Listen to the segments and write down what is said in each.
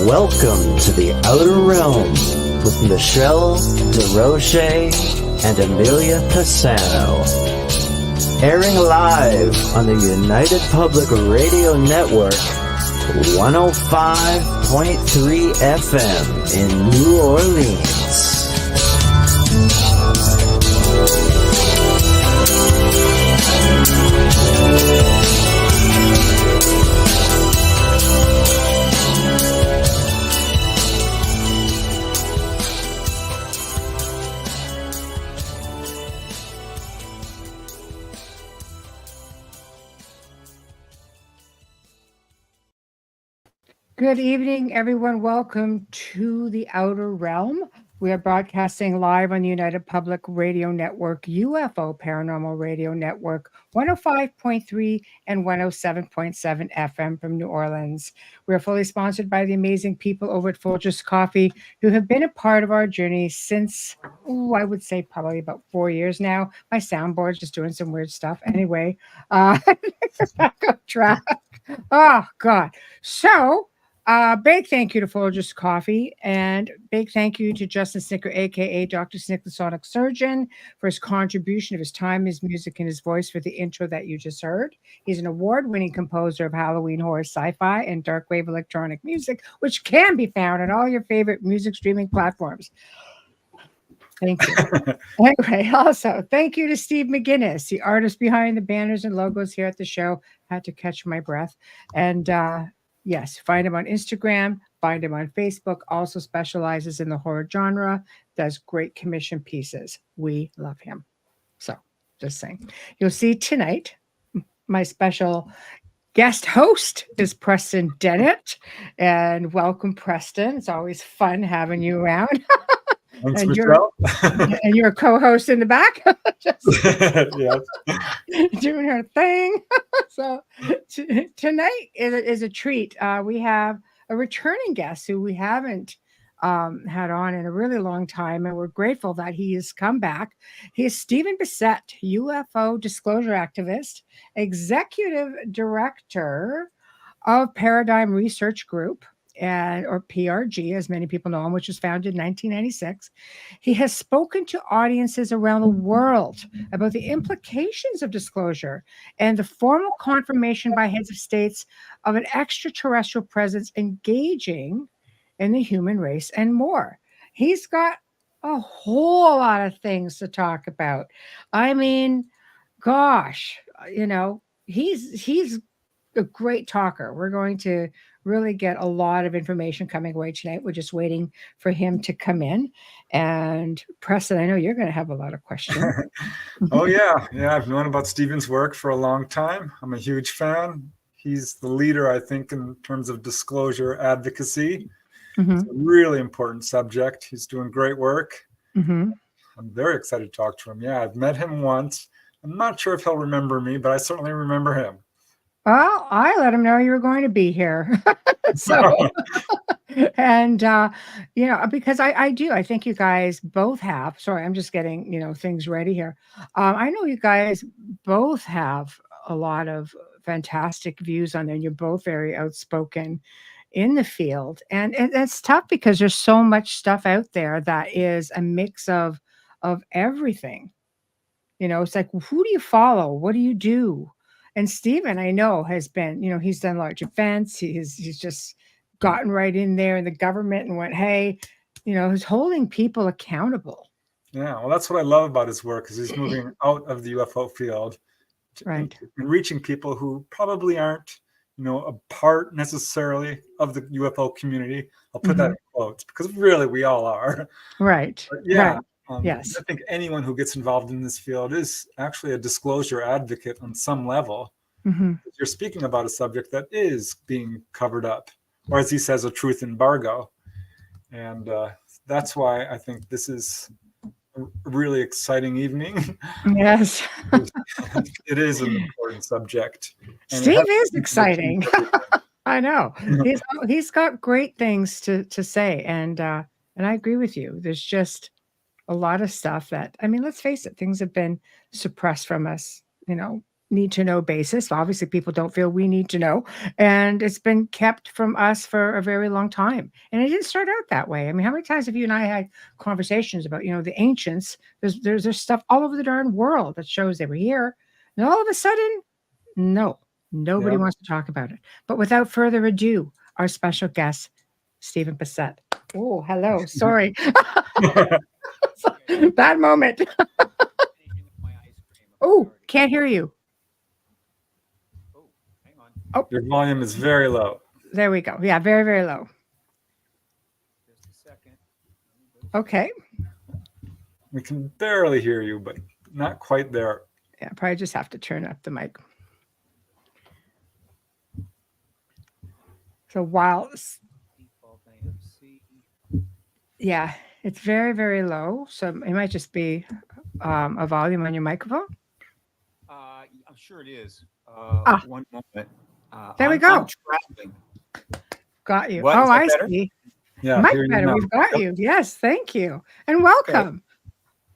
Welcome to the Outer Realm with Michelle Desrochers and Amelia Pisano. Airing live on the United Public Radio Network, 105.3 FM in New Orleans. Good evening, everyone. Welcome to the Outer Realm. We are broadcasting live on the United Public Radio Network, UFO Paranormal Radio Network, 105.3 and 107.7 FM from New Orleans. We are fully sponsored by the amazing people over at Folgers Coffee, who have been a part of our journey since, I would say probably about 4 years now. My soundboard's just doing some weird stuff. Anyway, back on track. Oh, God. So, big thank you to Folgers Coffee, and big thank you to Justin Snicker, aka Dr. Snick, the Sonic Surgeon, for his contribution of his time, his music, and his voice for the intro that you just heard. He's an award-winning composer of Halloween horror, sci-fi, and dark wave electronic music, which can be found on all your favorite music streaming platforms. Thank you. Anyway, also, thank you to Steve McGinnis, the artist behind the banners and logos here at the show. Had to catch my breath. And, yes, find him on Instagram, find him on Facebook, also specializes in the horror genre, does great commission pieces. We love him. So, just saying. You'll see tonight, my special guest host is Preston Dennett. And welcome, Preston. It's always fun having you around. Thanks, and Michelle. And you're a co-host in the back. Just Yeah. doing her thing. So tonight is a treat. We have a returning guest who we haven't had on in a really long time, and we're grateful that he has come back. He is Stephen Bassett, UFO disclosure activist, executive director of Paradigm Research Group, or PRG, as many people know him, which was founded in 1996. He has spoken to audiences around the world about the implications of disclosure and the formal confirmation by heads of states of an extraterrestrial presence engaging in the human race and more. He's got a whole lot of things to talk about. I mean, gosh, he's a great talker. We're going to really get a lot of information coming away tonight. We're just waiting for him to come in. And Preston, I know you're going to have a lot of questions. Oh, yeah. Yeah, I've known about Stephen's work for a long time. I'm a huge fan. He's the leader, I think, in terms of disclosure advocacy. Mm-hmm. It's a really important subject. He's doing great work. Mm-hmm. I'm very excited to talk to him. Yeah, I've met him once. I'm not sure if he'll remember me, but I certainly remember him. Well, I let him know you were going to be here. So, and, because I think you guys both have, sorry, I'm just getting, things ready here. I know you guys both have a lot of fantastic views on there, and you're both very outspoken in the field. And it's tough because there's so much stuff out there that is a mix of everything. It's like, who do you follow? What do you do? And Stephen, I know, has been, he's done large events. He's just gotten right in there in the government and went, hey, he's holding people accountable. Yeah, well, that's what I love about his work, is he's moving out of the UFO field, right, and reaching people who probably aren't, a part necessarily of the UFO community. I'll put that in quotes, because really we all are. Right. But yeah. Right. Yes. I think anyone who gets involved in this field is actually a disclosure advocate on some level. Mm-hmm. You're speaking about a subject that is being covered up, or as he says, a truth embargo. And that's why I think this is a really exciting evening. Yes. It is an important subject. And Steve is exciting. I know. He's got great things to say. And I agree with you. There's just a lot of stuff that, let's face it, things have been suppressed from us, need to know basis. Obviously, people don't feel we need to know. And it's been kept from us for a very long time. And it didn't start out that way. I mean, how many times have you and I had conversations about, the ancients? There's stuff all over the darn world that shows they were here. And all of a sudden, no, nobody wants to talk about it. But without further ado, our special guest, Stephen Bassett. Oh, hello. Sorry. Bad moment. Oh, can't hear you. Oh, hang on. Oh, Your volume is very low. there we go. Yeah, very, very low. Just a second. Okay. We can barely hear you, but not quite there. Yeah, probably just have to turn up the mic. So while, Default AMC. yeah, it's very, very low. So it might just be a volume on your microphone. I'm sure it is. One moment. There we go. I'm traveling. Got you. What, Oh, is that I better? see. Yeah, Much hear you better. now. We've got Yep. you. Yes, thank you. And welcome.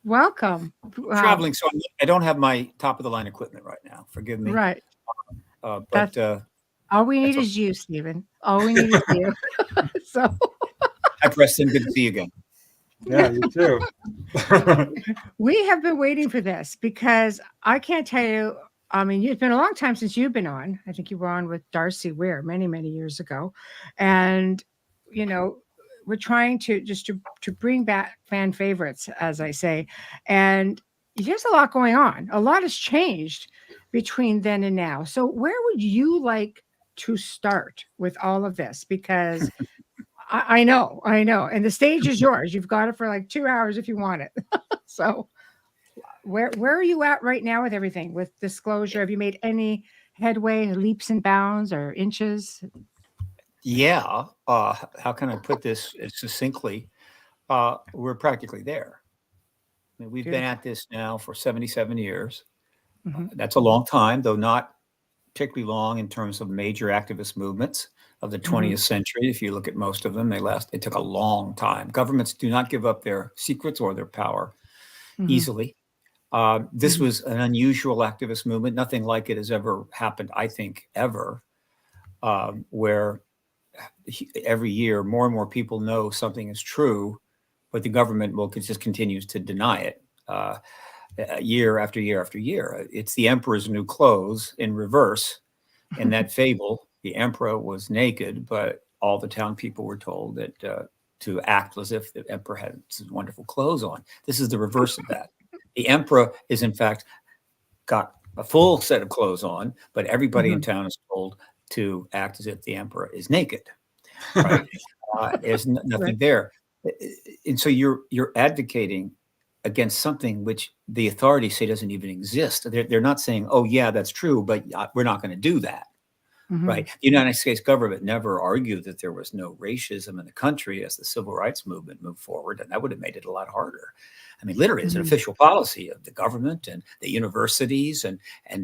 Welcome. Traveling, so I don't have my top of the line equipment right now. Forgive me. Right. But All we need that's is you, Stephen. All we need is you. So hi, Preston. Good to see you again. Yeah, you too. we have been waiting for this because I can't tell you. I mean, it's been a long time since you've been on. I think you were on with Darcy Weir many, many years ago. And, we're trying to bring back fan favorites, as I say. And there's a lot going on. A lot has changed between then and now. So where would you like to start with all of this? Because I know. And the stage is yours. You've got it for like 2 hours if you want it. So where are you at right now with everything? With disclosure, have you made any headway, leaps and bounds or inches? Yeah. How can I put this succinctly? We're practically there. I mean, we've been at this now for 77 years. Mhm. That's a long time, though not particularly long in terms of major activist movements of the 20th century. If you look at most of them, they took a long time. Governments do not give up their secrets or their power easily. This was an unusual activist movement. Nothing like it has ever happened, I think, ever, where every year more and more people know something is true, but the government just continues to deny it year after year after year. It's the emperor's new clothes in reverse. In that fable, the emperor was naked, but all the town people were told that to act as if the emperor had some wonderful clothes on. This is the reverse of that. The emperor is, in fact, got a full set of clothes on, but everybody in town is told to act as if the emperor is naked. Right? There's nothing there, and so you're advocating against something which the authorities say doesn't even exist. They're not saying, "Oh, yeah, that's true," but we're not going to do that. Right? The United States government never argued that there was no racism in the country as the civil rights movement moved forward, and that would have made it a lot harder. I mean, literally, it's an official policy of the government and the universities and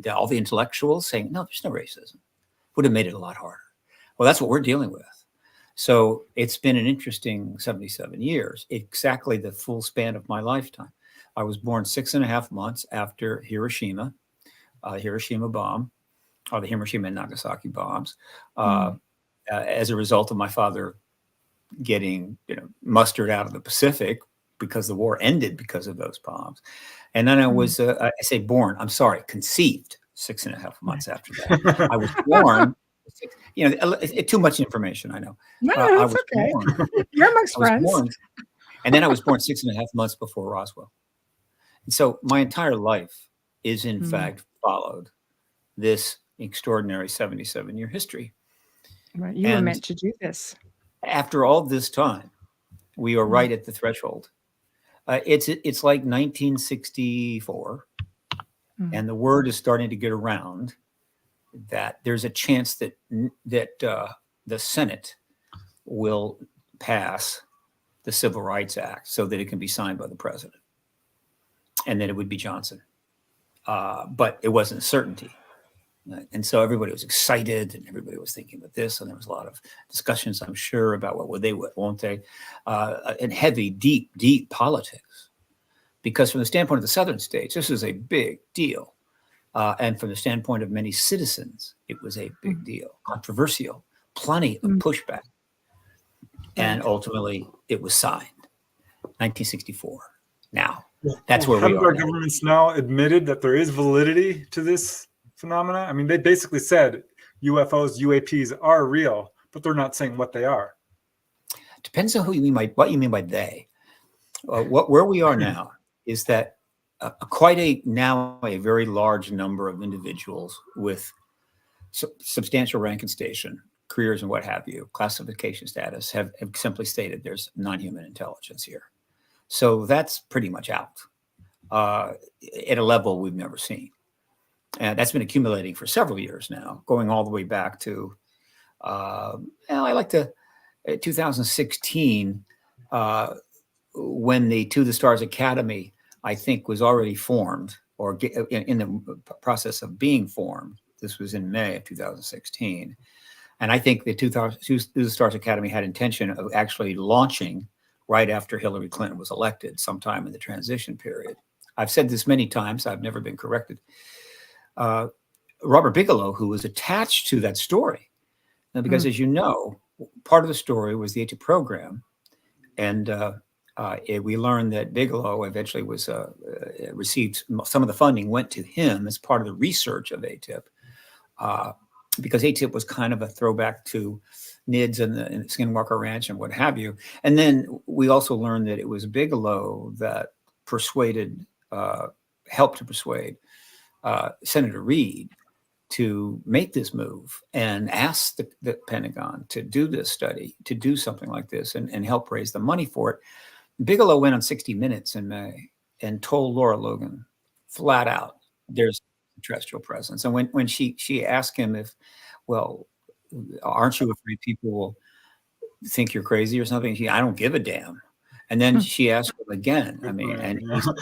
all the intellectuals saying, "No, there's no racism." Would have made it a lot harder. Well, that's what we're dealing with. So it's been an interesting 77 years, exactly the full span of my lifetime. I was born 6.5 months after Hiroshima, Hiroshima bomb, or the Hiroshima and Nagasaki bombs, as a result of my father getting mustered out of the Pacific because the war ended because of those bombs. And then I was, I say born, I'm sorry, conceived 6.5 months after that. I was born. Too much information, I know. No, I it's was okay. born. You're amongst friends. And then I was born 6.5 months before Roswell. And so my entire life is, in fact, followed this extraordinary 77-year history. Right. You were meant to do this. After all this time, we are right at the threshold. It's like 1964, and the word is starting to get around that there's a chance that the Senate will pass the Civil Rights Act so that it can be signed by the president, and that it would be Johnson. But it wasn't a certainty. And so everybody was excited and everybody was thinking about this. And there was a lot of discussions, I'm sure, about what would they, what won't they, and heavy, deep politics. Because from the standpoint of the southern states, this is a big deal. And from the standpoint of many citizens, it was a big deal, controversial, plenty of pushback. And ultimately, it was signed, 1964. Now, that's where we Haven't are our now. governments now admitted that there is validity to this phenomena? I mean, they basically said UFOs, UAPs are real, but they're not saying what they are. Depends on who you mean by what you mean by they. Where we are now is that quite a very large number of individuals with substantial rank and station, careers and what have you, classification status, have simply stated there's non-human intelligence here. So that's pretty much out at a level we've never seen. And that's been accumulating for several years now, going all the way back to, 2016, when the To the Stars Academy, I think, was already formed or in the process of being formed. This was in May of 2016. And I think the To the Stars Academy had intention of actually launching right after Hillary Clinton was elected, sometime in the transition period. I've said this many times. I've never been corrected. Robert Bigelow, who was attached to that story, because as you know, part of the story was the ATIP program. And we learned that Bigelow eventually was received some of the funding went to him as part of the research of ATIP, because ATIP was kind of a throwback to NIDS and the Skinwalker Ranch and what have you. And then we also learned that it was Bigelow that helped to persuade Senator Reid to make this move and ask the Pentagon to do this study, to do something like this and help raise the money for it. Bigelow went on 60 Minutes in May and told Laura Logan flat out, there's terrestrial presence. And when she asked him if, well, aren't you afraid people will think you're crazy or something? I don't give a damn. And then she asked him again. I mean, and he said,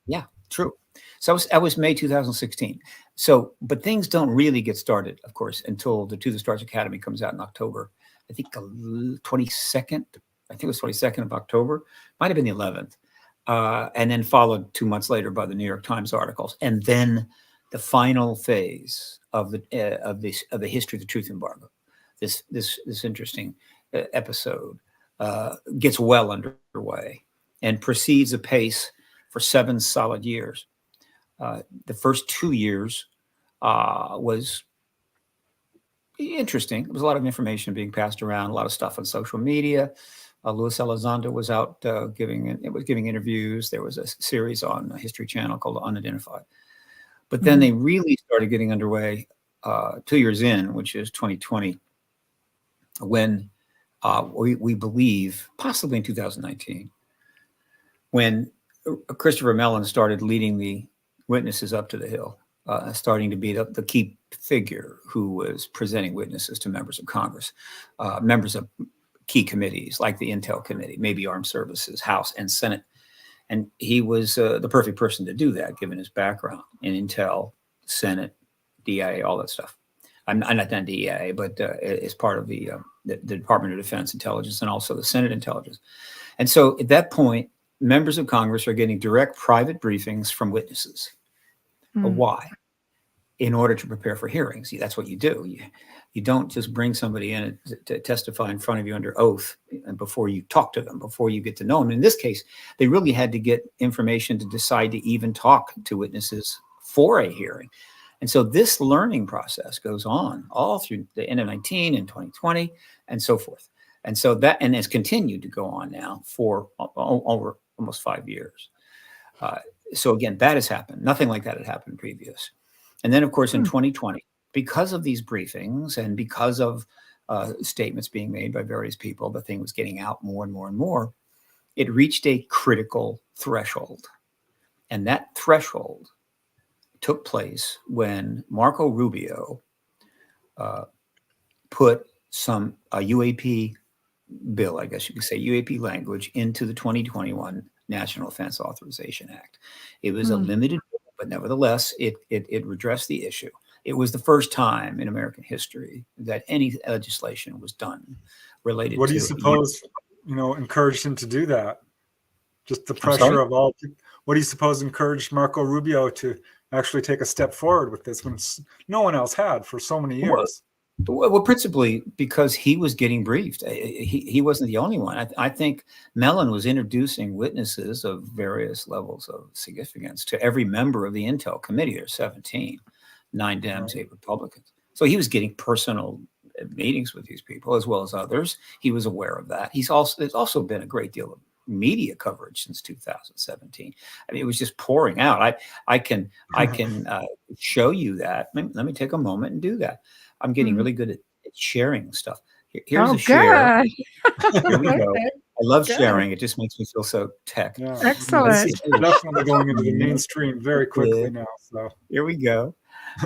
yeah, true. So that was May 2016. So, but things don't really get started, of course, until the To the Stars Academy comes out in October. I think 22nd. I think it was 22nd of October. Might have been the 11th. And then followed 2 months later by the New York Times articles. And then the final phase of the history of the truth embargo, this interesting episode, gets well underway and proceeds apace for 7 solid years. The first 2 years was interesting. There was a lot of information being passed around, a lot of stuff on social media. Luis Elizondo was out giving interviews. There was a series on the History Channel called Unidentified. But then they really started getting underway 2 years in, which is 2020, when we believe, possibly in 2019, when Christopher Mellon started leading the witnesses up to the Hill, starting to be the key figure who was presenting witnesses to members of Congress, members of key committees like the Intel Committee, maybe Armed Services, House, and Senate. And he was the perfect person to do that, given his background in Intel, Senate, DIA, all that stuff. I'm not done DIA, but as part of the Department of Defense Intelligence and also the Senate Intelligence. And so at that point, members of Congress are getting direct private briefings from witnesses. Why? In order to prepare for hearings. That's what you do. You don't just bring somebody in to testify in front of you under oath and before you talk to them, before you get to know them. In this case, they really had to get information to decide to even talk to witnesses for a hearing. And so this learning process goes on all through the end of 19 and 2020 and so forth. And so that, and has continued to go on now for over almost 5 years. So again, that has happened. Nothing like that had happened previous. And then, of course, in 2020, because of these briefings and because of statements being made by various people, the thing was getting out more and more and more. It reached a critical threshold. And that threshold took place when Marco Rubio put some UAP bill, I guess you could say, UAP language into the 2021 National Defense Authorization Act. It was a limited bill, but nevertheless, it addressed the issue. It was the first time in American history that any legislation was done related to. What do you suppose, encouraged him to do that? Just the pressure of all. What do you suppose encouraged Marco Rubio to actually take a step forward with this when no one else had for so many years. Well, principally because he was getting briefed. He wasn't the only one. I think Mellon was introducing witnesses of various levels of significance to every member of the Intel committee. There's 17, 9 Dems, 8 Republicans. So he was getting personal meetings with these people as well as others. He was aware of that. There's also been a great deal of media coverage since 2017. I mean, it was just pouring out. I can show you that. Let me take a moment and do that. I'm getting really good at sharing stuff. Here's a share. Here we go. I love sharing. It just makes me feel so tech. Yeah. Excellent. It's definitely going into the mainstream very quickly now. So here we go.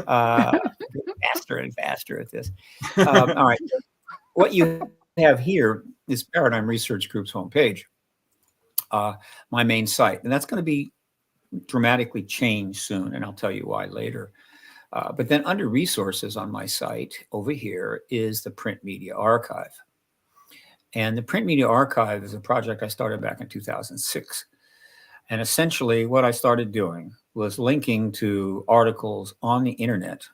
Faster and faster at this. All right. What you have here is Paradigm Research Group's homepage, my main site. And that's going to be dramatically changed soon. And I'll tell you why later. But then under resources on my site over here is the Print Media Archive. And the Print Media Archive is a project I started back in 2006. And essentially what I started doing was linking to articles on the internet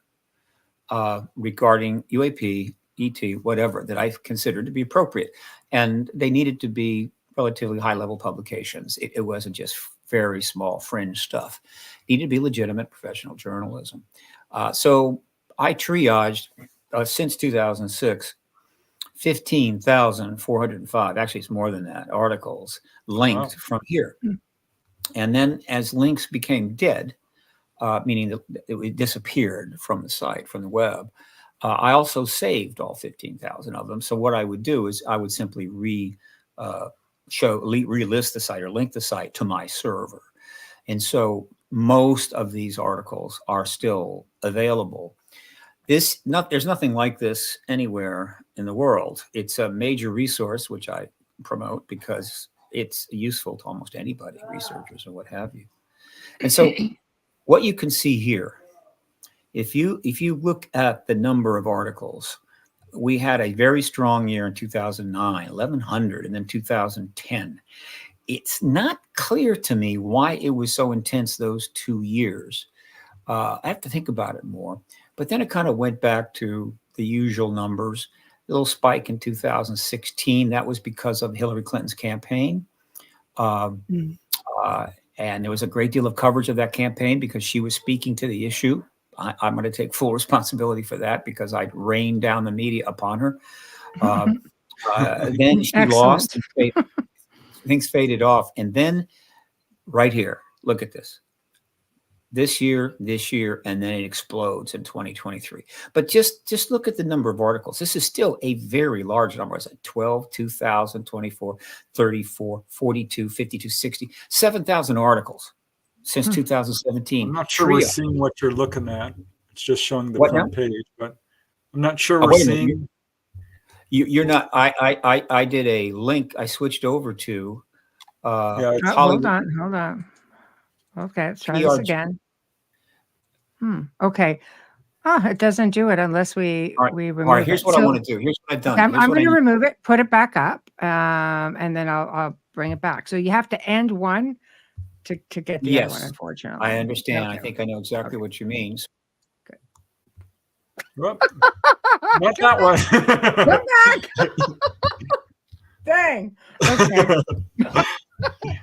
regarding UAP, ET, whatever, that I considered to be appropriate. And they needed to be relatively high-level publications. It wasn't just very small fringe stuff. It needed to be legitimate professional journalism. So I triaged, since 2006, 15,405, actually it's more than that, articles linked from here. And then as links became dead, meaning that it disappeared from the site, from the web, I also saved all 15,000 of them. So what I would do is I would simply relist the site or link the site to my server. And so most of these articles are still available. There's nothing like this anywhere in the world. It's a major resource, which I promote because it's useful to almost anybody, researchers or what have you. And so what you can see here, if you look at the number of articles, we had a very strong year in 2009, 1,100, and then 2010. It's not clear to me why it was so intense those 2 years. I have to think about it more. But then it kind of went back to the usual numbers. A little spike in 2016. That was because of Hillary Clinton's campaign. And there was a great deal of coverage of that campaign because she was speaking to the issue. I'm going to take full responsibility for that because I rained down the media upon her. Then she lost. Things faded off. And then right here, look at this. This year, and then it explodes in 2023. But just look at the number of articles. This is still a very large number. Is it 12, 2,000, 24, 34, 42, 52, 60, 7,000 articles since 2017. I'm not sure we're seeing what you're looking at. It's just showing the front page, but I'm not sure we're seeing. You're not. I did a link. I switched over to. Hold on. Okay, let's try this again. Okay. It doesn't do it unless we remove it. All right, here's what I want to do. Here's what I've done. I'm going to remove it, put it back up, and then I'll bring it back. So you have to end one to get the other one, unfortunately. I understand. Okay. I think I know exactly what you mean. Good. Well, not that one. Come back. Dang. Okay.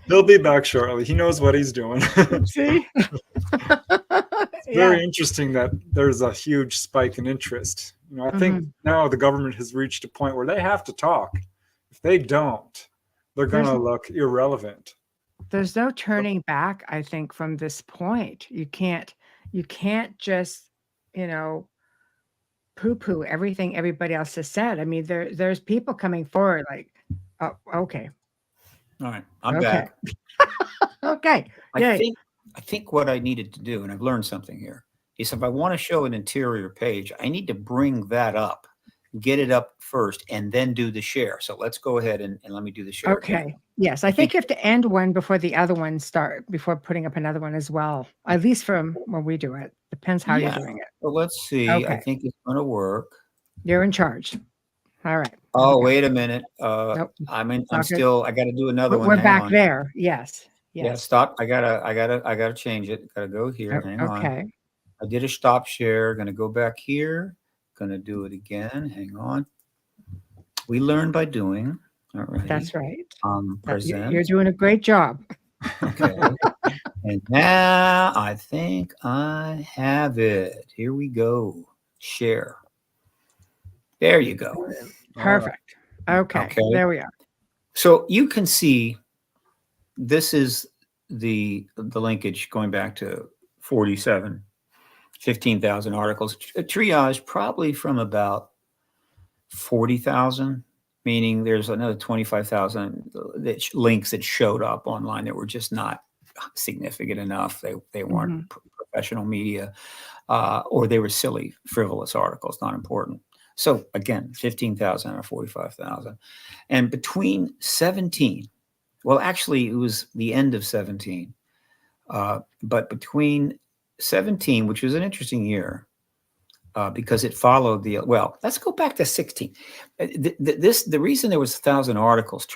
He'll be back shortly. He knows what he's doing. See? It's very interesting that there's a huge spike in interest. I think now the government has reached a point where they have to talk. If they don't, they're going to look irrelevant. There's no turning back, I think, from this point. You can't just, poo-poo everything everybody else has said. I mean, there's people coming forward like, oh, okay. All right, I'm back. Okay. I think what I needed to do, and I've learned something here, is if I want to show an interior page, I need to bring that up, get it up first, and then do the share. So let's go ahead and let me do the share. Okay. Again. Yes, I think you have to end one before the other one before putting up another one as well. At least from when we do it. Depends how you're doing it. Well, let's see. Okay. I think it's going to work. You're in charge. All right. Oh, wait a minute. Nope. I got to do another one. We're back there. Yes. Yeah, Yes. stop. I gotta change it. Gotta go here. Hang on. Okay. I did a stop share. Gonna go back here. Gonna do it again. Hang on. We learn by doing. All righty. That's right. Present. You're doing a great job. Okay. And now I think I have it. Here we go. Share. There you go. Perfect. Okay. Okay. There we are. So you can see this is the linkage going back to 47, 15,000 articles. A triage probably from about 40,000, meaning there's another 25,000 links that showed up online that were just not significant enough. They weren't professional media, or they were silly, frivolous articles, not important. So again, 15,000 or 45,000. And between 17, well, actually, it was the end of 17, but between 17, which was an interesting year, because it followed well, let's go back to 16. The reason there was 1,000 articles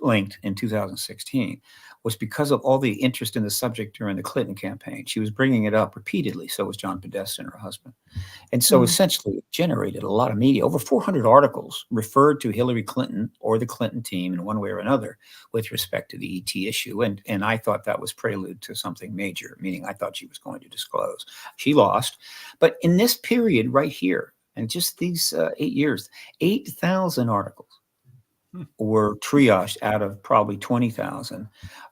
linked in 2016 was because of all the interest in the subject during the Clinton campaign. She was bringing it up repeatedly. So was John Podesta and her husband. And so essentially it generated a lot of media. Over 400 articles referred to Hillary Clinton or the Clinton team in one way or another with respect to the ET issue. And I thought that was prelude to something major, meaning I thought she was going to disclose. She lost. But in this period right here, and just these 8 years, 8,000 articles were triaged out of probably 20,000,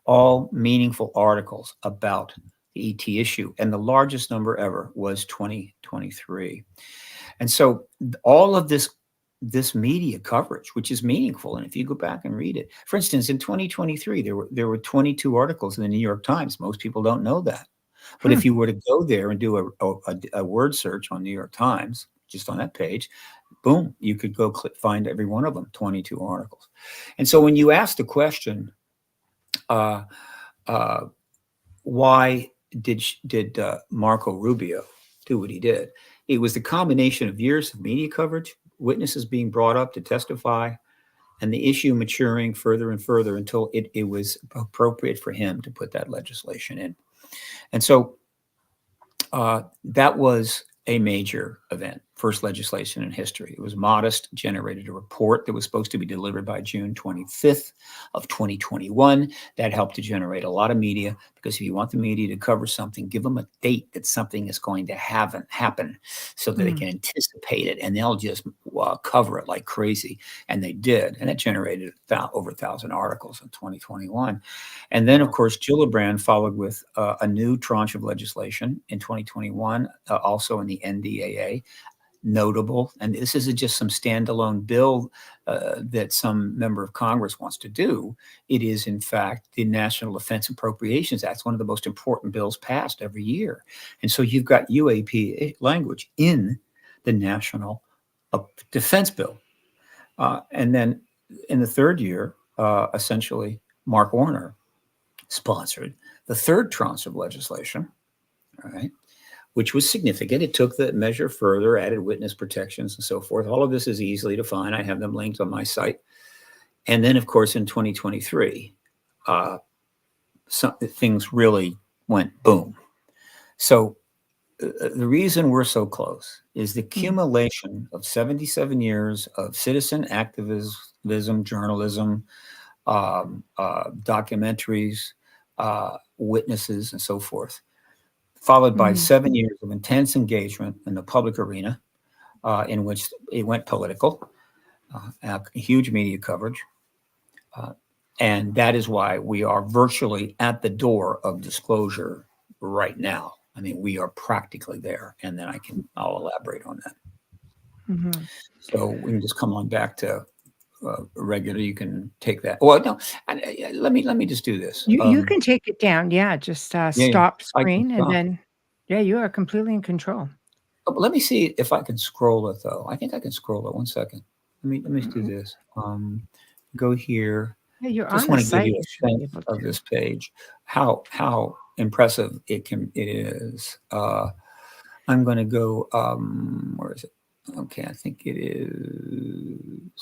all meaningful articles about the ET issue. And the largest number ever was 2023. And so all of this media coverage, which is meaningful, and if you go back and read it, for instance, in 2023, there were 22 articles in the New York Times. Most people don't know that. But if you were to go there and do a word search on New York Times, just on that page, boom, you could go find every one of them, 22 articles. And so when you ask the question, why did Marco Rubio do what he did? It was the combination of years of media coverage, witnesses being brought up to testify, and the issue maturing further and further until it was appropriate for him to put that legislation in. And so that was a major event, first legislation in history. It was modest, generated a report that was supposed to be delivered by June 25th of 2021. That helped to generate a lot of media, because if you want the media to cover something, give them a date that something is going to happen so that they can anticipate it, and they'll just cover it like crazy. And they did. And it generated over 1,000 articles in 2021. And then, of course, Gillibrand followed with a new tranche of legislation in 2021, also in the NDAA. Notable, and this isn't just some standalone bill that some member of Congress wants to do. It is, in fact, the National Defense Appropriations Act, one of the most important bills passed every year. And so you've got UAP language in the National Defense Bill. And then in the third year, essentially, Mark Warner sponsored the third tranche of legislation, all right, which was significant. It took the measure further, added witness protections and so forth. All of this is easily to find. I have them linked on my site. And then, of course, in 2023, things really went boom. So the reason we're so close is the accumulation of 77 years of citizen activism, journalism, documentaries, witnesses, and so forth, followed by 7 years of intense engagement in the public arena, in which it went political, huge media coverage. And that is why we are virtually at the door of disclosure right now. I mean, we are practically there. And then I'll elaborate on that. So we can just come on back to regular. You can take that. Well, no, let me just do this. You can take it down. Yeah, just stop screen, and then you are completely in control. But let me see if I can scroll it, though. I think I can scroll it. 1 second. Let me do this. Go here. Yeah, you're Just on want the to site. give you a sense of this page. How impressive it is. I'm going to go. Where is it? Okay, I think it is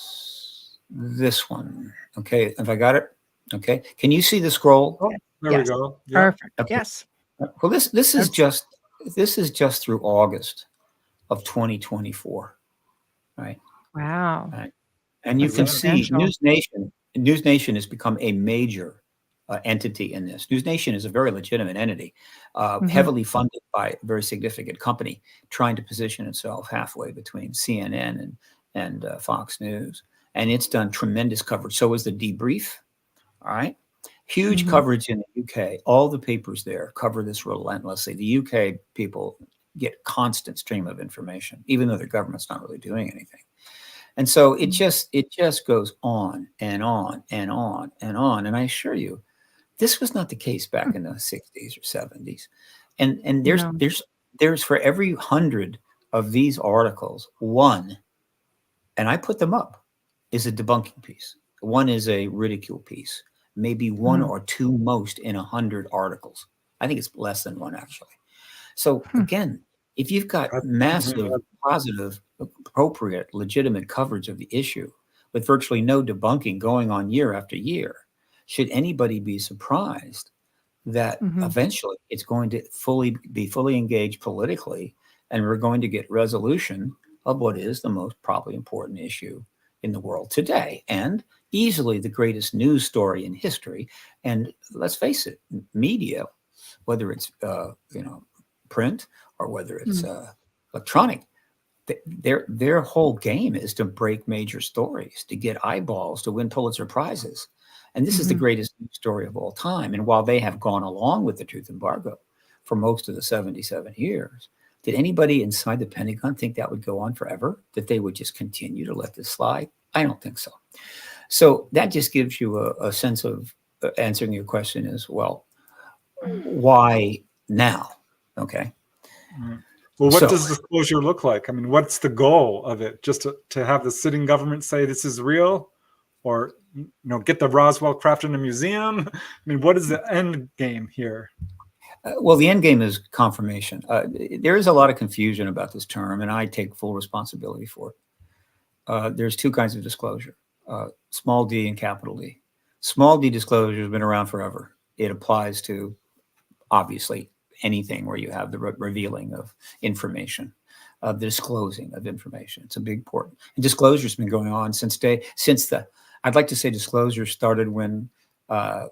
this one. Okay, have I got it? Okay. Can you see the scroll? Oh, there Yes. we go. Yeah. Perfect. Okay. Yes. Well, this is just through August of 2024, right? Wow. Right. And you can see Substantial. News Nation has become a major entity in this. News Nation is a very legitimate entity, heavily funded by a very significant company trying to position itself halfway between CNN and Fox News. And it's done tremendous coverage. So is the Debrief. All right. Huge coverage in the UK. All the papers there cover this relentlessly. The UK people get constant stream of information, even though their government's not really doing anything. And so it just goes on and on and on and on. And I assure you, this was not the case back in the 60s or 70s. And there's for every 100 of these articles, one, and I put them up, is a debunking piece. One is a ridicule piece. Maybe one or two most in 100 articles. I think it's less than one, actually. So again, if you've got massive, positive, appropriate, legitimate coverage of the issue with virtually no debunking going on year after year, should anybody be surprised that eventually it's going to be fully engaged politically, and we're going to get resolution of what is the most probably important issue in the world today, and easily the greatest news story in history. And let's face it, media, whether it's print or whether it's electronic, their whole game is to break major stories, to get eyeballs, to win Pulitzer Prizes. And this is the greatest news story of all time. And while they have gone along with the truth embargo for most of the 77 years, did anybody inside the Pentagon think that would go on forever? That they would just continue to let this slide? I don't think so. So that just gives you a sense of answering your question as well. Why now? Okay. Well, what does disclosure look like? I mean, what's the goal of it? Just to have the sitting government say this is real, or get the Roswell craft in a museum? I mean, what is the end game here? Well, the end game is confirmation. There is a lot of confusion about this term, and I take full responsibility for it. There's two kinds of disclosure, small d and capital D. Small d disclosure has been around forever. It applies to, obviously, anything where you have the revealing of information, the disclosing of information. It's a big important. And disclosure has been going on I'd like to say disclosure started when I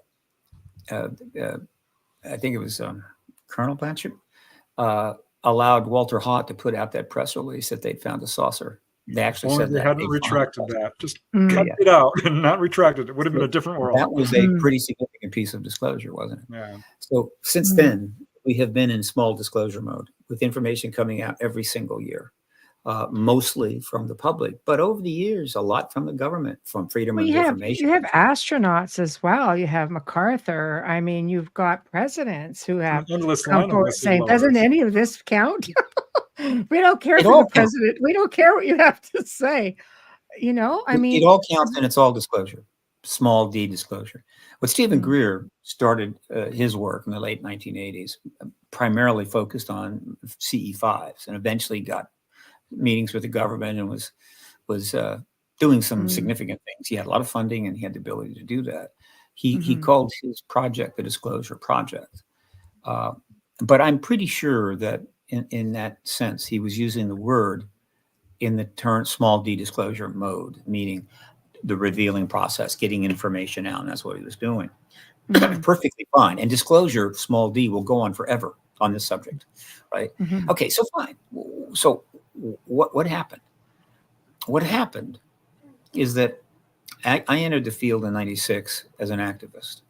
think it was Colonel Blanchard allowed Walter Haut to put out that press release that they'd found a saucer. They actually said they that hadn't retracted that. Just cut it out and not retracted. It would have been a different world. That was a pretty significant piece of disclosure, wasn't it? Yeah. So since then, we have been in small disclosure mode with information coming out every single year, mostly from the public, but over the years, a lot from the government, from freedom of information. You have astronauts as well. You have MacArthur. I mean, you've got presidents who have come forward saying, doesn't any of this count? We don't care for the president. We don't care what you have to say. I mean, it all counts and it's all disclosure, small d disclosure. What Stephen Greer started his work in the late 1980s, primarily focused on CE5s, and eventually got meetings with the government and was doing some significant things. He had a lot of funding and he had the ability to do that. He called his project the Disclosure Project. But I'm pretty sure that in that sense, he was using the word in the term small d disclosure mode, meaning the revealing process, getting information out, and that's what he was doing. Perfectly fine. And disclosure, small d, will go on forever on this subject, right? Okay, so fine. So what happened? What happened is that I entered the field in '96 as an activist.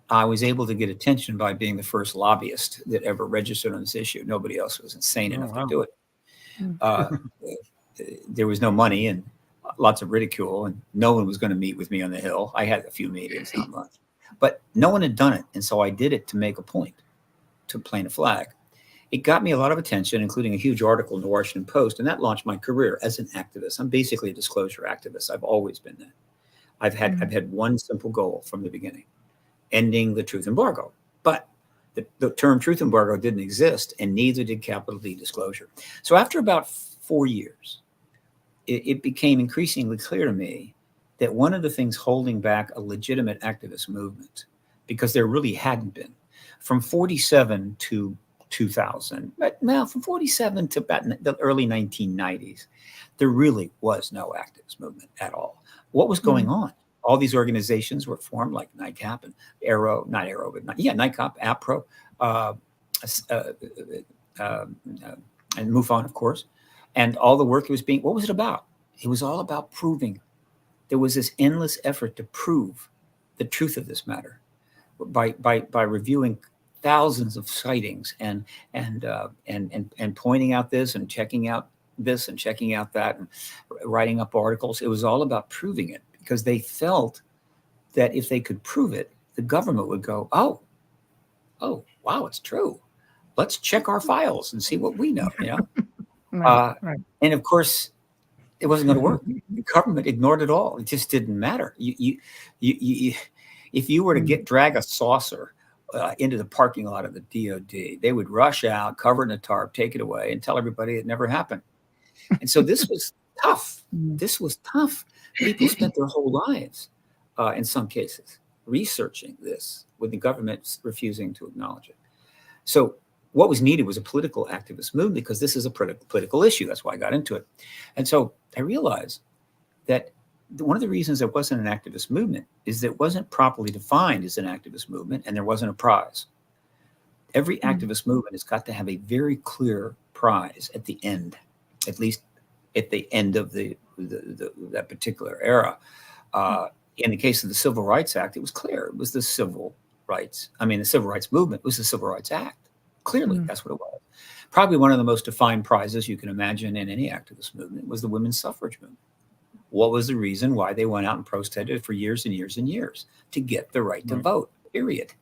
I was able to get attention by being the first lobbyist that ever registered on this issue. Nobody else was insane enough to do it. There was no money and lots of ridicule, and no one was going to meet with me on the Hill. I had a few meetings, not much, but no one had done it. And so I did it to make a point, to plant a flag. It got me a lot of attention, including a huge article in the Washington Post, and that launched my career as an activist. I'm basically a disclosure activist. I've always been that. I've had one simple goal from the beginning: ending the truth embargo. But the term truth embargo didn't exist, and neither did capital D disclosure. So after about 4 years, it became increasingly clear to me that one of the things holding back a legitimate activist movement, because there really hadn't been, from 47 to 2000, but now from 47 to about the early 1990s, there really was no activist movement at all. What was going on? All these organizations were formed, like NICAP and NICAP, APRO, and MUFON, of course. And all the work was being, what was it about? It was all about proving. There was this endless effort to prove the truth of this matter by reviewing thousands of sightings and pointing out this and checking out this and checking out that and writing up articles. It was all about proving it, because they felt that if they could prove it, the government would go, oh, wow, it's true. Let's check our files and see what we know, you know? Right. And of course, it wasn't going to work. The government ignored it all. It just didn't matter. You if you were to drag a saucer into the parking lot of the DOD, they would rush out, cover it in a tarp, take it away, and tell everybody it never happened. And so this was tough. This was tough. People spent their whole lives, in some cases, researching this, with the government refusing to acknowledge it. So what was needed was a political activist movement, because this is a political issue. That's why I got into it. And so I realized that one of the reasons there wasn't an activist movement is that it wasn't properly defined as an activist movement, and there wasn't a prize. Every activist movement has got to have a very clear prize at the end, at least at the end of that particular era. In the case of the Civil Rights Act, it was clear. It was the civil rights. The Civil Rights Movement was the Civil Rights Act. Clearly, that's what it was. Probably one of the most defined prizes you can imagine in any activist movement was the women's suffrage movement. What was the reason why they went out and protested for years and years and years? To get the right to vote, period.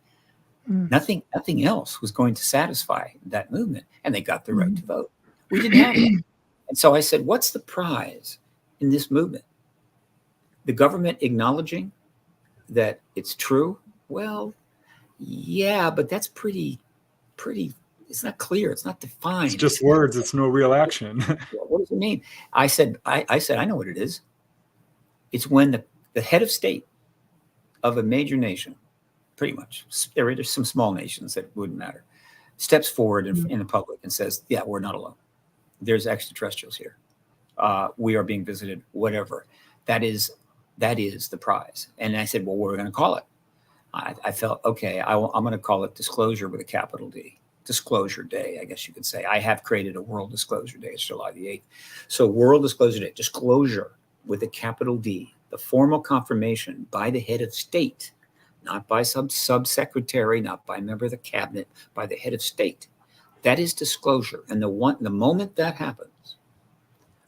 Nothing else was going to satisfy that movement, and they got the right to vote. We didn't have it. And so I said, what's the prize in this movement? The government acknowledging that it's true? Well, yeah, but that's pretty, it's not clear. It's not defined. It's just words. It's no real action. What does it mean? I said, I know what it is. It's when the head of state of a major nation, pretty much, there are some small nations that wouldn't matter, steps forward in the public and says, yeah, we're not alone. There's extraterrestrials here. We are being visited, whatever. That is the prize. And I said, well, what are we going to call it? I felt, okay, I'm going to call it Disclosure with a capital D. Disclosure Day, I guess you could say. I have created a World Disclosure Day. It's July the 8th. So World Disclosure Day, disclosure with a capital D, the formal confirmation by the head of state, not by subsecretary, not by a member of the cabinet, by the head of state. That is disclosure. And the moment that happens,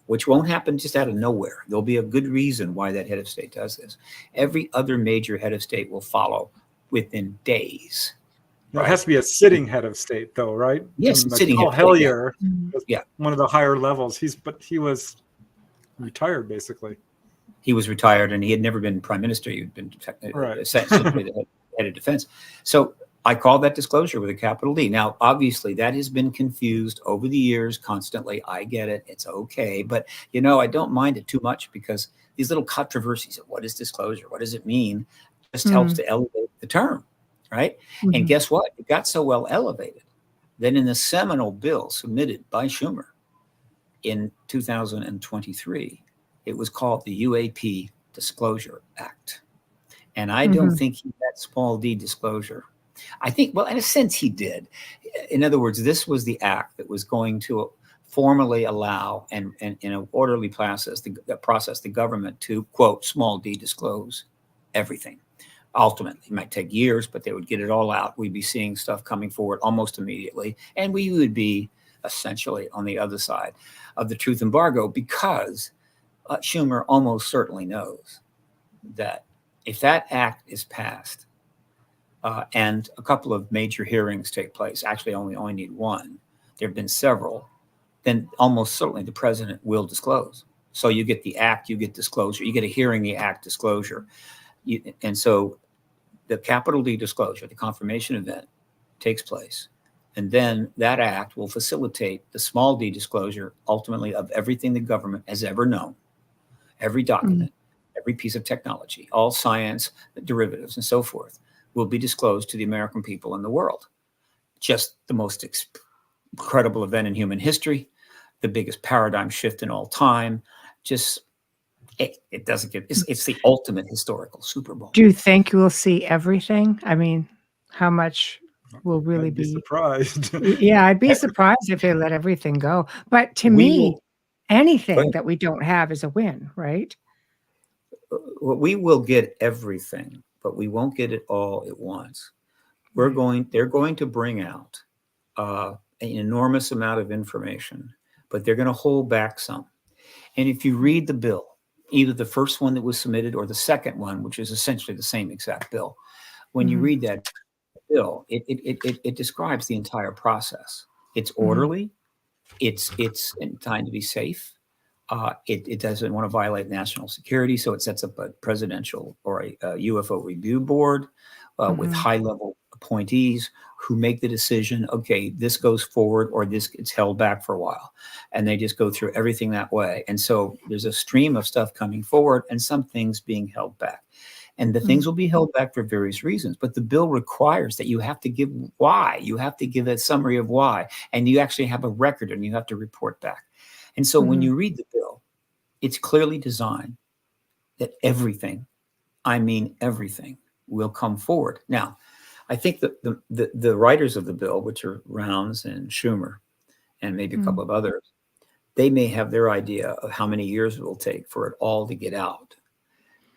which won't happen just out of nowhere, there'll be a good reason why that head of state does this. Every other major head of state will follow within days. It has to be a sitting head of state, though, right? Yes, sitting Paul head of state. Hellyer, one of the higher levels. He was retired, basically. He was retired, and he had never been prime minister. He had been essentially the head of defense. So I call that disclosure with a capital D. Now, obviously, that has been confused over the years constantly. I get it. It's okay. But, I don't mind it too much, because these little controversies of what is disclosure, what does it mean, just helps to elevate the term, right? And guess what? It got so well elevated that in the seminal bill submitted by Schumer in 2023, it was called the UAP Disclosure Act. And I don't think he had small d disclosure. I think, well, in a sense, he did. In other words, this was the act that was going to formally allow and in an orderly process, the government to, quote, small d disclose everything. Ultimately, it might take years, but they would get it all out. We'd be seeing stuff coming forward almost immediately. And we would be essentially on the other side of the truth embargo, because Schumer almost certainly knows that if that act is passed, and a couple of major hearings take place, actually only need one, there have been several, then almost certainly the president will disclose. So you get the act, you get disclosure, you get a hearing, the act, disclosure. And so the capital D disclosure, the confirmation event, takes place. And then that act will facilitate the small d disclosure, ultimately, of everything the government has ever known, every document, every piece of technology, all science derivatives and so forth, will be disclosed to the American people and the world. Just the most incredible event in human history, the biggest paradigm shift in all time. Just it doesn't get. It's the ultimate historical Super Bowl. Do you think we'll see everything? I mean, how much will really I'd be be? surprised. Yeah, I'd be surprised if they let everything go. But to We me, will- anything that we don't have is a win, right? we will get everything, but we won't get it all at once. They're going to bring out an enormous amount of information, but they're going to hold back some. And if you read the bill, either the first one that was submitted or the second one, which is essentially the same exact bill, when you read that bill, it describes the entire process. It's orderly. It's designed to be safe. It doesn't want to violate national security, so it sets up a presidential or a UFO review board with high-level appointees who make the decision, okay, this goes forward or this gets held back for a while. And they just go through everything that way. And so there's a stream of stuff coming forward and some things being held back. And the things will be held back for various reasons. But the bill requires that you have to give why. You have to give a summary of why. And you actually have a record and you have to report back. And so when you read the bill, it's clearly designed that everything, I mean everything, will come forward. Now, I think that the writers of the bill, which are Rounds and Schumer, and maybe a couple of others, they may have their idea of how many years it will take for it all to get out.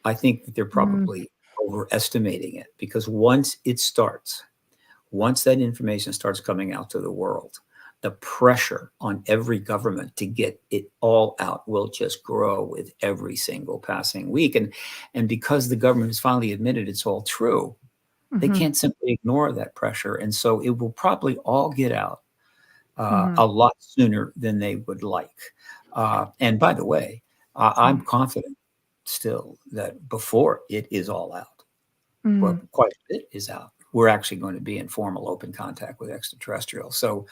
I think that they're probably overestimating it, because once that information starts coming out to the world, the pressure on every government to get it all out will just grow with every single passing week. And because the government has finally admitted it's all true, they can't simply ignore that pressure. And so it will probably all get out a lot sooner than they would like. And by the way, I'm confident still that before it is all out, well, quite a bit is out, we're actually going to be in formal open contact with extraterrestrials. So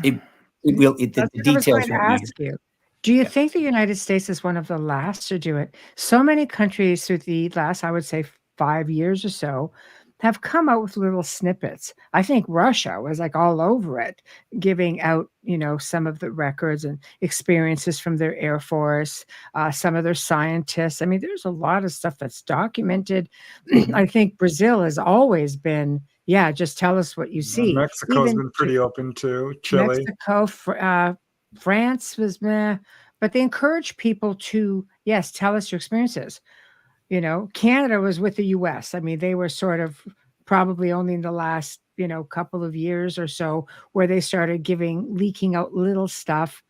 the That's what I was details going to won't be. ask you. Do you think the United States is one of the last to do it? So many countries through the last, I would say, 5 years or so have come out with little snippets. I think Russia was like all over it, giving out, some of the records and experiences from their Air Force, some of their scientists. I mean, there's a lot of stuff that's documented. I think Brazil has always been, just tell us what you see. Mexico's been pretty open too. Chile. Mexico, France was meh, but they encourage people to, yes, tell us your experiences. Canada was with the US. I mean, they were sort of probably only in the last, couple of years or so where they started leaking out little stuff.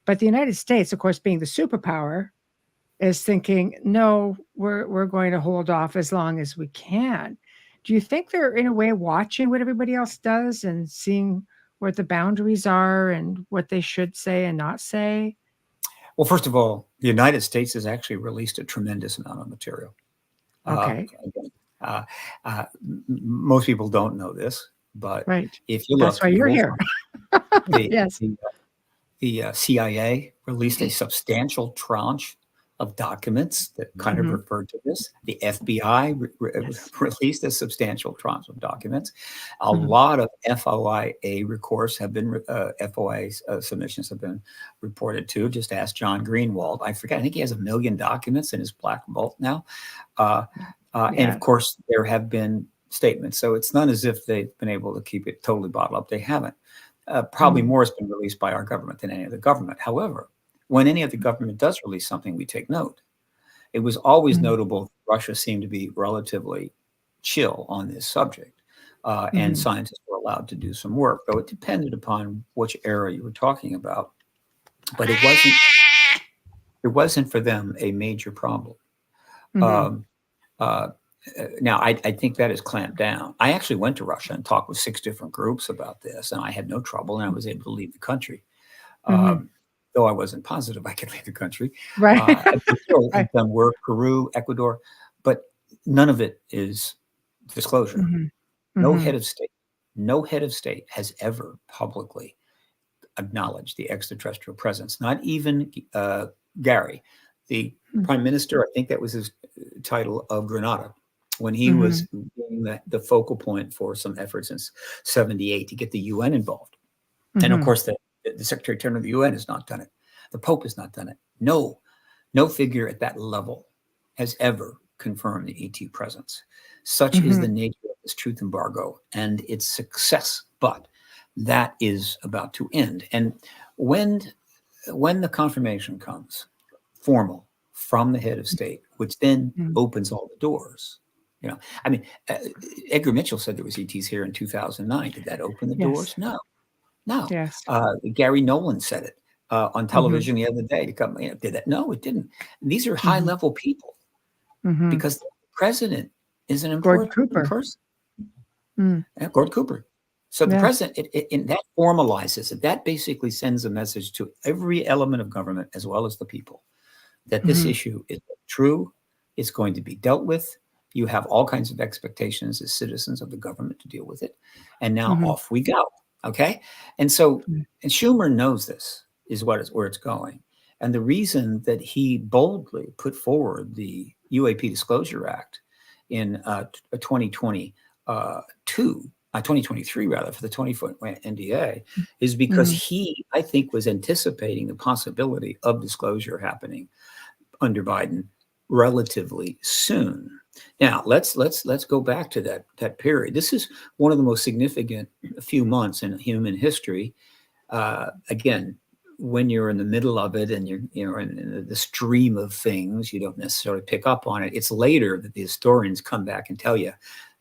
But the United States, of course, being the superpower, is thinking, no, we're going to hold off as long as we can. Do you think they're in a way watching what everybody else does and seeing where the boundaries are and what they should say and not say? Well, first of all, the United States has actually released a tremendous amount of material. Okay. Most people don't know this, but if you look, that's why you're here. Yes. The CIA released a substantial tranche of documents that kind of referred to this. The FBI released a substantial tranche of documents. A lot of FOIA recourse have been FOIA submissions have been reported too. Just ask John Greenwald. I think he has 1 million documents in his black vault now. And of course, there have been statements. So it's not as if they've been able to keep it totally bottled up. They haven't. Probably more has been released by our government than any other government. However, when any other government does release something, we take note. It was always notable that Russia seemed to be relatively chill on this subject, and scientists were allowed to do some work, though it depended upon which era you were talking about. But it wasn't for them a major problem. Now, I think that is clamped down. I actually went to Russia and talked with 6 different groups about this, and I had no trouble, and I was able to leave the country. Though I wasn't positive I could leave the country. Right. I've done work, Peru, Ecuador, but none of it is disclosure. No head of state has ever publicly acknowledged the extraterrestrial presence. Not even Gary, the prime minister, I think that was his title, of Grenada, when he was being the focal point for some efforts in 78 to get the UN involved. And of course, the Secretary General of the UN has not done it. The Pope has not done it. No figure at that level has ever confirmed the ET presence. Such is the nature of this truth embargo and its success. But that is about to end. And when the confirmation comes, formal, from the head of state, which then opens all the doors. I mean, Edgar Mitchell said there was ETs here in 2009. Did that open the doors? No. Yes. Gary Nolan said it on television the other day. To come, did that? No, it didn't. And these are high-level people because the president is an important person. Yeah, Gord Cooper. So the president, that formalizes it. That basically sends a message to every element of government as well as the people that this issue is true. It's going to be dealt with. You have all kinds of expectations as citizens of the government to deal with it. And now off we go. Okay. And so, and Schumer knows this is where it's going. And the reason that he boldly put forward the UAP Disclosure Act in 2023 rather, for the 20-foot NDA, is because he, I think, was anticipating the possibility of disclosure happening under Biden relatively soon. Now let's go back to that period. This is one of the most significant few months in human history. Again, when you're in the middle of it and you're in the stream of things, you don't necessarily pick up on it. It's later that the historians come back and tell you,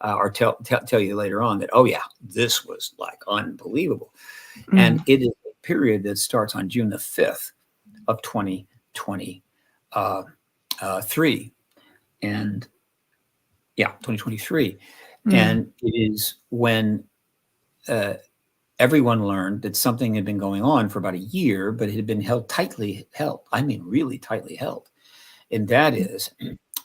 or tell you later on that, oh yeah, this was like unbelievable. And it is a period that starts on June the 5th of 2023. And yeah, 2023. And it is when everyone learned that something had been going on for about a year, but it had been tightly held. I mean, really tightly held. And that is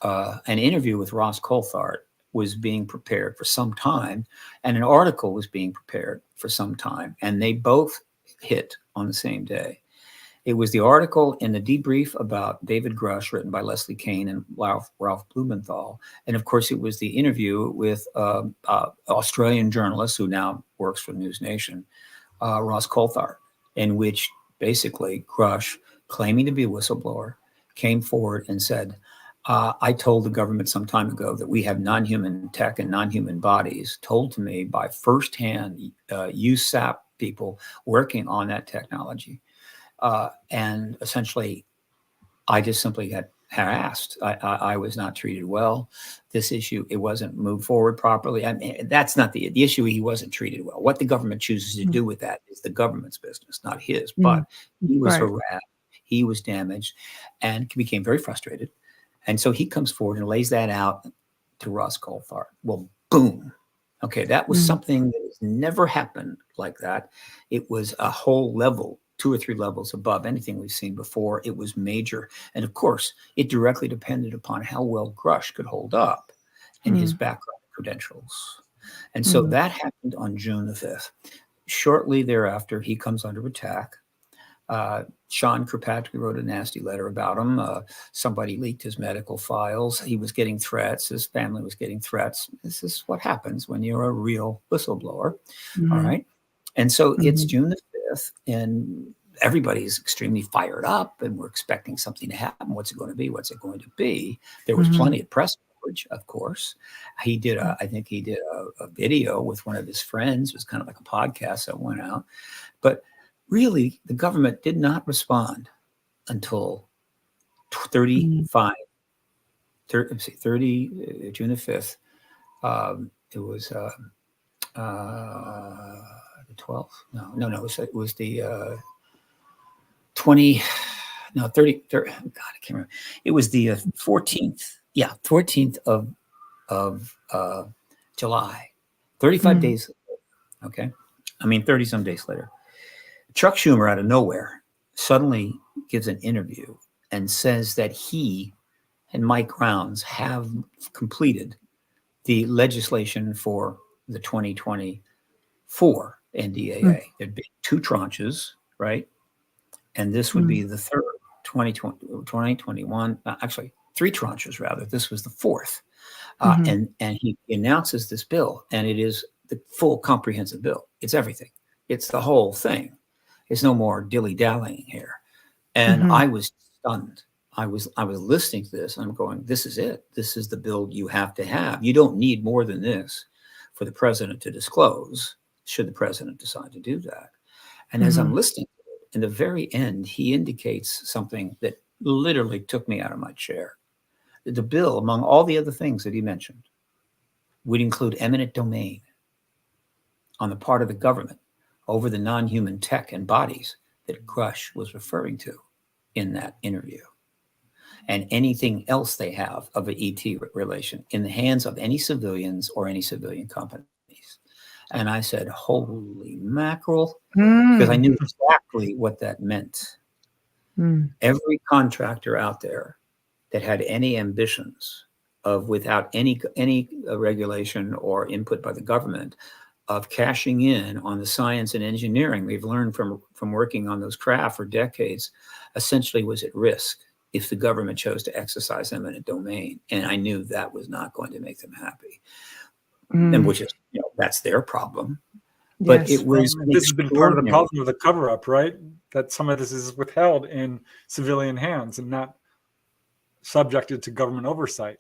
an interview with Ross Coulthart was being prepared for some time, and an article was being prepared for some time, and they both hit on the same day. It was the article in the debrief about David Grush, written by Leslie Kean and Ralph Blumenthal. And of course, it was the interview with Australian journalist who now works for News Nation, Ross Coulthart, in which basically Grush, claiming to be a whistleblower, came forward and said, I told the government some time ago that we have non-human tech and non-human bodies, told to me by firsthand USAP people working on that technology. And essentially, I just simply got harassed. I was not treated well. This issue, it wasn't moved forward properly. I mean, that's not the issue. He wasn't treated well. What the government chooses to do with that is the government's business, not his. But he was harassed. He was damaged and became very frustrated. And so he comes forward and lays that out to Ross Coulthart. Well, boom. Okay, that was something that has never happened like that. It was a whole level, 2 or 3 levels above anything we've seen before. It was major. And of course, it directly depended upon how well Grush could hold up and his background credentials. And so that happened on June the 5th. Shortly thereafter, he comes under attack. Sean Kirkpatrick wrote a nasty letter about him. Somebody leaked his medical files. He was getting threats. His family was getting threats. This is what happens when you're a real whistleblower. All right. And so it's June the 5th, and everybody's extremely fired up, and we're expecting something to happen. What's it going to be? What's it going to be? There was plenty of press coverage, of course. He did, I think he did a video with one of his friends. It was kind of like a podcast that went out. But really, the government did not respond until June the 5th. It was the 12th. No. It was the 30. God, I can't remember. It was the 14th. Yeah, 14th of July. 35 days. Okay, I mean 30 some days later. Chuck Schumer, out of nowhere, suddenly gives an interview and says that he and Mike Rounds have completed the legislation for the 2024 NDAA. There'd be 2 tranches, right? And this would be the third 2021, actually 3 tranches rather. This was the 4th. And he announces this bill, and it is the full comprehensive bill. It's everything. It's the whole thing. There's no more dilly-dallying here. And I was stunned. I was listening to this, and I'm going, this is it. This is the bill you have to have. You don't need more than this for the president to disclose, should the president decide to do that. And as I'm listening to it, in the very end, he indicates something that literally took me out of my chair. The bill, among all the other things that he mentioned, would include eminent domain on the part of the government over the non-human tech and bodies that Grush was referring to in that interview, and anything else they have of an ET relation in the hands of any civilians or any civilian companies. And I said, holy mackerel, because I knew exactly what that meant. Every contractor out there that had any ambitions of, without any regulation or input by the government, of cashing in on the science and engineering we've learned from working on those craft for decades, essentially was at risk if the government chose to exercise eminent domain. And I knew that was not going to make them happy. And which is, that's their problem. But Yes. it was This has been part of the problem of the cover-up, right? That some of this is withheld in civilian hands and not subjected to government oversight.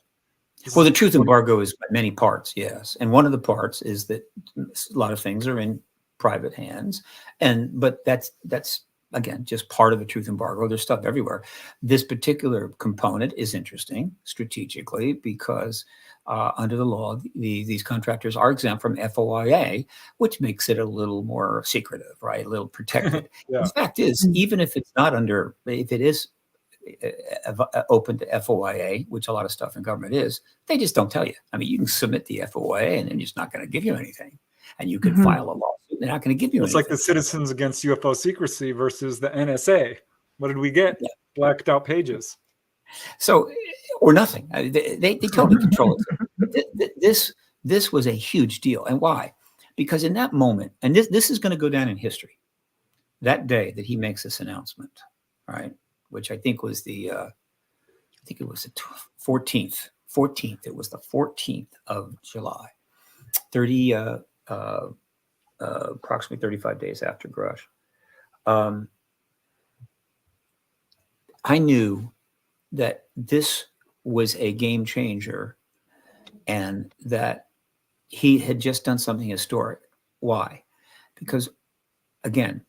Well, the truth embargo is many parts, yes. And one of the parts is that a lot of things are in private hands. But that's again, just part of the truth embargo. There's stuff everywhere. This particular component is interesting strategically because under the law, these contractors are exempt from FOIA, which makes it a little more secretive, right? A little protected. The fact is, even if it's not if it is open to FOIA, which a lot of stuff in government is, they just don't tell you. I mean, you can submit the FOIA and they're just not going to give you anything. And you can file a lawsuit. They're not going to give you anything. It's like the Citizens Against UFO Secrecy versus the NSA. What did we get? Blacked out pages. So, or nothing. They totally control it. This was a huge deal. And why? Because in that moment, and this is going to go down in history, that day that he makes this announcement, right? Which I think was it was the 14th. It was the 14th of July, approximately 35 days after Grush. I knew that this was a game changer and that he had just done something historic. Why? Because, again,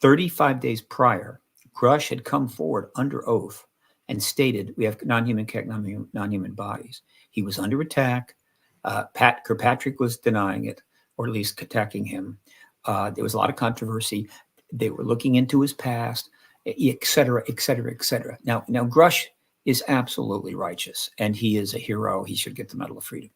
35 days prior, Grush had come forward under oath and stated we have non-human tech, non-human bodies. He was under attack. Kirkpatrick was denying it, or at least attacking him. There was a lot of controversy. They were looking into his past, et cetera, et cetera, et cetera. Now Grush is absolutely righteous, and he is a hero. He should get the Medal of Freedom.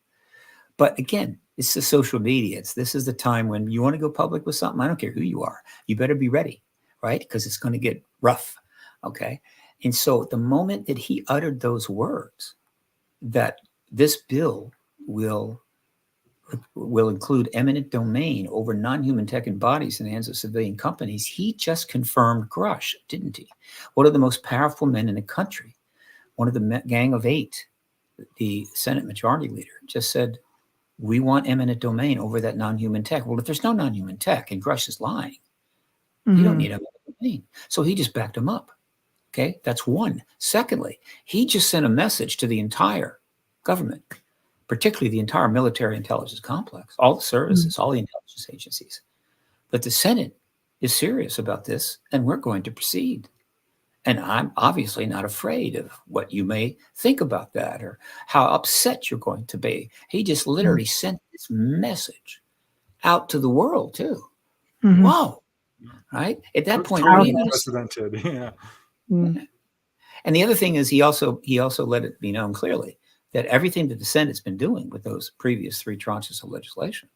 But again, it's the social media. This is the time when you want to go public with something. I don't care who you are. You better be ready, right? Because it's going to get rough, okay? And so the moment that he uttered those words, that this bill will include eminent domain over non-human tech and bodies in the hands of civilian companies, he just confirmed Grush, didn't he? One of the most powerful men in the country, one of the Gang of Eight, the Senate Majority Leader, just said, we want eminent domain over that non-human tech. Well, if there's no non-human tech and Grush is lying, you don't need eminent domain. So he just backed him up. Okay, that's one. Secondly, he just sent a message to the entire government, particularly the entire military intelligence complex, all the services, all the intelligence agencies, that the Senate is serious about this and we're going to proceed. And I'm obviously not afraid of what you may think about that or how upset you're going to be. He just literally sent this message out to the world too. Wow. Right? At that point, unprecedented. Yeah. And the other thing is he also let it be known clearly that everything that the Senate's been doing with those previous 3 tranches of legislation,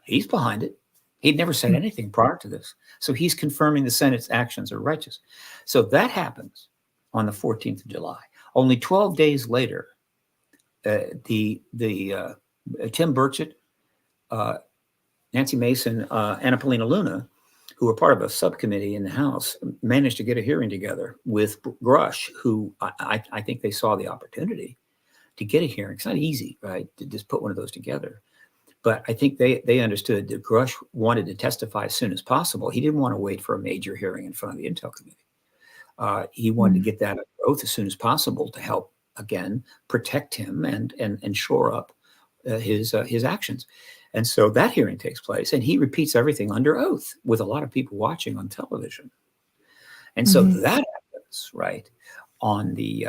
he's behind it. He'd never said anything prior to this. So he's confirming the Senate's actions are righteous. So that happens on the 14th of July. Only 12 days later, Tim Burchett, Nancy Mason, Anna Paulina Luna who were part of a subcommittee in the House, managed to get a hearing together with Grush, who I think they saw the opportunity to get a hearing. It's not easy, right, to just put one of those together. But I think they understood that Grush wanted to testify as soon as possible. He didn't want to wait for a major hearing in front of the Intel Committee. He wanted to get that under oath as soon as possible to help, again, protect him and shore up his actions. And so that hearing takes place, and he repeats everything under oath with a lot of people watching on television. And so that happens, right, on the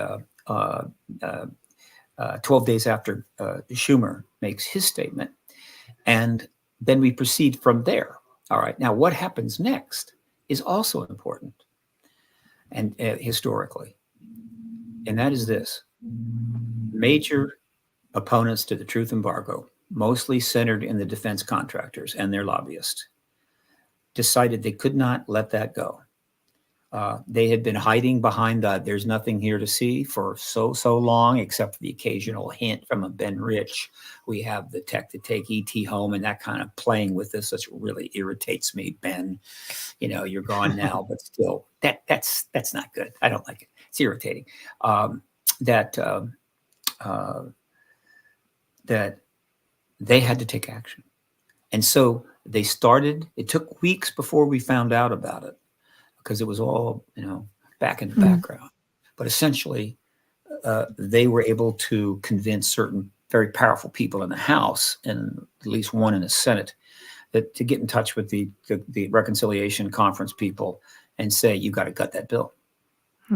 12 days after Schumer makes his statement. And then we proceed from there. All right. Now, what happens next is also important and historically. And that is this: major opponents to the truth embargo, mostly centered in the defense contractors and their lobbyists, decided they could not let that go. They had been hiding behind there's nothing here to see for so long, except for the occasional hint from a Ben Rich. We have the tech to take ET home, and that kind of playing with this, which really irritates me. Ben, you're gone now, but still, that's not good. I don't like it. It's irritating. That they had to take action. And so they started, it took weeks before we found out about it, because it was all, back in the background. But essentially, they were able to convince certain very powerful people in the House, and at least one in the Senate, that to get in touch with the reconciliation conference people and say, you got to gut that bill.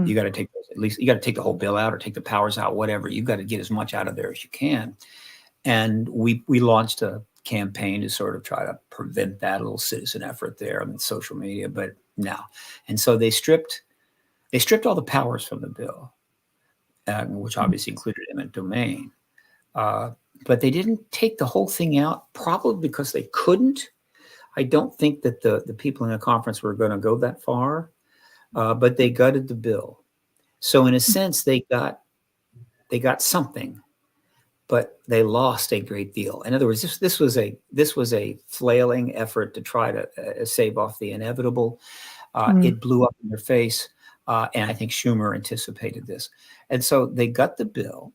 You got to take, at least you got to take the whole bill out or take the powers out, whatever. You got to get as much out of there as you can. And we launched a campaign to sort of try to prevent that, a little citizen effort there on social media, but no. And so they stripped all the powers from the bill, which obviously included eminent domain. But they didn't take the whole thing out, probably because they couldn't. I don't think that the people in the conference were going to go that far, but they gutted the bill. So in a sense, they got something, but they lost a great deal. In other words, this was a flailing effort to try to save off the inevitable. It blew up in their face, and I think Schumer anticipated this. And so they gut the bill.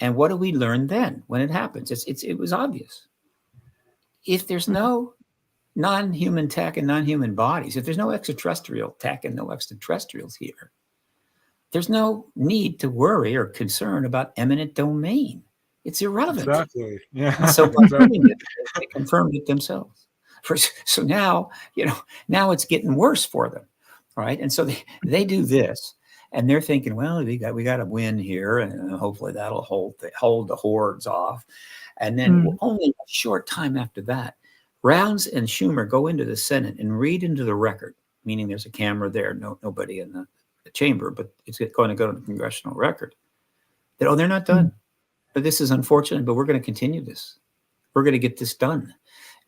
And what do we learn then when it happens? It was obvious. If there's no non-human tech and non-human bodies, if there's no extraterrestrial tech and no extraterrestrials here, there's no need to worry or concern about eminent domain. It's irrelevant. Exactly. Yeah. And so by doing it, they confirmed it themselves. So now, now it's getting worse for them, right? And so they do this, and they're thinking, well, we got to win here, and hopefully that'll hold the hordes off. And then only a short time after that, Rounds and Schumer go into the Senate and read into the record, meaning there's a camera there, nobody in the chamber, but it's going to go to the congressional record, that, they're not done. But this is unfortunate, but we're going to continue this. We're going to get this done.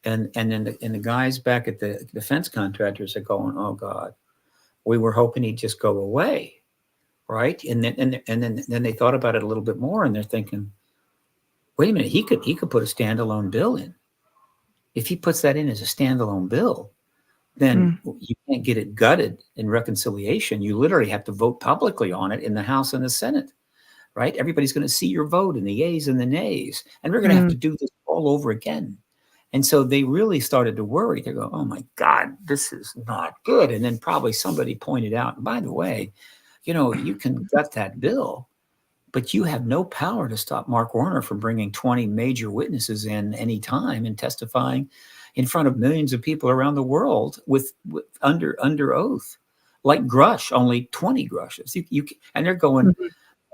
And then the guys back at the defense contractors are going, oh God, we were hoping he'd just go away, right? And then they thought about it a little bit more, and they're thinking, wait a minute, he could put a standalone bill in. If he puts that in as a standalone bill, then you can't get it gutted in reconciliation. You literally have to vote publicly on it in the House and the Senate. Right? Everybody's going to see your vote and the yeas and the nays. And we're going to have to do this all over again. And so they really started to worry. They go, oh my God, this is not good. And then probably somebody pointed out, by the way, you can gut that bill, but you have no power to stop Mark Warner from bringing 20 major witnesses in any time and testifying in front of millions of people around the world with under oath, like Grush, only 20 Grushes. And they're going,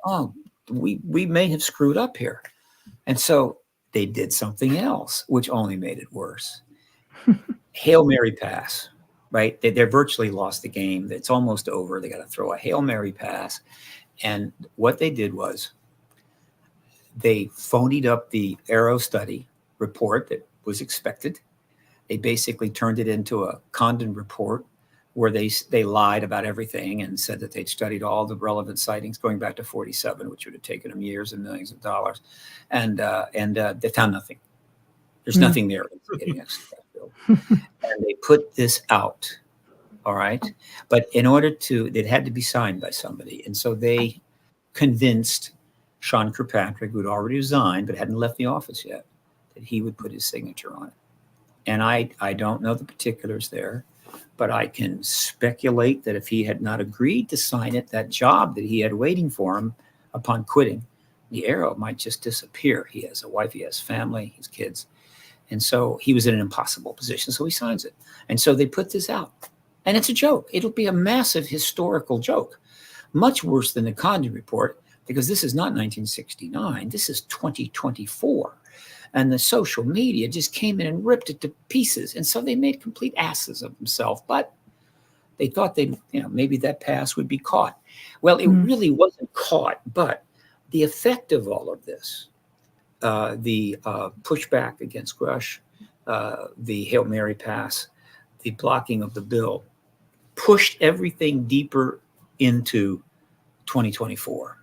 oh, we may have screwed up here. And so they did something else, which only made it worse. Hail Mary pass, right? They're virtually lost the game. It's almost over. They got to throw a Hail Mary pass. And what they did was they phonied up the Arrow study report that was expected. They basically turned it into a Condon report, where they lied about everything and said that they'd studied all the relevant sightings going back to 47, which would have taken them years and millions of dollars. And they found nothing. There's nothing there. And they put this out. All right. But in order to, it had to be signed by somebody. And so they convinced Sean Kirkpatrick, who'd already resigned but hadn't left the office yet, that he would put his signature on it. And I don't know the particulars there, but I can speculate that if he had not agreed to sign it, that job that he had waiting for him upon quitting the Arrow might just disappear. He has a wife, he has family, his kids. And so he was in an impossible position. So he signs it. And so they put this out. And it's a joke. It'll be a massive historical joke, much worse than the Condon report, because this is not 1969. This is 2024. And the social media just came in and ripped it to pieces. And so they made complete asses of themselves. But they thought maybe that pass would be caught. Well, it really wasn't caught. But the effect of all of this, the pushback against Grush, the Hail Mary pass, the blocking of the bill, pushed everything deeper into 2024.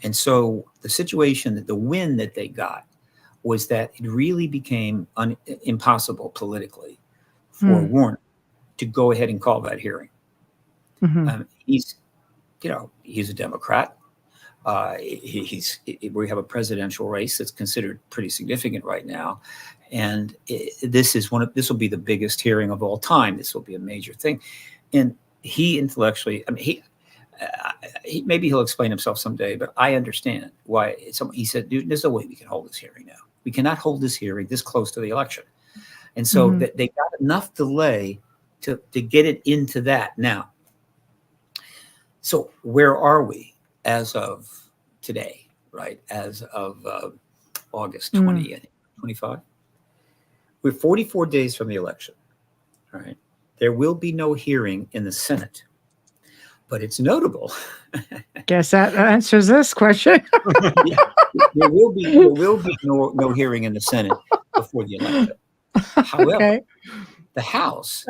And so the situation, that the win that they got, was that it really became impossible politically for Warner to go ahead and call that hearing. He's a Democrat. We have a presidential race that's considered pretty significant right now, and this will be the biggest hearing of all time. This will be a major thing, and he intellectually, maybe he'll explain himself someday, but I understand why. He said, "Dude, there's no way we can hold this hearing now. We cannot hold this hearing this close to the election," and so they got enough delay to get it into that now. So where are we as of today, right? As of August 25. We're 44 days from the election, all right? There will be no hearing in the Senate, but it's notable. Guess that answers this question. Yeah, there will be no hearing in the Senate before the election. However, the House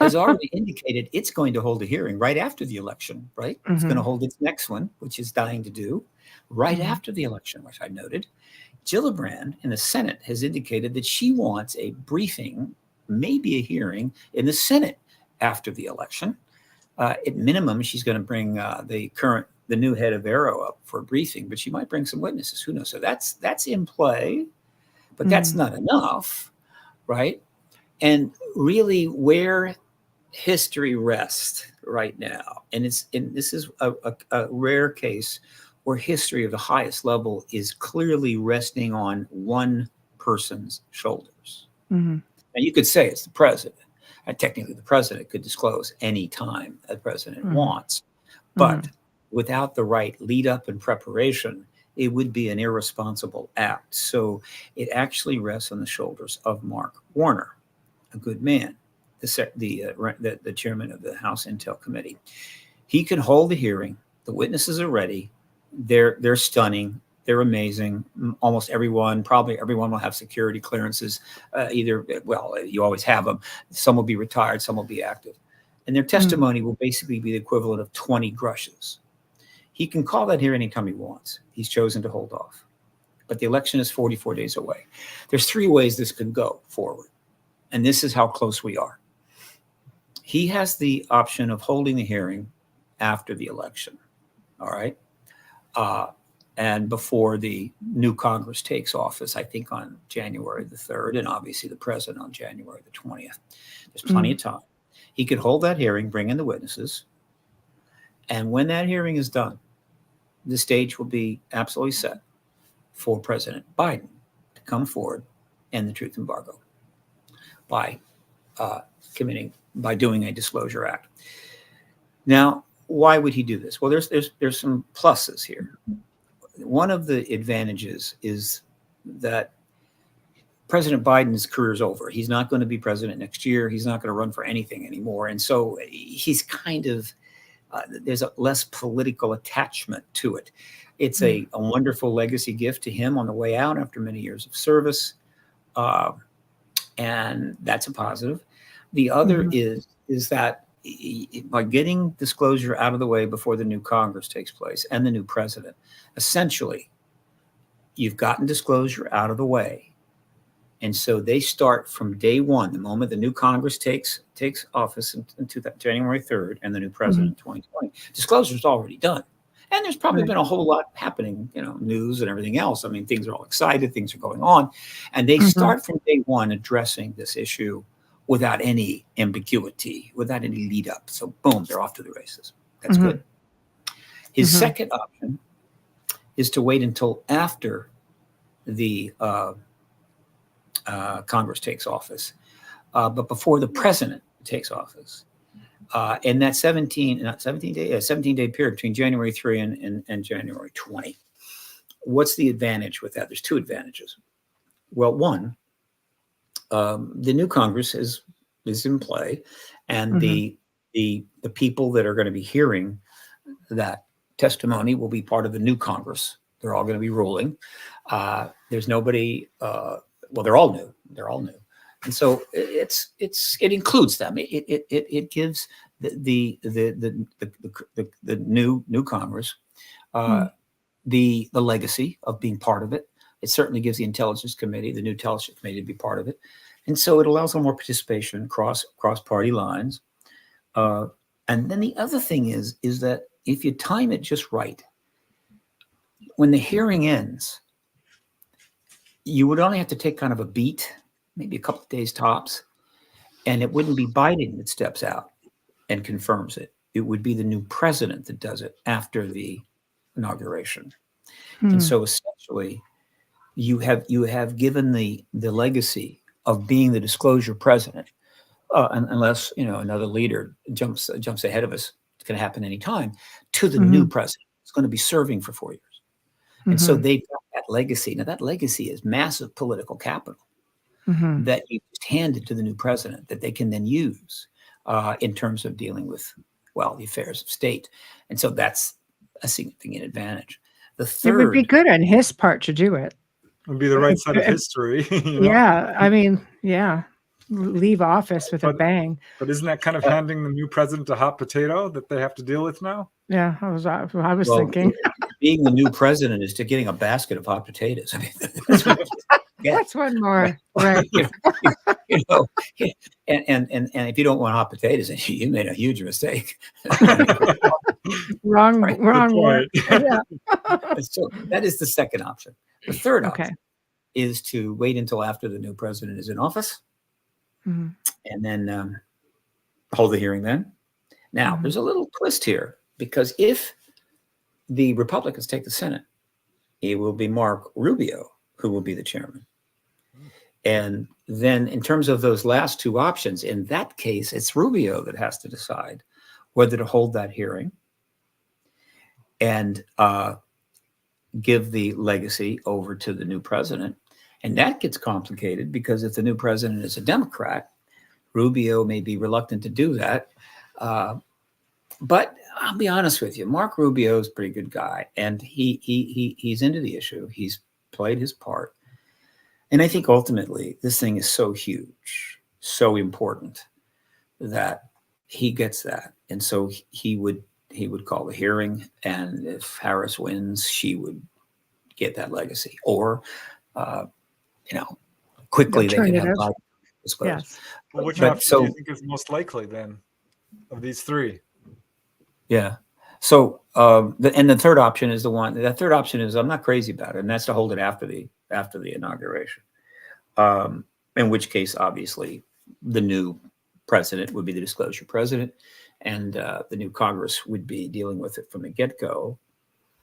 has already indicated it's going to hold a hearing right after the election, right? It's going to hold its next one, which is dying to do, right after the election, which I noted. Gillibrand in the Senate has indicated that she wants a briefing, maybe a hearing in the Senate after the election. At minimum, she's going to bring the new head of Arrow up for a briefing, but she might bring some witnesses. Who knows? So that's in play, but that's not enough, right? And really, where history rests right now, and this is a rare case where history of the highest level is clearly resting on one person's shoulders. And you could say it's the president. And technically, the president could disclose any time the president wants, but without the right lead up and preparation, it would be an irresponsible act. So it actually rests on the shoulders of Mark Warner, a good man, the chairman of the House Intel Committee. He can hold the hearing. The witnesses are ready. They're stunning. They're amazing. Almost everyone, probably everyone, will have security clearances. You always have them. Some will be retired. Some will be active. And their testimony will basically be the equivalent of 20 Grushes. He can call that here anytime he wants. He's chosen to hold off. But the election is 44 days away. There's 3 ways this could go forward. And this is how close we are. He has the option of holding the hearing after the election. All right. And before the new Congress takes office, I think on January the 3rd, and obviously the president on January the 20th. There's plenty of time. He could hold that hearing, bring in the witnesses. And when that hearing is done, the stage will be absolutely set for President Biden to come forward and the truth embargo by doing a disclosure act. Now, why would he do this? Well, there's some pluses here. One of the advantages is that President Biden's career is over. He's not going to be president next year. He's not going to run for anything anymore. And so he's kind of, there's a less political attachment to it. It's a wonderful legacy gift to him on the way out after many years of service. And that's a positive. The other is that by getting disclosure out of the way before the new Congress takes place and the new president, essentially, you've gotten disclosure out of the way. And so they start from day one, the moment the new Congress takes office in January 3rd, and the new president in 2020. Disclosure is already done. And there's probably been a whole lot happening, news and everything else. I mean, things are all excited, things are going on. And they start from day one addressing this issue without any ambiguity, without any lead up. So boom, they're off to the races. That's good. His second option is to wait until after the Congress takes office, but before the president takes office. In that 17-day period between January 3 and January 20. What's the advantage with that? There's two advantages. Well, one, the new Congress is in play, and the people that are going to be hearing that testimony will be part of the new Congress. They're all going to be ruling. There's nobody. Well, they're all new. They're all new, and so it includes them. It gives the new Congress the legacy of being part of it. It certainly gives the Intelligence Committee, the new Intelligence Committee, to be part of it, and so it allows a more participation across party lines. And then the other thing is that if you time it just right, when the hearing ends, you would only have to take kind of a beat, maybe a couple of days tops, and it wouldn't be Biden that steps out and confirms it. It would be the new president that does it after the inauguration. And so essentially, you have given the legacy of being the disclosure president, unless another leader jumps ahead of us. It's going to happen anytime, to the new president. It's going to be serving for 4 years. And so they've got that legacy. Now, that legacy is massive political capital that you just handed to the new president that they can then use in terms of dealing with, the affairs of state. And so that's a significant advantage. The third, it would be good on his part to do it. It would be the right side of history. Yeah. I mean, leave office with a bang. But isn't that kind of handing the new president a hot potato that they have to deal with now? Yeah, I was thinking. Being the new president is to getting a basket of hot potatoes. I mean, that's what That's one more, right? And if you don't want hot potatoes, you made a huge mistake. wrong word. Yeah. So that is the second option. The third option is to wait until after the new president is in office, and then hold the hearing then. Now, there's a little twist here, because if the Republicans take the Senate, it will be Mark Rubio who will be the chairman. And then in terms of those last two options, in that case, it's Rubio that has to decide whether to hold that hearing and give the legacy over to the new president. And that gets complicated, because if the new president is a Democrat, Rubio may be reluctant to do that. But I'll be honest with you, Mark Rubio is a pretty good guy, and he's into the issue. He's played his part. And I think ultimately this thing is so huge, so important, that he gets that. And so he would call the hearing, and if Harris wins, she would get that legacy. Or, quickly they can have Biden disclosed. Yes. Well, which option do you think is most likely then of these three? Yeah. So, the third option is the one. That third option is, I'm not crazy about it, and that's to hold it after the inauguration. In which case, obviously, the new president would be the disclosure president, and the new Congress would be dealing with it from the get-go.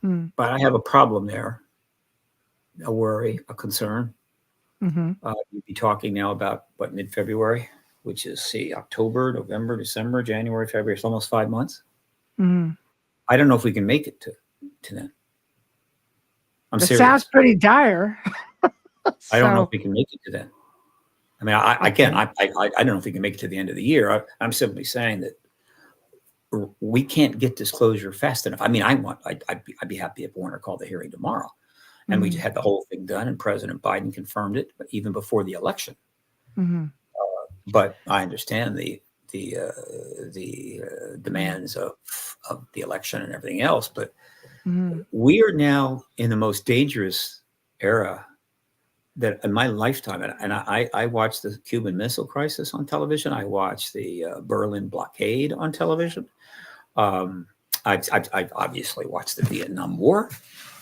But I have a problem there, a worry, a concern. You'd be talking now about mid-February, which is October, November, December, January, February. It's almost 5 months. I don't know if we can make it to then. I'm serious. Sounds pretty dire. I don't know if we can make it to then. I mean, I don't know if we can make it to the end of the year. I'm simply saying that we can't get disclosure fast enough. I mean, I'd be happy if Warner called the hearing tomorrow, and we had the whole thing done, and President Biden confirmed it, even before the election. But I understand the demands of the election and everything else. But we are now in the most dangerous era that in my lifetime, and I watched the Cuban Missile Crisis on television. I watched the Berlin blockade on television. I've obviously watched the Vietnam War,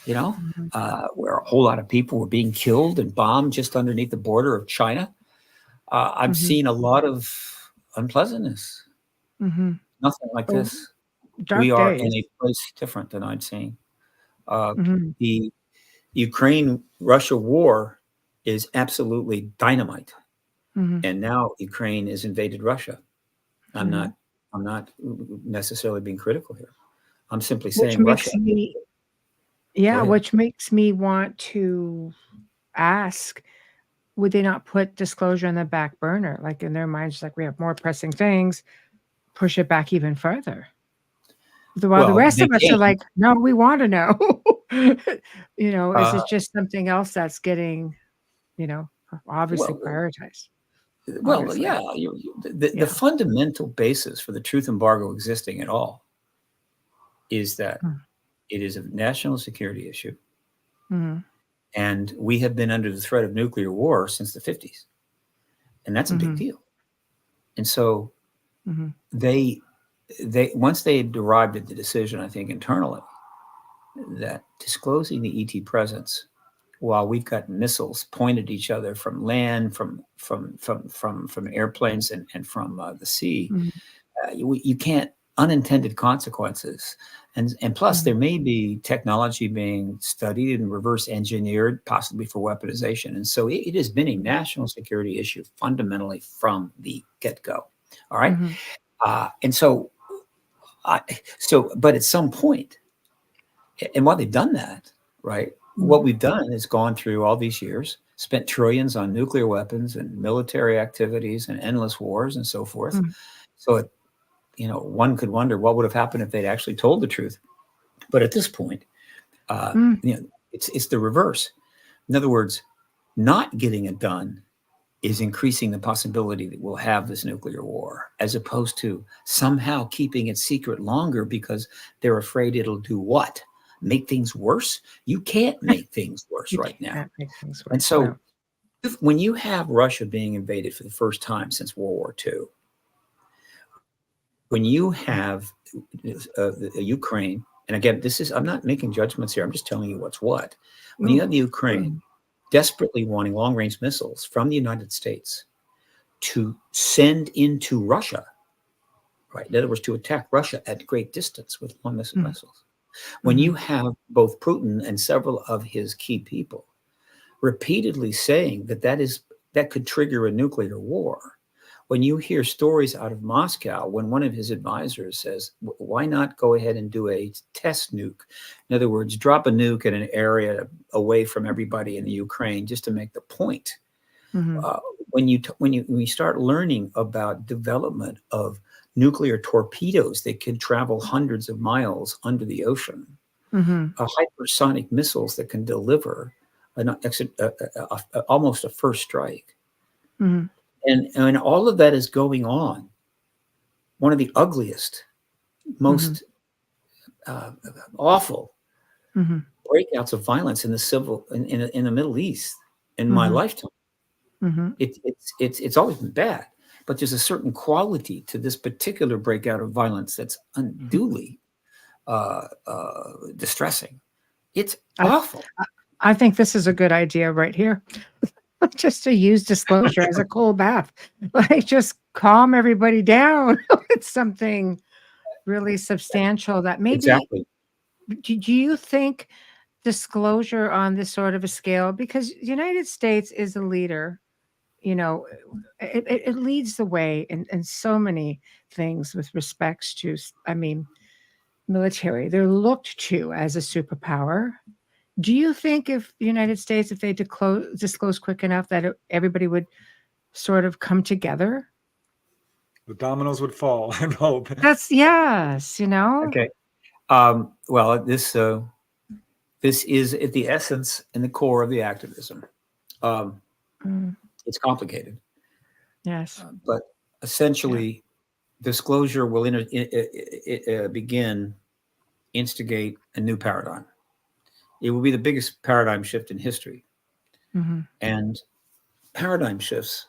where a whole lot of people were being killed and bombed just underneath the border of China. I've seen a lot of unpleasantness. Nothing like this. Dark We are days. in a place different than I'd seen. The Ukraine-Russia war is absolutely dynamite, and now Ukraine has invaded Russia. I'm not necessarily being critical here. I'm simply saying Russia. Which makes me want to ask, would they not put disclosure on the back burner? Like in their minds, like we have more pressing things, push it back even further. While the rest of us are like, no, we want to know. Is it just something else that's getting, obviously prioritized? Well, the fundamental basis for the truth embargo existing at all is that it is a national security issue. And we have been under the threat of nuclear war since the 50s. And that's a big deal. And so they once they arrived at the decision, I think internally, that disclosing the ET presence while we've got missiles pointed at each other from land, from airplanes and from the sea, you can't, unintended consequences. And plus there may be technology being studied and reverse engineered, possibly for weaponization. And so it has been a national security issue fundamentally from the get-go. All right. But at some point, and while they've done that, right, what we've done is gone through all these years, spent trillions on nuclear weapons and military activities and endless wars and so forth. So, one could wonder what would have happened if they'd actually told the truth. But at this point, it's the reverse. In other words, not getting it done is increasing the possibility that we'll have this nuclear war, as opposed to somehow keeping it secret longer because they're afraid it'll do what? Make things worse? You can't make things worse right now. And so when you have Russia being invaded for the first time since World War II, when you have Ukraine, and again, I'm not making judgments here, I'm just telling you what's what. When you have the Ukraine desperately wanting long-range missiles from the United States to send into Russia, right? In other words, to attack Russia at great distance with long missiles. When you have both Putin and several of his key people repeatedly saying that could trigger a nuclear war, when you hear stories out of Moscow, when one of his advisors says, why not go ahead and do a test nuke? In other words, drop a nuke in an area away from everybody in the Ukraine just to make the point. When you start learning about development of nuclear torpedoes that can travel hundreds of miles under the ocean, hypersonic missiles that can deliver almost a first strike. And all of that is going on. One of the ugliest, most awful breakouts of violence in the Middle East in my lifetime. It's always been bad, but there's a certain quality to this particular breakout of violence that's unduly distressing. It's awful. I think this is a good idea right here. Just to use disclosure as a cold bath, like just calm everybody down with something really substantial that maybe. Exactly. Do you think disclosure on this sort of a scale, because the United States is a leader, it leads the way in so many things with respects to, military. They're looked to as a superpower. Do you think if the United States, if they disclose quick enough, that everybody would sort of come together? The dominoes would fall, I hope. That's yes, Okay. Well, this is at the essence and the core of the activism. It's complicated. Yes. But essentially, disclosure will instigate a new paradigm. It will be the biggest paradigm shift in history. Mhm. And paradigm shifts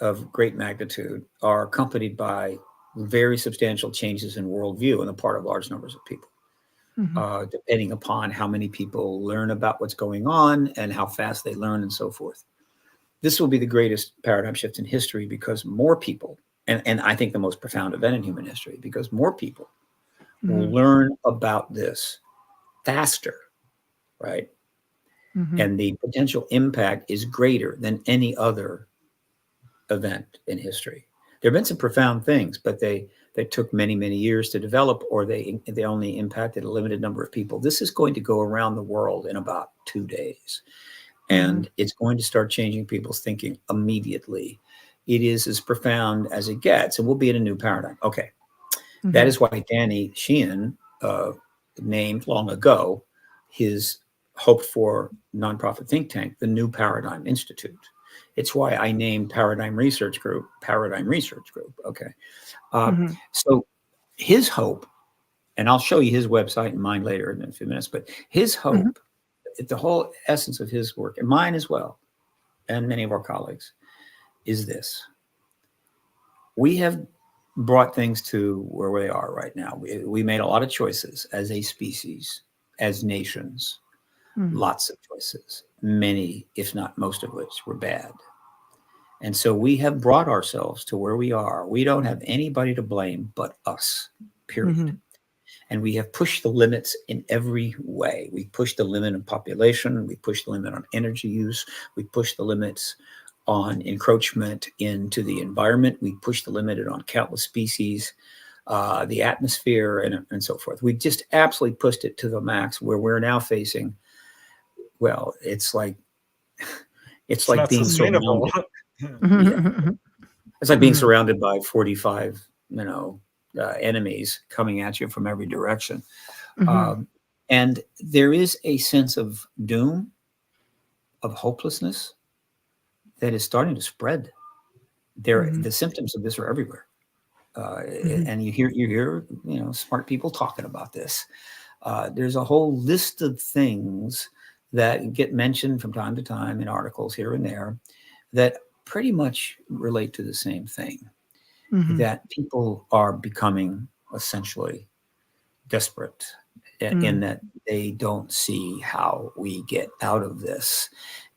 of great magnitude are accompanied by very substantial changes in worldview on the part of large numbers of people, Mhm. depending upon how many people learn about what's going on and how fast they learn and so forth. This will be the greatest paradigm shift in history because more people, and I think the most profound event in human history, because more people will Mhm. learn about this faster, right? Mhm. And the potential impact is greater than any other event in history. There have been some profound things, but they took many years to develop, or they only impacted a limited number of people. This is going to go around the world in about 2 days, and it's going to start changing people's thinking immediately. It is as profound as it gets, and we'll be in a new paradigm. Okay, that Mhm. is why Danny Sheehan named long ago his hoped for nonprofit think tank the New Paradigm Institute. It's why I named Paradigm Research Group. Okay. Mhm. So his hope, and I'll show you his website and mine later in a few minutes, but his Mhm. hope, the whole essence of his work, and mine as well, and many of our colleagues, is this. We have brought things to where they are right now. We made a lot of choices as a species, as nations, Mhm. lots of choices, many, if not most of which were bad. And so we have brought ourselves to where we are. We don't have anybody to blame but us, period. Mhm. And we have pushed the limits in every way. We pushed the limit on population. We pushed the limit on energy use. We pushed the limits on encroachment into the environment. We pushed the limit on countless species, the atmosphere, and so forth. We just absolutely pushed it to the max, where we're now facing, well, it's like It's not being sustainable. surrounded. Yeah, Mhm. it's like being Mhm. surrounded by 45, enemies coming at you from every direction. Mhm. Um, and there is a sense of doom, of hopelessness that is starting to spread. Mhm. The symptoms of this are everywhere, Mhm. and you hear smart people talking about this. There's a whole list of things that get mentioned from time to time in articles here and there that pretty much relate to the same thing. Mhm. That people are becoming essentially desperate in Mhm. that they don't see how we get out of this.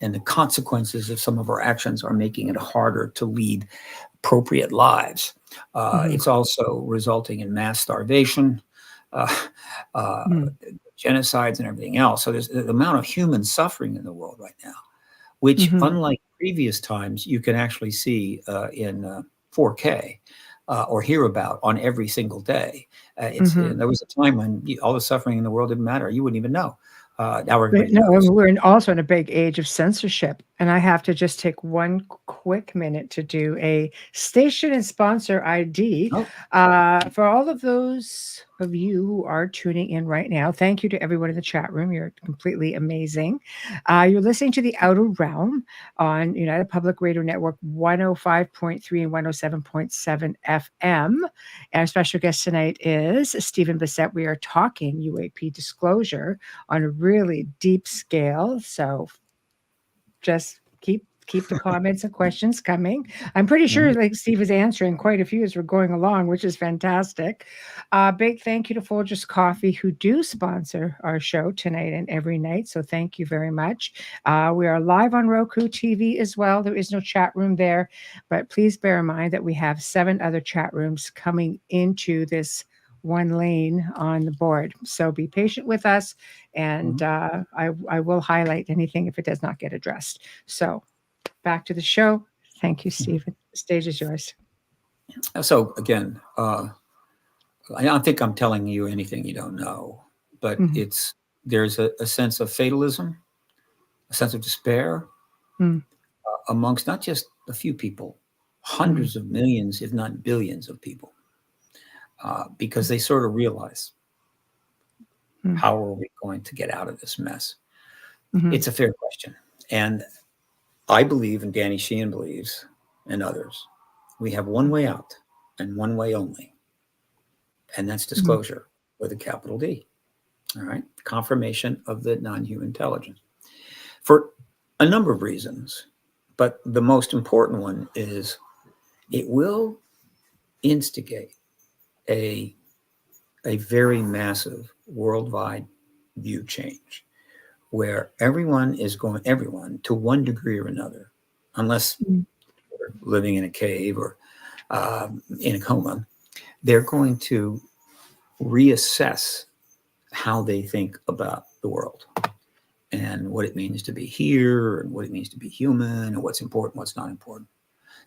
And the consequences of some of our actions are making it harder to lead appropriate lives. Mhm. It's also resulting in mass starvation, uh, uh, Mhm. genocides, and everything else. So there's the amount of human suffering in the world right now, which, Mhm. unlike previous times, you can actually see in 4K or hear about on every single day. Mhm. There was a time when all the suffering in the world didn't matter; you wouldn't even know. Now But everybody no, knows. also in a big age of censorship, and I have to just take one quick minute to do a station and sponsor ID. Oh, For all of those of you who are tuning in right now, thank you to everyone in the chat room. You're completely amazing. You're listening to The Outer Realm on United Public Radio Network 105.3 and 107.7 FM. Our special guest tonight is Stephen Bassett. We are talking UAP disclosure on a really deep scale. So just keep the comments and questions coming. I'm pretty sure like Steve is answering quite a few as we're going along, which is fantastic. Big thank you to Folgers Coffee, who do sponsor our show tonight and every night. So thank you very much. We are live on Roku TV as well. There is no chat room there, but please bear in mind that we have 7 other chat rooms coming into this one lane on the board. So be patient with us, and I will highlight anything if it does not get addressed. So back to the show. Thank you, Stephen. The stage is yours. So again, I don't think I'm telling you anything you don't know, but Mhm. there's a sense of fatalism, a sense of despair Mm. amongst not just a few people, Mhm. hundreds of millions, if not billions of people, because they sort of realize, Mm. how are we going to get out of this mess? Mhm. It's a fair question. And I believe, and Danny Sheehan believes, and others, we have one way out and one way only, and that's Mhm. disclosure with a capital D. All right. Confirmation of the non-human intelligence. For A number of reasons, but the most important one is it will instigate a very massive worldwide view change where everyone to one degree or another, unless they're living in a cave or in a coma, they're going to reassess how they think about the world and what it means to be here and what it means to be human and what's important, what's not important.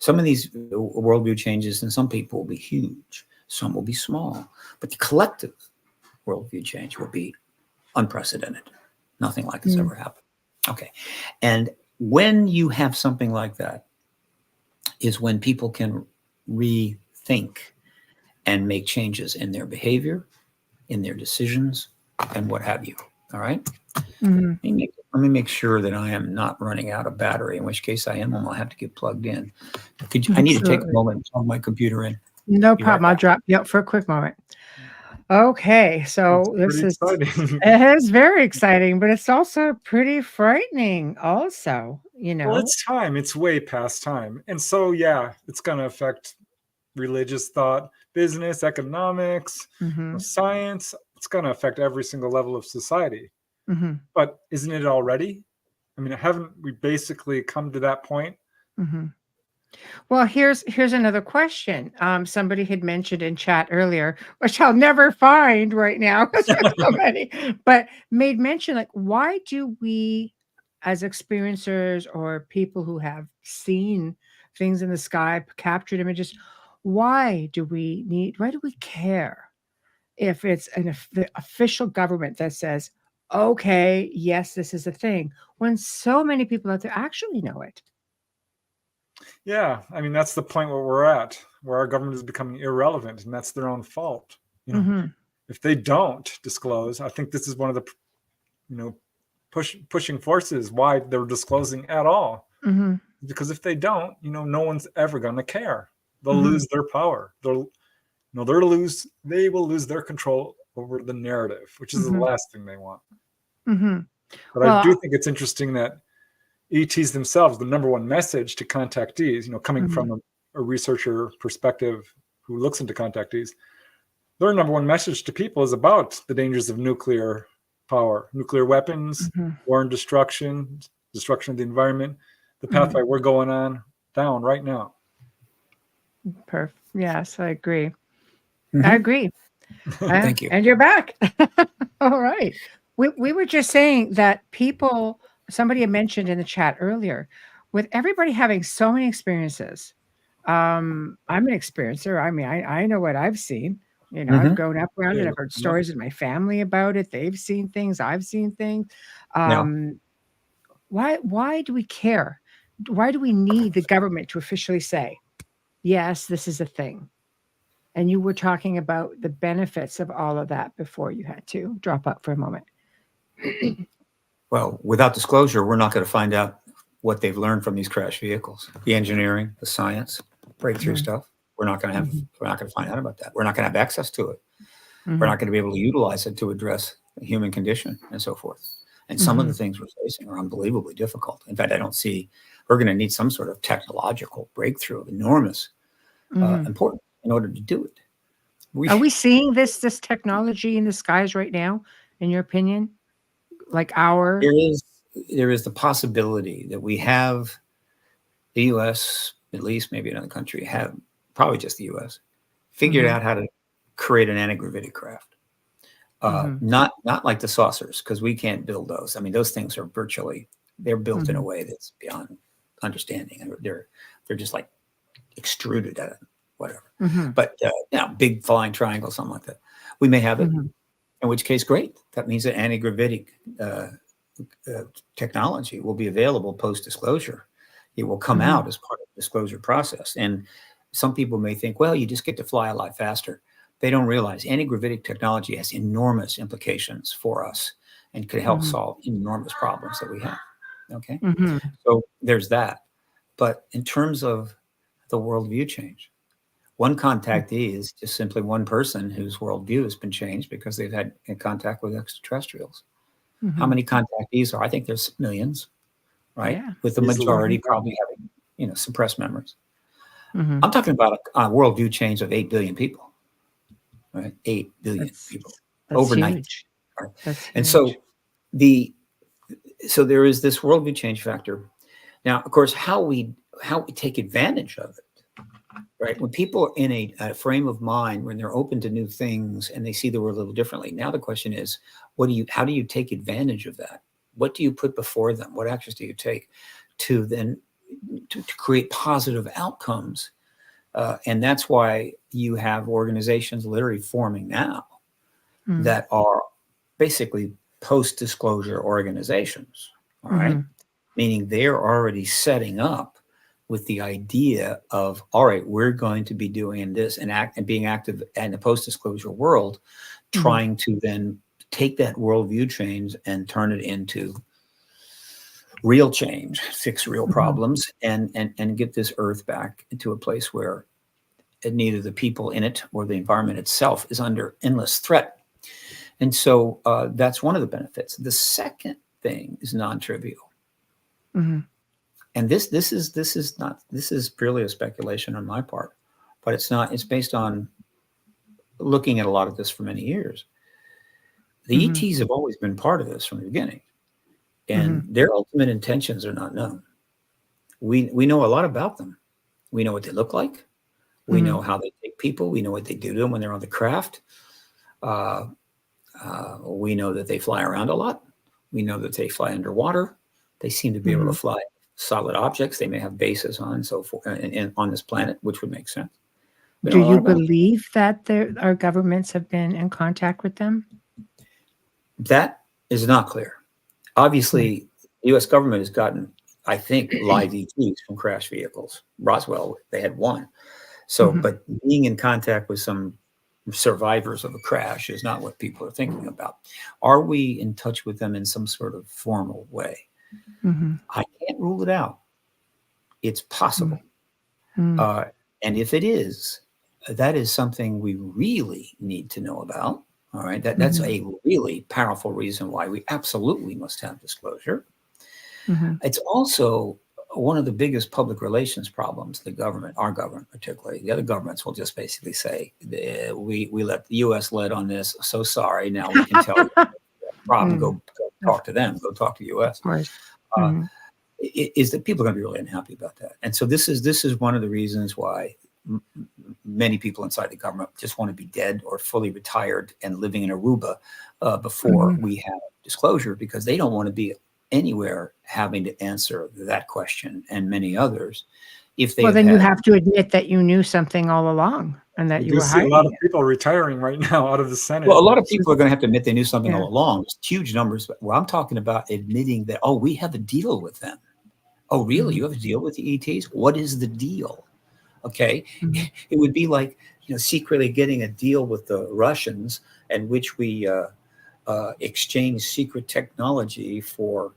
Some of these worldview changes in some people will be huge, some will be small, but the collective worldview change will be unprecedented. Nothing like this ever happened. Okay. And when you have something like that is when people can rethink and make changes in their behavior, in their decisions, and what have you. All right. Let me make sure that I am not running out of battery, in which case I am, and I'll have to get plugged in. I need to take a moment and plug my computer in. No problem. I'll drop you out for a quick moment. Okay, so this is exciting. It is very exciting, but it's also pretty frightening also, Well, it's time. It's way past time. And so, yeah, it's going to affect religious thought, business, economics, science. It's going to affect every single level of society. But isn't it already? I mean, haven't we basically come to that point? Well, here's another question. Somebody had mentioned in chat earlier, which I'll never find right now because there's so many, but made mention like, why do we, as experiencers or people who have seen things in the sky, captured images, why do we care if it's the official government that says, okay, yes, this is a thing, when so many people out there actually know it? Yeah, I mean, that's the point where we're at, where our government is becoming irrelevant, and that's their own fault. If they don't disclose, I think this is one of the, pushing forces why they're disclosing at all. Because if they don't, no one's ever going to care. They'll lose their power. They will lose their control over the narrative, which is the last thing they want. But I do think it's interesting that ETs themselves, the number one message to contactees, coming from a researcher perspective who looks into contactees, their number one message to people is about the dangers of nuclear power, nuclear weapons, war and destruction of the environment, the pathway we're going on down right now. Perfect. Yes, I agree. I agree. Thank you. And you're back. All right. We were just saying that somebody had mentioned in the chat earlier, with everybody having so many experiences, I'm an experiencer. I mean, I know what I've seen. I've grown up around it. I've heard stories in my family about it. They've seen things. I've seen things. Why do we care? Why do we need the government to officially say, yes, this is a thing? And you were talking about the benefits of all of that before you had to drop out for a moment. Well, without disclosure, we're not going to find out what they've learned from these crash vehicles, the engineering, the science, breakthrough stuff. We're not going to find out about that. We're not going to have access to it. We're not going to be able to utilize it to address the human condition and so forth. And some of the things we're facing are unbelievably difficult. In fact, I don't see we're going to need some sort of technological breakthrough of enormous importance in order to do it. Are we seeing this technology in the skies right now, in your opinion? Like there is the possibility that we have the U.S., at least maybe another country, have probably just the U.S. figured out how to create an anti-gravitic craft. Not like the saucers, because we can't build those. I mean, those things are they're built in a way that's beyond understanding. They're just like extruded at it, whatever. But big flying triangle, something like that. We may have it. In which case, great. That means that anti-gravitic technology will be available post-disclosure. It will come out as part of the disclosure process. And some people may think, well, you just get to fly a lot faster. They don't realize anti-gravitic technology has enormous implications for us and could help solve enormous problems that we have. Okay? So there's that. But in terms of the worldview change, one contactee is just simply one person whose worldview has been changed because they've had contact with extraterrestrials. How many contactees are? I think there's millions. right? Yeah. With the Easily. majority probably having, suppressed memories. Mhm. I'm talking about a worldview change of 8 billion people, right? 8 billion people That's overnight. huge. Right? That's huge. And so so there is this worldview change factor. Now, of course, how we take advantage of it, right? When people are in a frame of mind, when they're open to new things and they see the world a little differently. Now the question is, how do you take advantage of that? What do you put before them? What actions do you take to then to create positive outcomes? And that's why you have organizations literally forming now Mm. that are basically post-disclosure organizations, all right? Meaning they're already setting up with the idea of, all right, we're going to be doing this and being active in the post-disclosure world, trying to then take that worldview change and turn it into real change, fix real problems, and get this earth back into a place where neither the people in it or the environment itself is under endless threat. And so that's one of the benefits. The second thing is non-trivial. And this is purely a speculation on my part, but it's not. It's based on looking at a lot of this for many years. The ETs have always been part of this from the beginning, and their ultimate intentions are not known. We know a lot about them. We know what they look like. We know how they take people. We know what they do to them when they're on the craft. We know that they fly around a lot. We know that they fly underwater. They seem to be able to fly solid objects. They may have bases on so forth and on this planet, which would make sense. Do you believe that our governments have been in contact with them? That is not clear. Obviously, the U.S. government has gotten, I think, live ETs from crash vehicles. Roswell, they had one. So, but being in contact with some survivors of a crash is not what people are thinking about. Are we in touch with them in some sort of formal way? I can't rule it out. It's possible. And if it is, that is something we really need to know about. All right. That's a really powerful reason why we absolutely must have disclosure. It's also one of the biggest public relations problems, the government, our government particularly. The other governments will just basically say, we let the U.S. led on this. So sorry. Now we can tell you problem. Go talk to them. Go talk to the U.S. Of course. Is that people are going to be really unhappy about that. And so this is one of the reasons why many people inside the government just want to be dead or fully retired and living in Aruba before we have disclosure, because they don't want to be anywhere having to answer that question and many others. If they then you have to admit that you knew something all along and that you were hiding. A lot of people retiring right now out of the Senate. Well, a lot of people are going to have to admit they knew something all along. There's huge numbers. But I'm talking about admitting that, oh, we have a deal with them. Oh, really? You have a deal with the ETs? What is the deal? Okay. It would be like, secretly getting a deal with the Russians in which we exchange secret technology for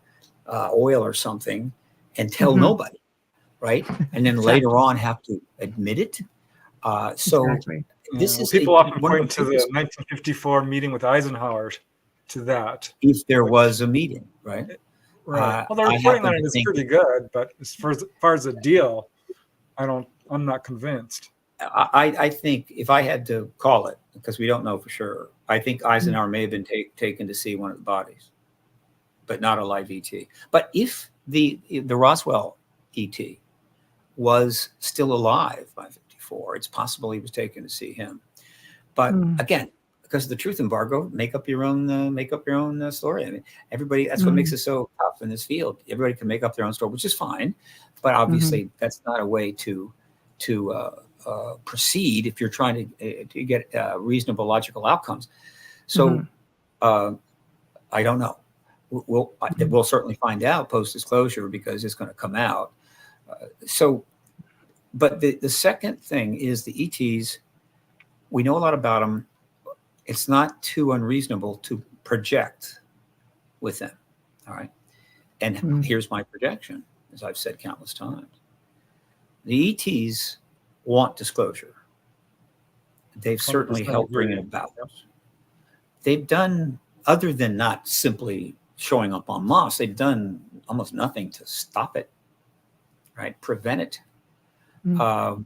oil or something and tell nobody, right? And then later on have to admit it. This is people often point to the 1954 meeting with Eisenhower to that. If there was a meeting, right? Right. Well, the reporting on it is pretty good, but as far as a deal, I'm not convinced. I think if I had to call it, because we don't know for sure, I think Eisenhower may have been taken to see one of the bodies, but not a live ET. But if the Roswell ET was still alive by 54, it's possible he was taken to see him. But again, because of the truth embargo, make up your own story. I mean, everybody, that's what makes it so tough in this field. Everybody can make up their own story, which is fine. But obviously, that's not a way to proceed if you're trying to get reasonable, logical outcomes. So I don't know. We'll certainly find out post-disclosure because it's going to come out. But the second thing is the ETs, we know a lot about them. It's not too unreasonable to project with them. All right. And here's my projection, as I've said countless times. The ETs want disclosure. They've certainly helped bring it about. They've done, other than not simply showing up on Mars, they've done almost nothing to stop it, right? Prevent it. Mm.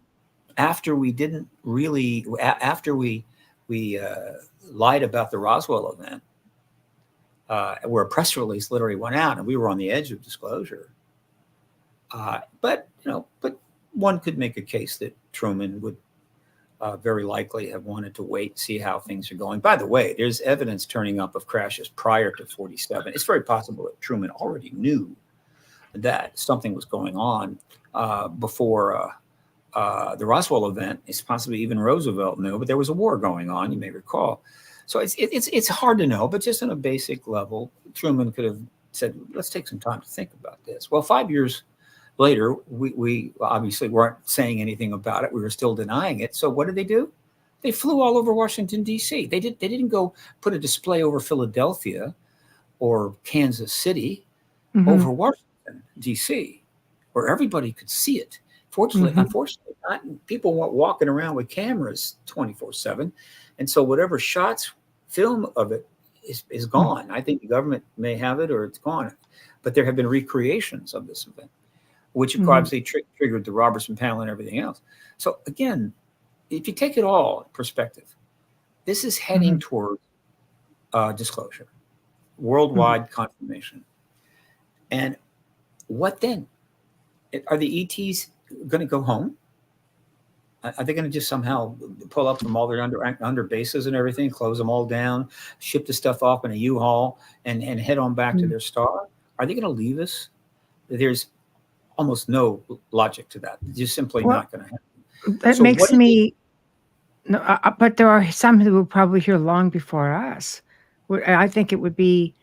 After we didn't really, after we lied about the Roswell event, where a press release literally went out, and we were on the edge of disclosure. But one could make a case that Truman would very likely have wanted to wait and see how things are going. By the way, there's evidence turning up of crashes prior to 47. It's very possible that Truman already knew that something was going on before the Roswell event. It's possibly even Roosevelt knew, but there was a war going on, you may recall. So it's hard to know, but just on a basic level, Truman could have said, let's take some time to think about this. Well, 5 years later, we obviously weren't saying anything about it. We were still denying it. So what did they do? They flew all over Washington, D.C. They didn't go put a display over Philadelphia or Kansas City, over Washington, D.C., where everybody could see it. Unfortunately, people weren't walking around with cameras 24/7. And so whatever shots, film of it is gone. I think the government may have it or it's gone. But there have been recreations of this event, which obviously triggered the Robertson panel and everything else. So again, if you take it all in perspective, this is heading toward disclosure, worldwide confirmation. And what then? Are the ETs going to go home? Are they going to just somehow pull up from all their under bases and everything, close them all down, ship the stuff off in a U-Haul, and head on back to their star? Are they going to leave us? There's almost no logic to that. It's just simply not going to happen. That makes me. No, but there are some who will probably hear long before us. I think it would be,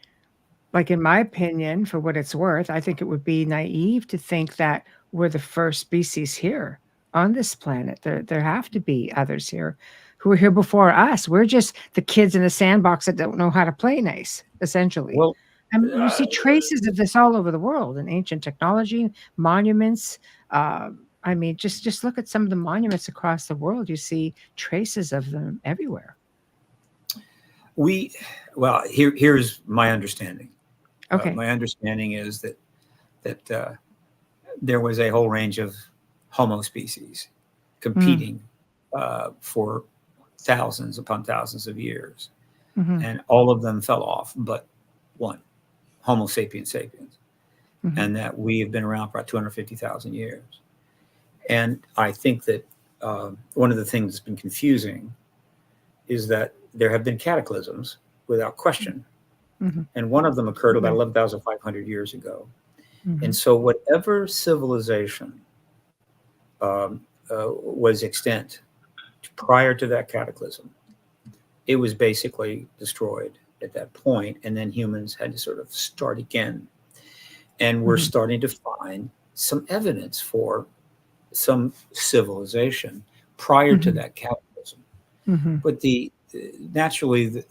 like, in my opinion, for what it's worth, I think it would be naive to think that we're the first species here on this planet. There have to be others here who were here before us. We're just the kids in the sandbox that don't know how to play nice, essentially. Well, I mean, you see traces of this all over the world in ancient technology, monuments. I mean, just look at some of the monuments across the world. You see traces of them everywhere. Here's my understanding. Okay. My understanding is that there was a whole range of Homo species competing for thousands upon thousands of years, and all of them fell off, but one, Homo sapiens sapiens, and that we have been around for about 250,000 years. And I think that one of the things that's been confusing is that there have been cataclysms without question. And one of them occurred about 11,500 years ago. And so whatever civilization was extant prior to that cataclysm, it was basically destroyed at that point. And then humans had to sort of start again. And we're starting to find some evidence for some civilization prior to that cataclysm. But naturally,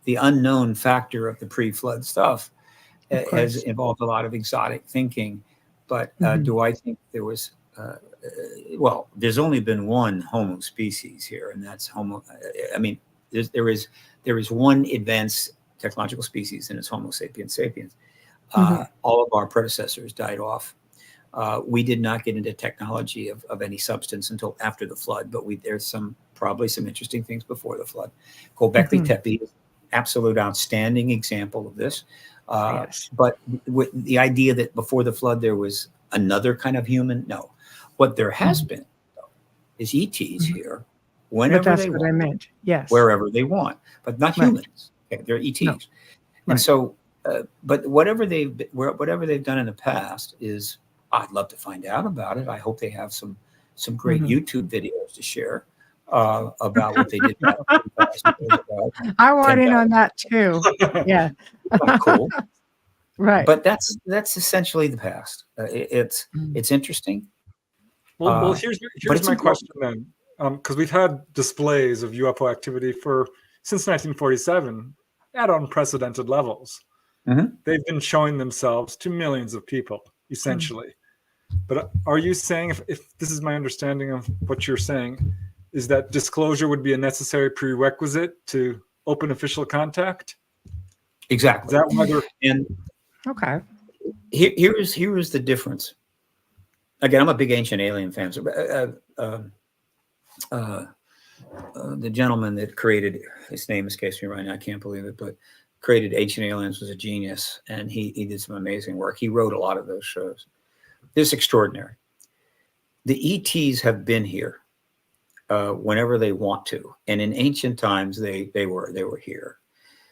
the unknown factor of the pre-flood stuff has involved a lot of exotic thinking. But do I think there was, there's only been one Homo species here, and that's Homo. I mean, there is one advanced technological species, and it's Homo sapiens sapiens. All of our predecessors died off. We did not get into technology of any substance until after the flood, but there's probably some interesting things before the flood. Göbekli Tepe is absolute outstanding example of this. But with the idea that before the flood there was another kind of human, no. What there has been, though, is ETs here whenever they want. That's what I meant. Yes. Wherever they want, but not humans. Okay, they're ETs. No. And so, but whatever they've done in the past is, I'd love to find out about it. I hope they have some great YouTube videos to share about what they did. I want in on that too. Yeah. Cool. Right. But that's essentially the past. It's interesting. Well, here's my question then, because we've had displays of UFO activity since 1947 at unprecedented levels. They've been showing themselves to millions of people, essentially. But are you saying, if this is my understanding of what you're saying, is that disclosure would be a necessary prerequisite to open official contact? Exactly. Is that whether? And okay. Here's the difference. Again, I'm a big Ancient Alien fan. So, the gentleman that created, his name escapes me right now, I can't believe it, but created Ancient Aliens was a genius, and he did some amazing work. He wrote a lot of those shows. It's extraordinary. The ETs have been here whenever they want to, and in ancient times they were here,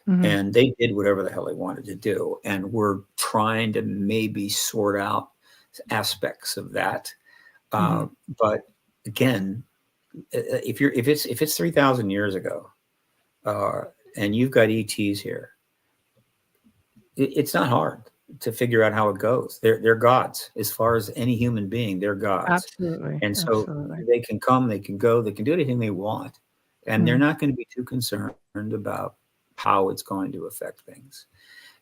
and they did whatever the hell they wanted to do, and we're trying to maybe sort out aspects of that. But again, if it's 3,000 years ago, and you've got ETs here, it's not hard to figure out how it goes. They're gods. As far as any human being, they're gods. Absolutely. And so they can come, they can go, they can do anything they want. And they're not going to be too concerned about how it's going to affect things.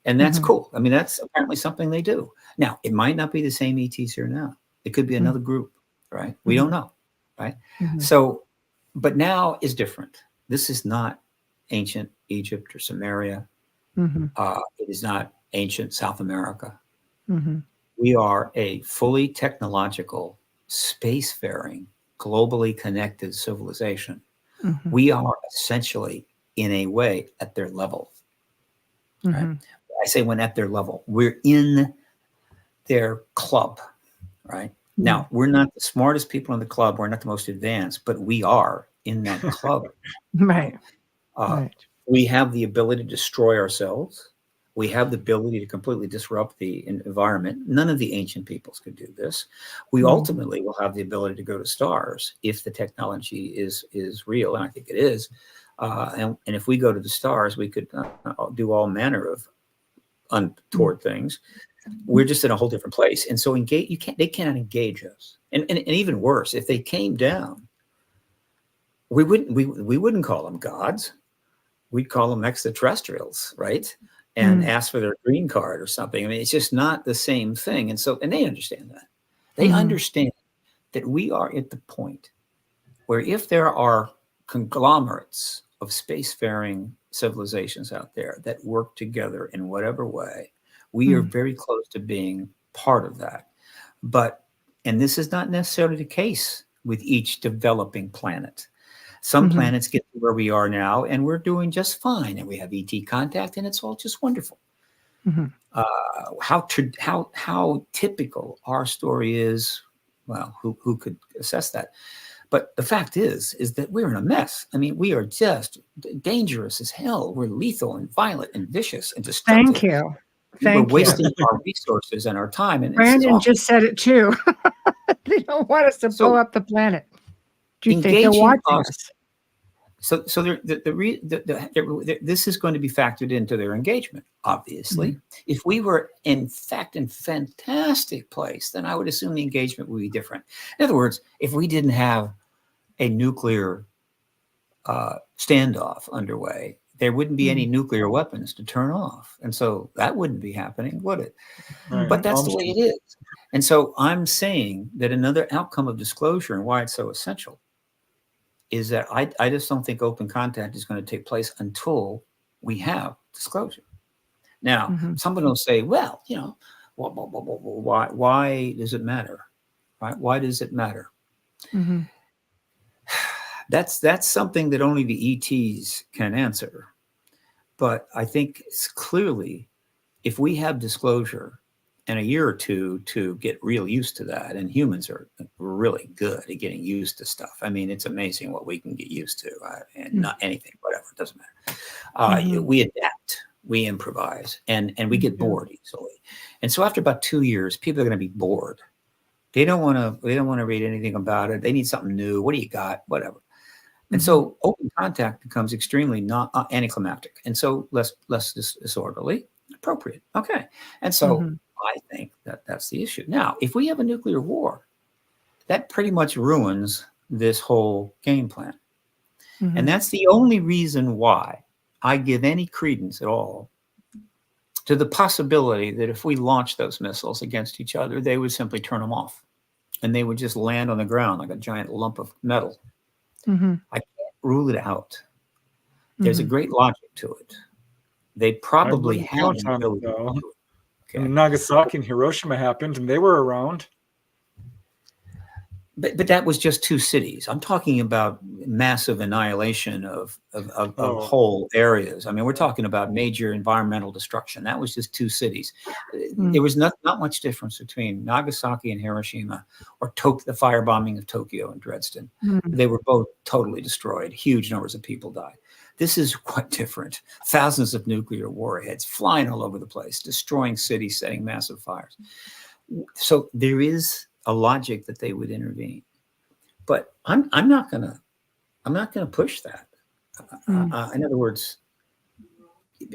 And that's cool. I mean, that's apparently something they do. Now, it might not be the same ETs here now. It could be another group, right? We don't know, right? So, but now is different. This is not ancient Egypt or Samaria. It is not ancient South America. We are a fully technological, spacefaring, globally connected civilization. We are essentially, in a way, at their level. Right? I say when at their level, we're in their club, right? Now, we're not the smartest people in the club. We're not the most advanced, but we are in that club. Right. We have the ability to destroy ourselves. We have the ability to completely disrupt the environment. None of the ancient peoples could do this. We ultimately will have the ability to go to stars if the technology is real, and I think it is. And if we go to the stars, we could do all manner of untoward things. We're just in a whole different place, and so they cannot engage us. And even worse, if they came down, we wouldn't call them gods. We'd call them extraterrestrials, right? And ask for their green card or something. I mean, it's just not the same thing. And they understand that. They understand that we are at the point where if there are conglomerates of spacefaring civilizations out there that work together in whatever way, we are very close to being part of that. And this is not necessarily the case with each developing planet. Some planets get to where we are now, and we're doing just fine, and we have ET contact, and it's all just wonderful. How typical our story is, well, who could assess that? But the fact is that we're in a mess. I mean, we are just dangerous as hell. We're lethal and violent and vicious and destructive. Thank you. We're wasting our resources and our time. And Brandon just said it too. They don't want us to blow up the planet. Do you think they're watching us? So this is going to be factored into their engagement, obviously. If we were, in fact, in fantastic place, then I would assume the engagement would be different. In other words, if we didn't have a nuclear standoff underway, there wouldn't be any nuclear weapons to turn off. And so that wouldn't be happening, would it? Right. But that's the way it is. And so I'm saying that another outcome of disclosure and why it's so essential is that I just don't think open contact is going to take place until we have disclosure. Now, someone will say, well, you know, why does it matter? Right? Why does it matter? That's something that only the ETs can answer. But I think it's clearly, if we have disclosure and a year or two to get real used to that, and humans are really good at getting used to stuff. I mean, it's amazing what we can get used to, and not anything, whatever, it doesn't matter. We adapt, we improvise, and we get bored easily. And so after about 2 years, people are going to be bored. They don't want to read anything about it. They need something new. What do you got? Whatever. And so open contact becomes extremely not anticlimactic, and so less disorderly, appropriate. Okay. And so I think that that's the issue. Now, if we have a nuclear war, that pretty much ruins this whole game plan. And that's the only reason why I give any credence at all to the possibility that if we launch those missiles against each other, they would simply turn them off and they would just land on the ground like a giant lump of metal. I can't rule it out. There's a great logic to it. They probably have the ability to do it. I mean, Nagasaki and Hiroshima happened, and they were around. But that was just two cities. I'm talking about massive annihilation of whole areas. I mean, we're talking about major environmental destruction. That was just two cities. There was not much difference between Nagasaki and Hiroshima, or the firebombing of Tokyo and Dresden. They were both totally destroyed. Huge numbers of people died. This is quite different. Thousands of nuclear warheads flying all over the place, destroying cities, setting massive fires. So there is a logic that they would intervene, but I'm not gonna push that. In other words,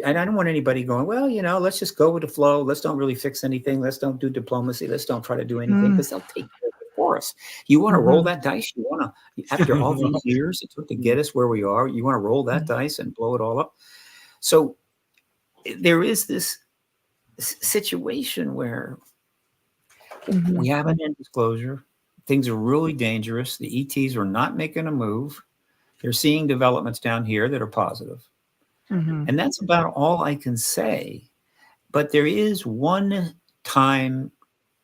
and I don't want anybody going, well, let's just go with the flow. Let's don't really fix anything. Let's don't do diplomacy. Let's don't try to do anything, because they'll take care of it for us. You want to roll that dice? You want to, after all these years it took to get us where we are, you want to roll that dice and blow it all up? So there is this situation where we have an end disclosure. Things are really dangerous. The ETs are not making a move. They're seeing developments down here that are positive. And that's about all I can say. But there is one time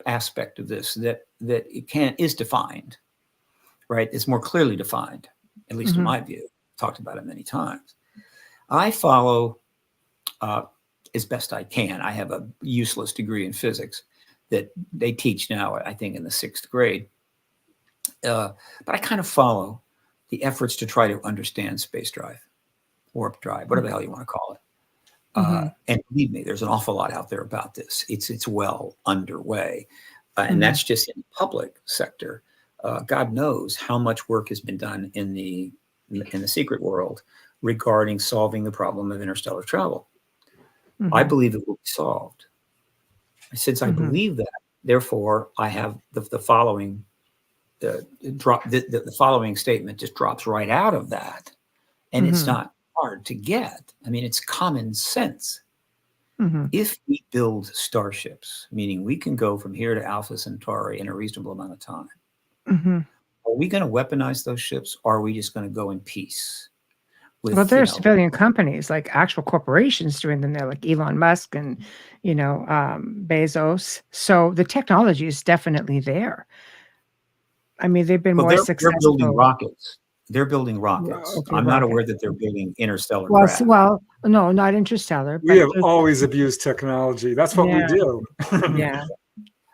aspect of this that is defined, right? It's more clearly defined, at least in my view. Talked about it many times. I follow as best I can. I have a useless degree in physics that they teach now, I think, in the 6th grade. But I kind of follow the efforts to try to understand space drive, warp drive, whatever the hell you want to call it. And believe me, there's an awful lot out there about this. It's well underway. And that's just in the public sector. God knows how much work has been done in the secret world regarding solving the problem of interstellar travel. I believe it will be solved. Since I believe that, therefore, I have the following the following statement just drops right out of that, and it's not hard to get. I mean, it's common sense. If we build starships, meaning we can go from here to Alpha Centauri in a reasonable amount of time, are we going to weaponize those ships, or are we just going to go in peace? Well, there are civilian companies, like actual corporations doing them there, like Elon Musk and, Bezos. So the technology is definitely there. I mean, they've been more successful. They're building rockets. They're building rockets. Okay, I'm not aware that they're building interstellar craft. Well, no, not interstellar. We have always abused technology. That's what we do. Yeah.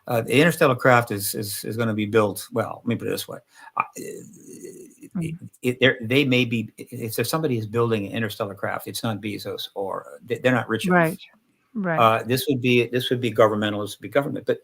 The interstellar craft is going to be built. Well, let me put it this way: they may be. If somebody is building an interstellar craft, it's not Bezos, or they're not rich enough. Right. This would be governmental. This would be government. But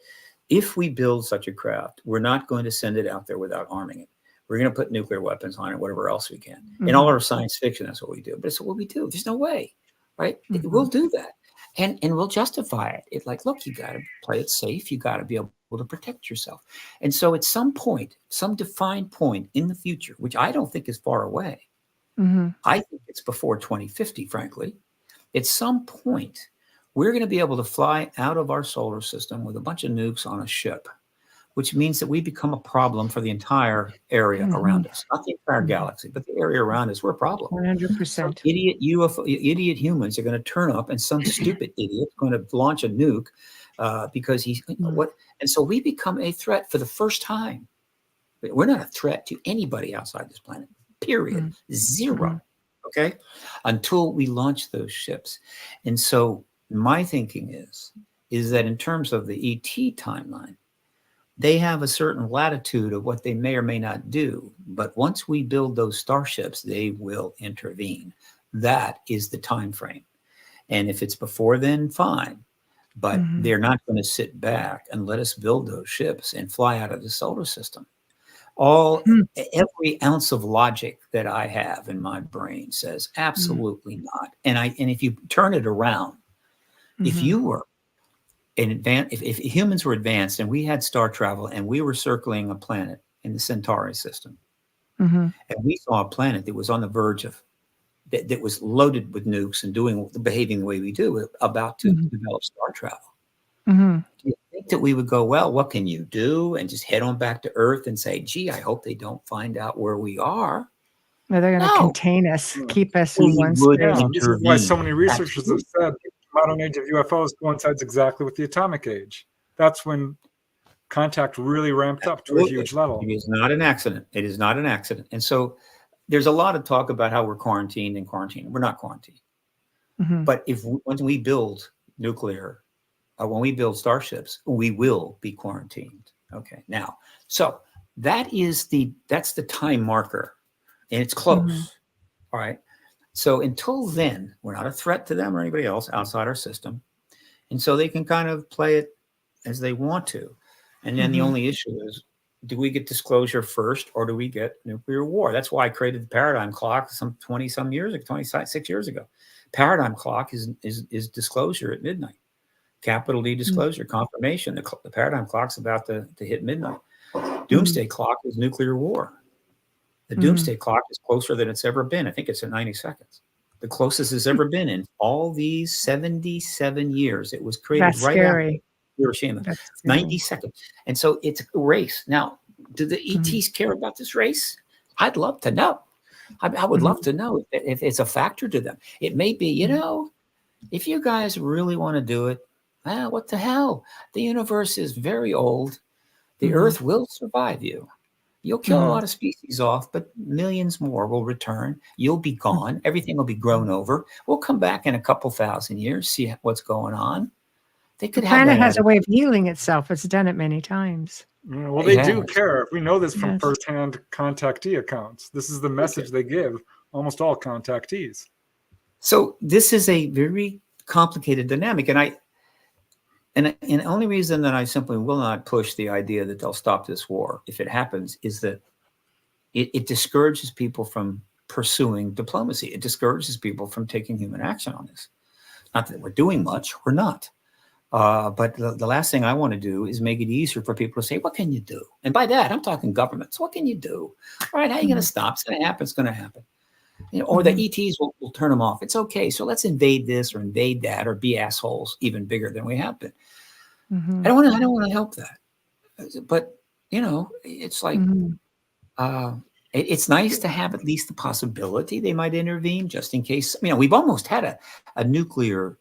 if we build such a craft, we're not going to send it out there without arming it. We're going to put nuclear weapons on it, whatever else we can. In all our science fiction, that's what we do. But it's what we do. There's no way, right? We'll do that. And we'll justify it. It's like, look, you got to play it safe. You got to be able to protect yourself. And so at some point, some defined point in the future, which I don't think is far away, I think it's before 2050, frankly, at some point, we're going to be able to fly out of our solar system with a bunch of nukes on a ship, which means that we become a problem for the entire area around us. Not the entire galaxy, but the area around us. We're a problem. 100%. Some idiot humans are going to turn up, and some stupid idiot going to launch a nuke because he's what? And so we become a threat for the first time. We're not a threat to anybody outside this planet. Period. Zero. Okay, until we launch those ships. And so my thinking is that in terms of the ET timeline, they have a certain latitude of what they may or may not do. But once we build those starships, they will intervene. That is the time frame. And if it's before then, fine. But they're not going to sit back and let us build those ships and fly out of the solar system. Every ounce of logic that I have in my brain says absolutely not. And if you turn it around, if you were if humans were advanced and we had star travel and we were circling a planet in the Centauri system, and we saw a planet that was on the verge of that was loaded with nukes and behaving the way we do, about to develop star travel, do you think that we would go, well, what can you do, and just head on back to Earth and say, gee, I hope they don't find out where we are? No, they're going to contain us, keep us in one space. This is why so many researchers have said modern age of UFOs coincides exactly with the atomic age. That's when contact really ramped up to a huge level. It is not an accident. It is not an accident. And so there's a lot of talk about how we're quarantined and quarantined. We're not quarantined. But when we build nuclear, when we build starships, we will be quarantined. Okay. Now, so that's the time marker, and it's close. All right. So until then, we're not a threat to them or anybody else outside our system. And so they can kind of play it as they want to. And then the only issue is, do we get disclosure first or do we get nuclear war? That's why I created the paradigm clock some 26 years ago. Paradigm clock is disclosure at midnight. Capital D disclosure, confirmation. The paradigm clock's about to hit midnight. Doomsday clock is nuclear war. The doomsday clock is closer than it's ever been. I think it's at 90 seconds. The closest it's ever been in all these 77 years. It was created after Hiroshima. 90 seconds. And so it's a race. Now, do the ETs care about this race? I'd love to know. I would love to know if it's a factor to them. It may be, if you guys really want to do it, what the hell? The universe is very old. The Earth will survive you. You'll kill a lot of species off, but millions more will return. You'll be gone. Everything will be grown over. We'll come back in a couple thousand years, see what's going on. The planet has a way of healing itself. It's done it many times. Well, they do care. We know this from firsthand contactee accounts. This is the message they give almost all contactees. So this is a very complicated dynamic. And the only reason that I simply will not push the idea that they'll stop this war, if it happens, is that it discourages people from pursuing diplomacy. It discourages people from taking human action on this. Not that we're doing much, we're not. But the last thing I want to do is make it easier for people to say, what can you do? And by that, I'm talking governments. What can you do? All right, how are you going to stop? It's going to happen. It's going to happen. Or the ETs will turn them off. It's okay. So let's invade this or invade that or be assholes even bigger than we have been. I don't want to help that. But, it's like, it's nice to have at least the possibility they might intervene just in case. We've almost had a nuclear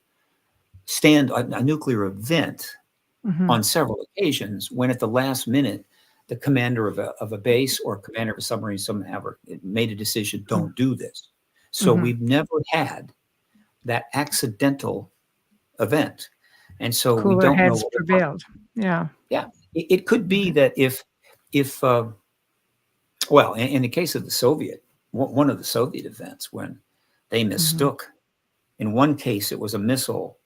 a nuclear event on several occasions when at the last minute, the commander of a base or commander of a submarine somehow made a decision, don't do this. So we've never had that accidental event. And so we don't know what prevailed. Yeah. Yeah. It could be that if in the case of one of the Soviet events, when they mistook, in one case, it was a missile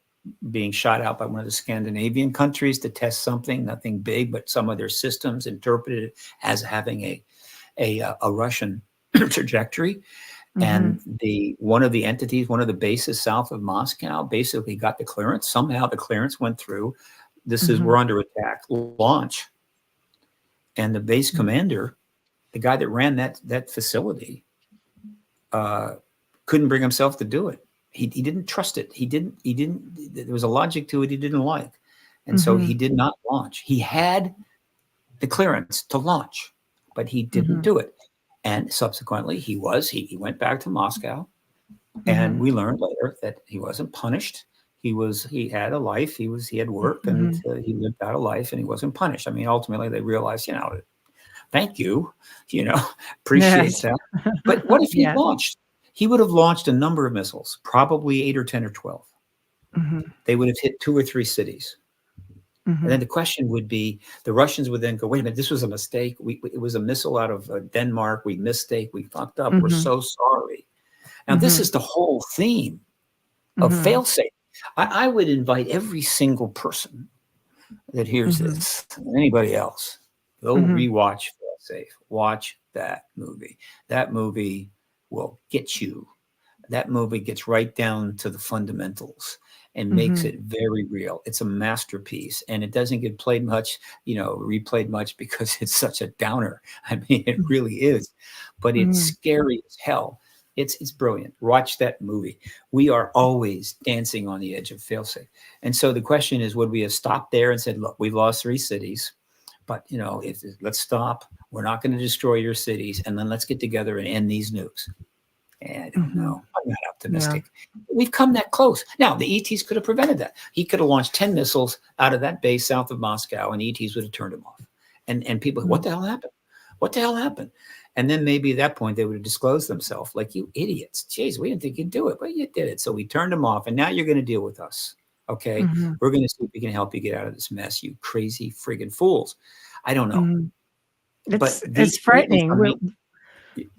being shot out by one of the Scandinavian countries to test something, nothing big, but some of their systems interpreted it as having a Russian trajectory. And one of the bases south of Moscow basically got the clearance. Somehow the clearance went through. We're under attack. Launch. And the base commander, the guy that ran that facility, couldn't bring himself to do it. He didn't trust it. He didn't, there was a logic to it he didn't like. And so he did not launch. He had the clearance to launch, but he didn't do it. And subsequently he went back to Moscow, and we learned later that he wasn't punished. He had a life. He had work, and he lived out a life, and he wasn't punished. Ultimately they realized, thank you, appreciate that. But what if he launched? He would have launched a number of missiles, probably 8 or 10 or 12. They would have hit 2 or 3 cities. And then the question would be, the Russians would then go, wait a minute, this was a mistake. It was a missile out of Denmark. We fucked up. We're so sorry. Now, this is the whole theme of failsafe. I would invite every single person that hears this, anybody else, go rewatch Failsafe. Watch that movie. That movie will get you. That movie gets right down to the fundamentals and makes it very real. It's a masterpiece, and it doesn't get played much, replayed much, because it's such a downer. It really is, but it's scary as hell. It's brilliant. Watch that movie. We are always dancing on the edge of failsafe. And so the question is, would we have stopped there and said, look, we've lost 3 cities, but let's stop. We're not going to destroy your cities, and then let's get together and end these nukes. And I don't know. I'm not optimistic. We've come that close. Now, the ETs could have prevented that. He could have launched 10 missiles out of that base south of Moscow, and ETs would have turned him off. And people, what the hell happened? What the hell happened? And then maybe at that point they would have disclosed themselves, like, you idiots. Jeez, we didn't think you'd do it, but you did it. So we turned them off, and now you're going to deal with us. Okay? We're going to see if we can help you get out of this mess, you crazy friggin' fools. I don't know. It's frightening.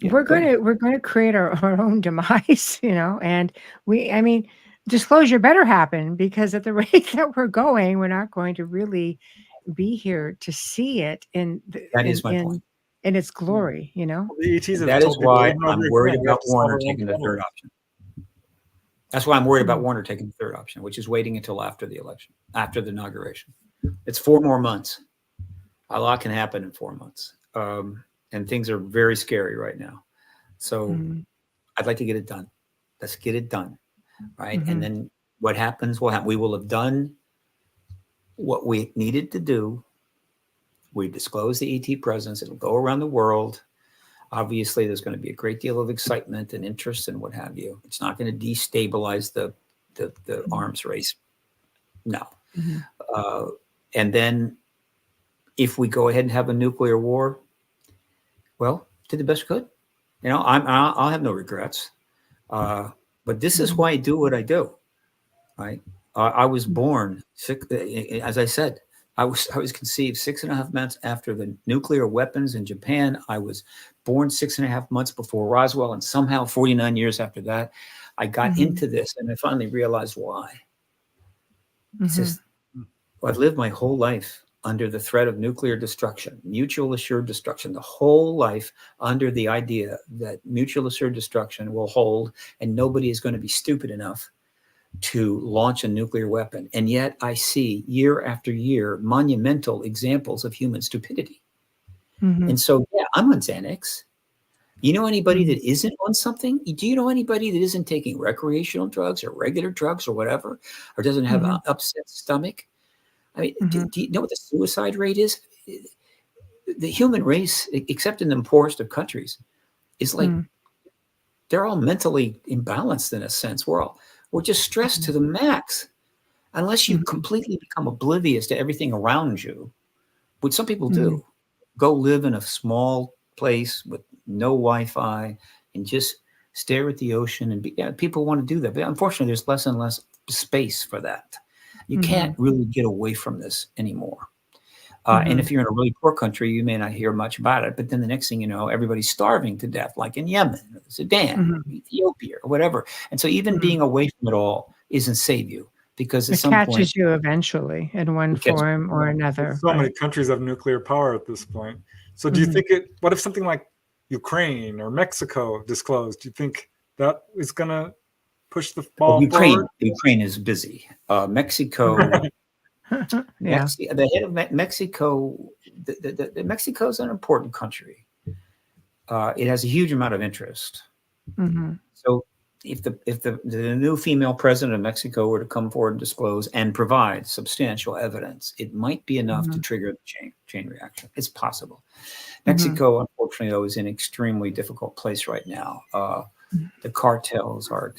We're going to create our own demise, and disclosure better happen, because at the rate that we're going, we're not going to really be here to see it in its glory, The ETs that is why I'm worried about Warner taking the third option. That's why I'm worried about Warner taking the third option, which is waiting until after the election, after the inauguration. It's 4 more months. A lot can happen in 4 months. And things are very scary right now. So I'd like to get it done. Let's get it done. Right. And then what happens will happen. We will have done what we needed to do. We disclose the ET presence. It'll go around the world. Obviously, there's going to be a great deal of excitement and interest and what have you. It's not going to destabilize the arms race. No. And then if we go ahead and have a nuclear war, well, did the best we could. I'll have no regrets. But this is why I do what I do. Right. I was born, as I said, I was conceived 6.5 months after the nuclear weapons in Japan. I was born 6.5 months before Roswell, and somehow 49 years after that, I got into this, and I finally realized why. It's just, I've lived my whole life under the threat of nuclear destruction, mutual assured destruction, the whole life under the idea that mutual assured destruction will hold, and nobody is going to be stupid enough to launch a nuclear weapon. And yet I see year after year monumental examples of human stupidity. And so, yeah, I'm on Xanax. You know anybody that isn't on something? Do you know anybody that isn't taking recreational drugs or regular drugs or whatever, or doesn't have an upset stomach? I mean, do you know what the suicide rate is? The human race, except in the poorest of countries, is like, they're all mentally imbalanced in a sense. We're just stressed to the max. Unless you completely become oblivious to everything around you, which some people do, go live in a small place with no Wi-Fi and just stare at the ocean. And people want to do that. But unfortunately, there's less and less space for that. You can't really get away from this anymore. And if you're in a really poor country, you may not hear much about it. But then the next thing you know, everybody's starving to death, like in Yemen, or Sudan, Ethiopia, or whatever. And so even being away from it all isn't save you, because at some point, it catches you eventually in one form or another. So many countries have nuclear power at this point. So do you think what if something like Ukraine or Mexico disclosed? Do you think that is going to push the ball forward? Ukraine is busy. Mexico... the head of Mexico, Mexico's an important country. It has a huge amount of interest. So if the new female president of Mexico were to come forward and disclose and provide substantial evidence, it might be enough to trigger the chain reaction. It's possible. Mexico, unfortunately, though, is in an extremely difficult place right now. The cartels are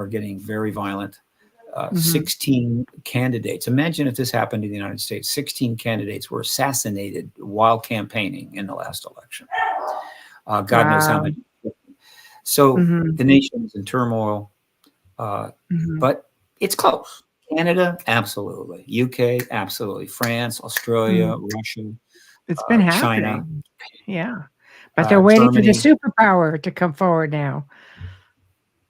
getting very violent. 16 candidates. Imagine if this happened in the United States. 16 candidates were assassinated while campaigning in the last election. God knows how many. So the nation is in turmoil, but it's close. Canada, absolutely. UK, absolutely. France, Australia, Russia. It's been happening. China. Yeah. But they're waiting Germany. for the superpower to come forward now.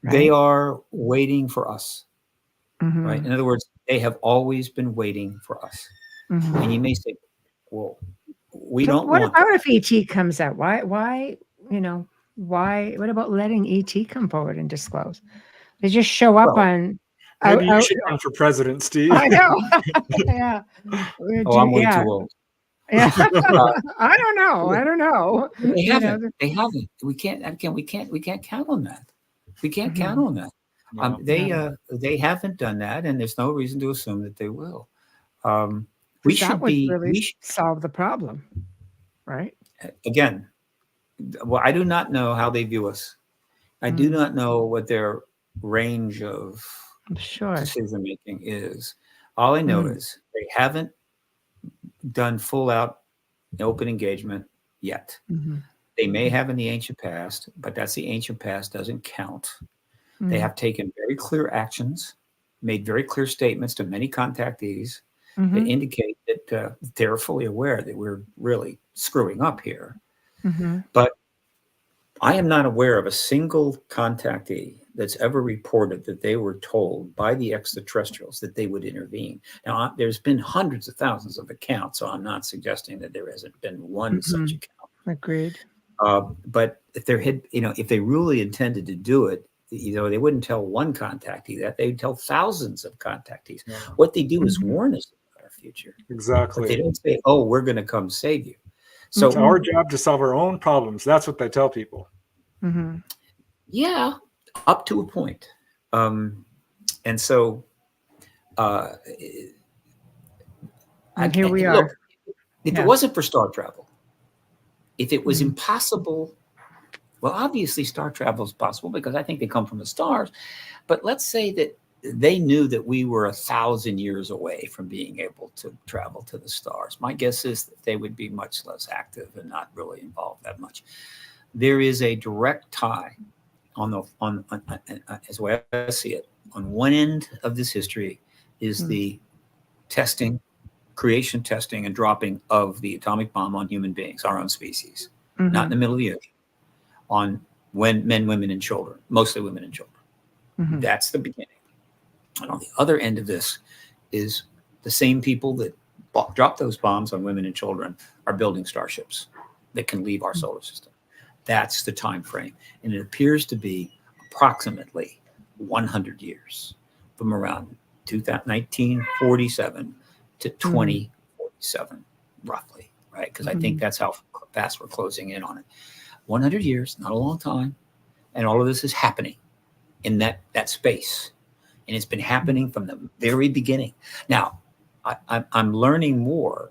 Right? They are waiting for us. Right. In other words, they have always been waiting for us. And you may say, well, we don't what want about that. if ET comes out? Why, what about letting ET come forward and disclose? They just show up on. Maybe you should run for president, Steve. I know. Yeah. I'm way too old. Yeah. I don't know. They haven't. We can't count on that. We can't count on that. They haven't done that, and there's no reason to assume that they will. We should solve the problem, right? Again, well, I do not know how they view us. I do not know what their range of Sure. decision making is. All I know is they haven't done full out open engagement yet. They may have in the ancient past, but that's the ancient past, doesn't count. They have taken very clear actions, made very clear statements to many contactees that indicate that they're fully aware that we're really screwing up here. But I am not aware of a single contactee that's ever reported that they were told by the extraterrestrials that they would intervene. Now, there's been hundreds of thousands of accounts, so I'm not suggesting that there hasn't been one such account. Agreed. But if there had, if they really intended to do it, they wouldn't tell one contactee that. They'd tell thousands of contactees. Yeah. What they do is warn us about our future. Exactly. But they don't say, "Oh, we're going to come save you." So it's our job to solve our own problems. That's what they tell people. Yeah, up to a point. And so, and here we are. Look, if it wasn't for star travel, if it was impossible, well, obviously star travel is possible because I think they come from the stars. But let's say that they knew that we were 1,000 years away from being able to travel to the stars. My guess is that they would be much less active and not really involved that much. There is a direct tie as the way I see it, on one end of this history is the creation, testing, and dropping of the atomic bomb on human beings, our own species, not in the middle of the ocean, on men, women, and children, mostly women and children. That's the beginning. And on the other end of this is the same people that dropped those bombs on women and children are building starships that can leave our solar system. That's the time frame. And it appears to be approximately 100 years from around 1947 to 2047, roughly, right? Because I think that's how fast we're closing in on it. 100 years, not a long time. And all of this is happening in that space. And it's been happening from the very beginning. Now, I'm learning more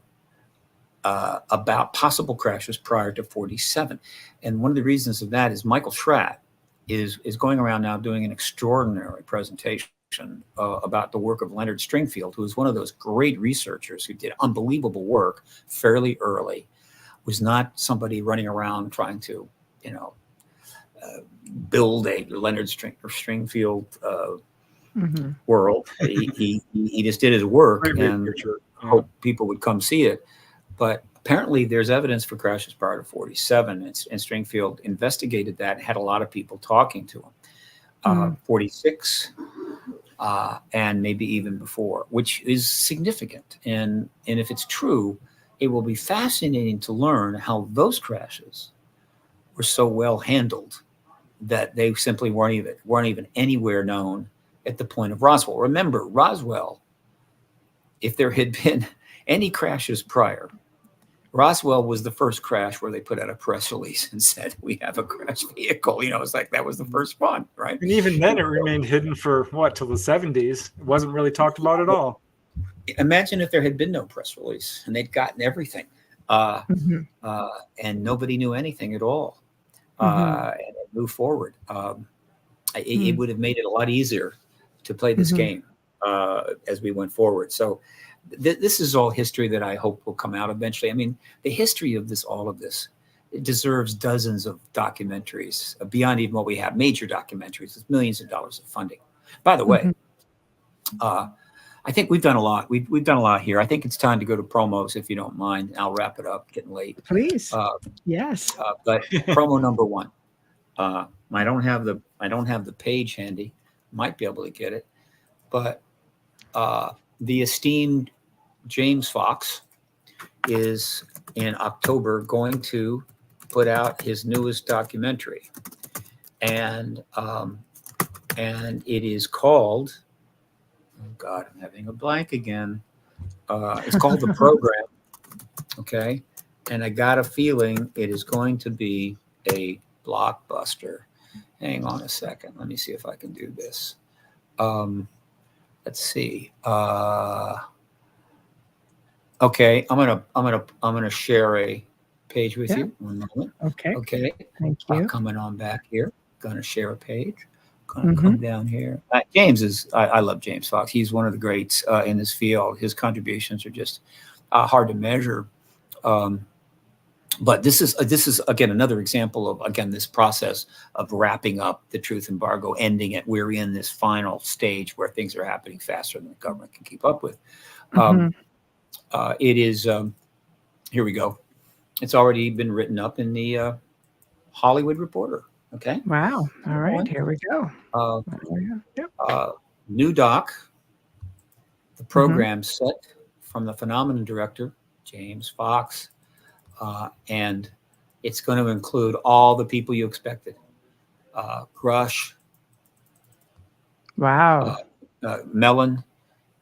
about possible crashes prior to 47. And one of the reasons of that is Michael Schratt is going around now doing an extraordinary presentation about the work of Leonard Stringfield, who is one of those great researchers who did unbelievable work fairly early, was not somebody running around trying to, build a Leonard Stringfield world. He just did his work and hope people would come see it. But apparently there's evidence for crashes prior to 47, and Stringfield investigated that and had a lot of people talking to him. 46 and maybe even before, which is significant. And if it's true, it will be fascinating to learn how those crashes were so well handled that they simply weren't even anywhere known at the point of Roswell. Remember, Roswell, if there had been any crashes prior, Roswell was the first crash where they put out a press release and said, "We have a crash vehicle." It's like that was the first one, right? And even then it remained hidden for till the 70s. It wasn't really talked about at all. Imagine if there had been no press release and they'd gotten everything and nobody knew anything at all. And it moved forward. It would have made it a lot easier to play this game as we went forward. So this is all history that I hope will come out eventually. I mean, the history of all of this, it deserves dozens of documentaries beyond even what we have, major documentaries with millions of dollars of funding. By the way, I think we've done a lot. We've done a lot here. I think it's time to go to promos, if you don't mind. I'll wrap it up. Getting late. Please. Yes. But promo number one. I don't have the page handy. Might be able to get it, but the esteemed James Fox is in October going to put out his newest documentary, and it is called. Oh God, I'm having a blank again. It's called The Program. Okay, and I got a feeling it is going to be a blockbuster. Hang on a second. Let me see if I can do this. Let's see. Okay, I'm gonna share a page with you. 1 moment. Okay. Okay. Thank you. Coming on back here. going to share a page. Going to come down here. James is, I love James Fox. He's one of the greats in this field. His contributions are just hard to measure. But this is again another example of this process of wrapping up the truth embargo, ending it. We're in this final stage where things are happening faster than the government can keep up with. It is here we go. It's already been written up in the Hollywood Reporter. Okay. Wow. All right. Here we go. New doc. The program set from the Phenomenon director, James Fox. And it's going to include all the people you expected. Grush. Wow. Mellon.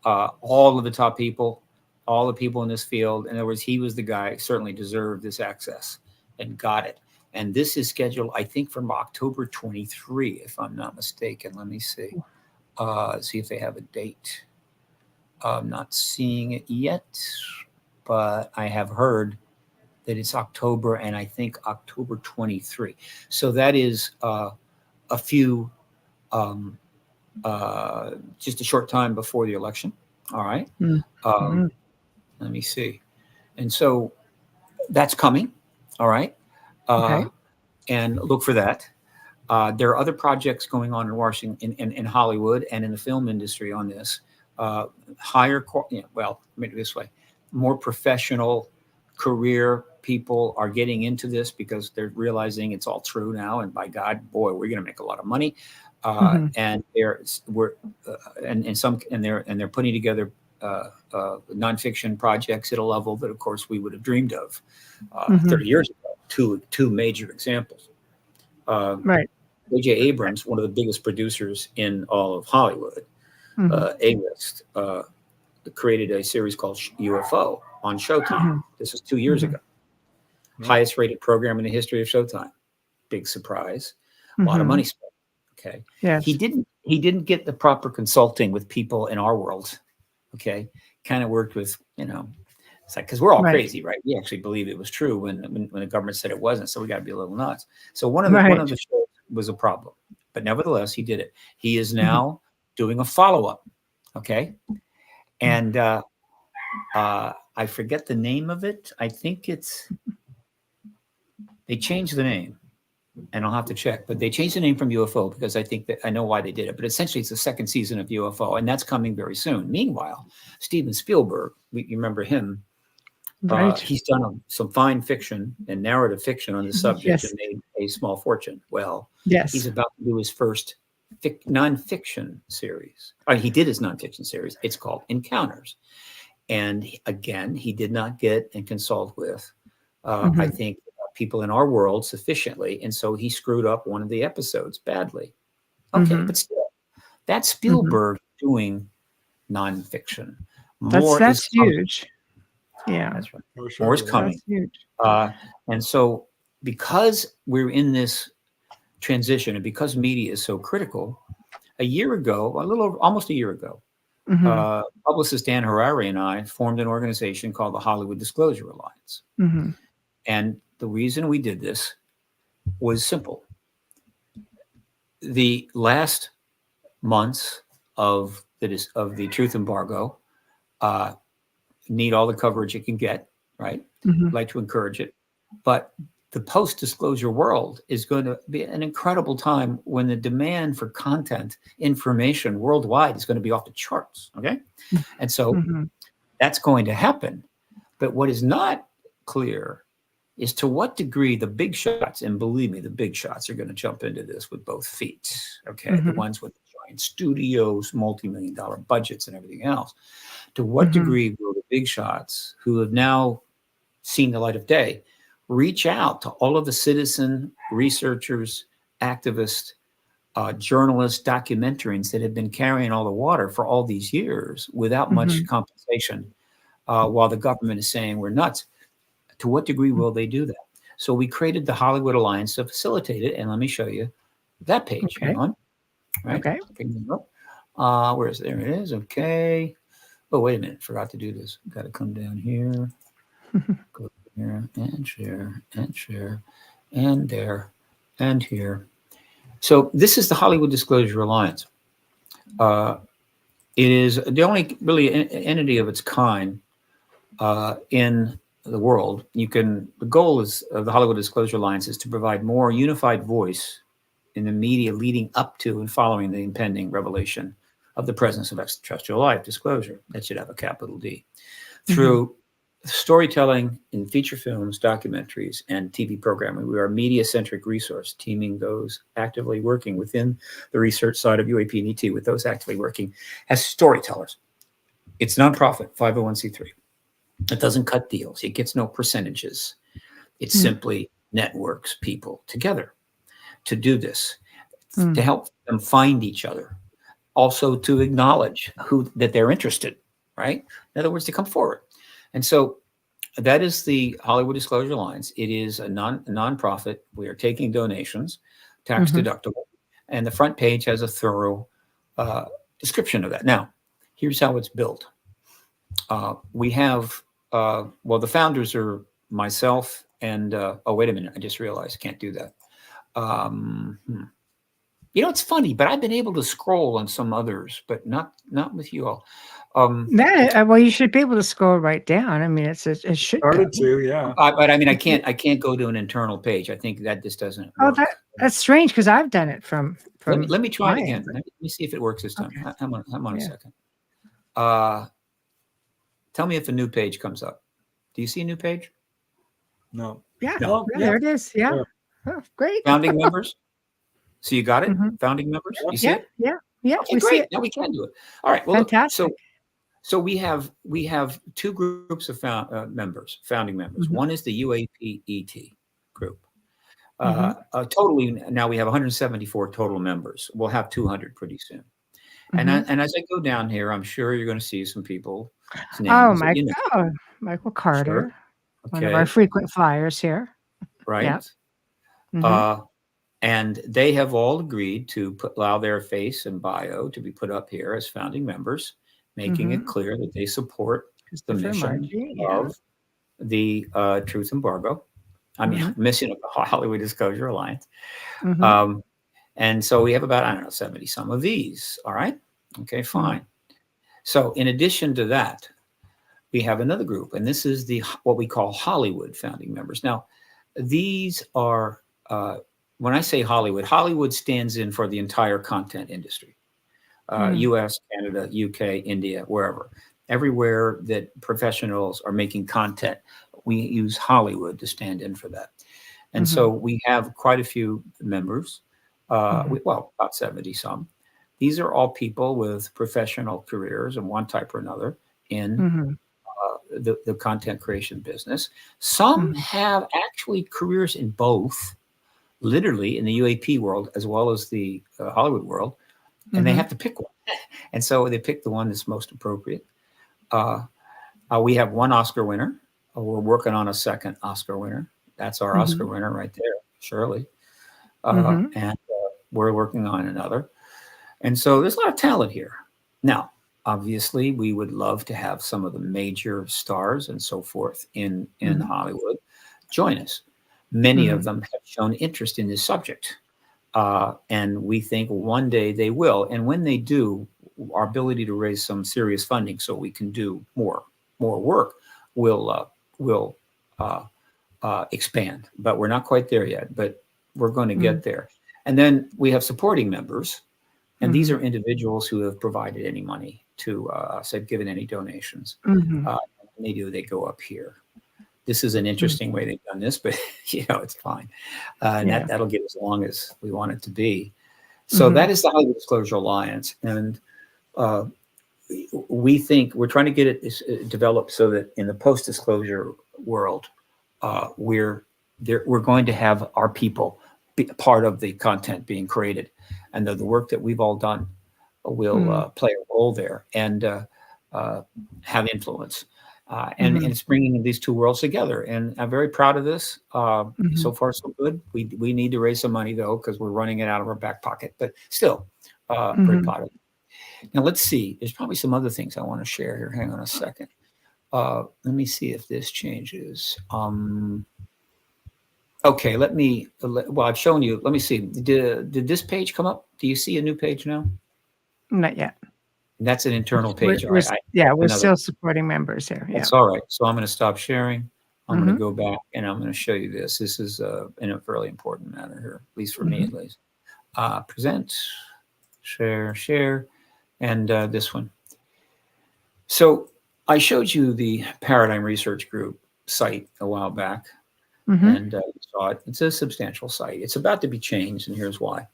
All of the top people. All the people in this field. In other words, he was the guy who certainly deserved this access and got it. And this is scheduled, I think, from October 23, if I'm not mistaken. Let me see. See if they have a date. I'm not seeing it yet, but I have heard that it's October, and I think October 23. So that is a few, just a short time before the election. All right. Let me see. And so that's coming. All right. And look for that. There are other projects going on in Washington, in Hollywood, and in the film industry on this. Higher, well, let me do it this way: more professional career people are getting into this because they're realizing it's all true now. And by God, boy, we're going to make a lot of money. And they're putting together nonfiction projects at a level that, of course, we would have dreamed of 30 years ago. Two major examples. J.J. Abrams, one of the biggest producers in all of Hollywood, A-list, created a series called UFO on Showtime. This was 2 years ago. Highest rated program in the history of Showtime. Big surprise. A lot of money spent. Okay. Yes. He didn't get the proper consulting with people in our world. Okay. Kind of worked with, it's like, because we're all crazy, right? We actually believe it was true when the government said it wasn't. So we got to be a little nuts. So one of the shows was a problem, but nevertheless, he did it. He is now doing a follow-up. Okay. And I forget the name of it. I think they changed the name, and I'll have to check, but they changed the name from UFO because I think that I know why they did it, but essentially it's the second season of UFO, and that's coming very soon. Meanwhile, Steven Spielberg, you remember him. He's done some fine fiction and narrative fiction on the subject and made a small fortune. Well, he's about to do his first nonfiction series. He did his nonfiction series. It's called Encounters. And again, he did not get and consult with, I think, people in our world sufficiently. And so he screwed up one of the episodes badly. Okay, but still, that's Spielberg doing nonfiction. That's huge. Yeah, that's right. More is coming. And so because we're in this transition and because media is so critical, a year ago, almost a year ago, publicist Dan Harari and I formed an organization called the Hollywood Disclosure Alliance. And the reason we did this was simple. The last months of the truth embargo need all the coverage it can get, right? I'd like to encourage it. But the post-disclosure world is going to be an incredible time when the demand for content, information worldwide is going to be off the charts, okay? And so that's going to happen. But what is not clear is to what degree the big shots, and believe me, the big shots are going to jump into this with both feet, okay? The ones with giant studios, multi-million-dollar budgets and everything else. To what degree will the big shots who have now seen the light of day reach out to all of the citizen researchers, activists, journalists, documentarians that have been carrying all the water for all these years without much compensation, while the government is saying we're nuts? To what degree will they do that? So we created the Hollywood Alliance to facilitate it. And let me show you that page. Hang on. Right? Okay. Where is it? There it is. Okay. Oh, wait a minute. Forgot to do this. Got to come down here. Go here and share and share and there and here. So this is the Hollywood Disclosure Alliance. It is the only really entity of its kind in the world. The goal is of the Hollywood Disclosure Alliance is to provide more unified voice in the media leading up to and following the impending revelation of the presence of extraterrestrial life. Disclosure, that should have a capital D. Through storytelling in feature films, documentaries, and TV programming, we are a media-centric resource, teaming those actively working within the research side of UAP and ET with those actively working as storytellers. It's nonprofit, 501c3. It doesn't cut deals. It gets no percentages. It simply networks people together to do this, to help them find each other, also to acknowledge that they're interested, right? In other words, to come forward. And so that is the Hollywood Disclosure Alliance. It is a nonprofit. We are taking donations, tax deductible, and the front page has a thorough description of that. Now, here's how it's built. We have, the founders are myself and, oh, wait a minute. I just realized I can't do that. It's funny, but I've been able to scroll on some others, but not with you all. You should be able to scroll right down. I mean, it should Started to, yeah. But I mean, I can't go to an internal page. I think that just doesn't work. That's strange because I've done it from let me try it again. Let me see if it works this time. Okay. Hang on a second. Tell me if a new page comes up. Do you see a new page? No. Yeah, No. there it is. Yeah. Sure. Oh, great. Founding members. So you got it? Founding members? You see it? Yeah. Okay, we great. see it. Now we can do it. All right. Well, Fantastic. look, so we have two groups of founding members. One is the UAP ET group. Totally, now we have 174 total members. We'll have 200 pretty soon. And as I go down here, I'm sure you're going to see some people. Oh, Michael Carter, one of our frequent flyers here. Right. Yeah. And they have all agreed to allow their face and bio to be put up here as founding members, making it clear that they support the mission of the truth embargo. I mean, mission of the Hollywood Disclosure Alliance. And so we have about, 70 some of these. All right. Okay, fine. So in addition to that, we have another group, and this is what we call Hollywood founding members. Now, these are, when I say Hollywood stands in for the entire content industry. US, Canada, UK, India, wherever. Everywhere that professionals are making content, we use Hollywood to stand in for that. And so we have quite a few members, about 70 some. These are all people with professional careers of one type or another in the content creation business. Some have actually careers in both, literally in the UAP world as well as the Hollywood world, and they have to pick one. And so they pick the one that's most appropriate. We have one Oscar winner. We're working on a second Oscar winner. That's our Oscar winner right there, Shirley. And we're working on another. And so there's a lot of talent here. Now, obviously, we would love to have some of the major stars and so forth in Hollywood join us. Many of them have shown interest in this subject. And we think one day they will. And when they do, our ability to raise some serious funding so we can do more work will expand. But we're not quite there yet, but we're going to get there. And then we have supporting members. And these are individuals who have provided any money to us, have given any donations. When they do, they go up here. This is an interesting way they've done this, but it's fine. And that'll get as long as we want it to be. So that is the Hollywood Disclosure Alliance. And we think we're trying to get it developed so that in the post-disclosure world, we're going to have our people be part of the content being created. And the work that we've all done will play a role there and have influence. And it's bringing these two worlds together. And I'm very proud of this. So far, so good. We need to raise some money, though, because we're running it out of our back pocket. But still, very proud of it. Now, let's see. There's probably some other things I want to share here. Hang on a second. Let me see if this changes. Okay, well, I've shown you. Let me see. Did this page come up? Do you see a new page now? Not yet. That's an internal page. All right. We're still supporting members here. Yeah. That's all right. So I'm going to stop sharing. I'm going Mhm. to go back and I'm going to show you this. This is in a fairly important matter here, at least for me, at least. Present, share, and this one. So I showed you the Paradigm Research Group site a while back, and you saw it. It's a substantial site. It's about to be changed, and here's why.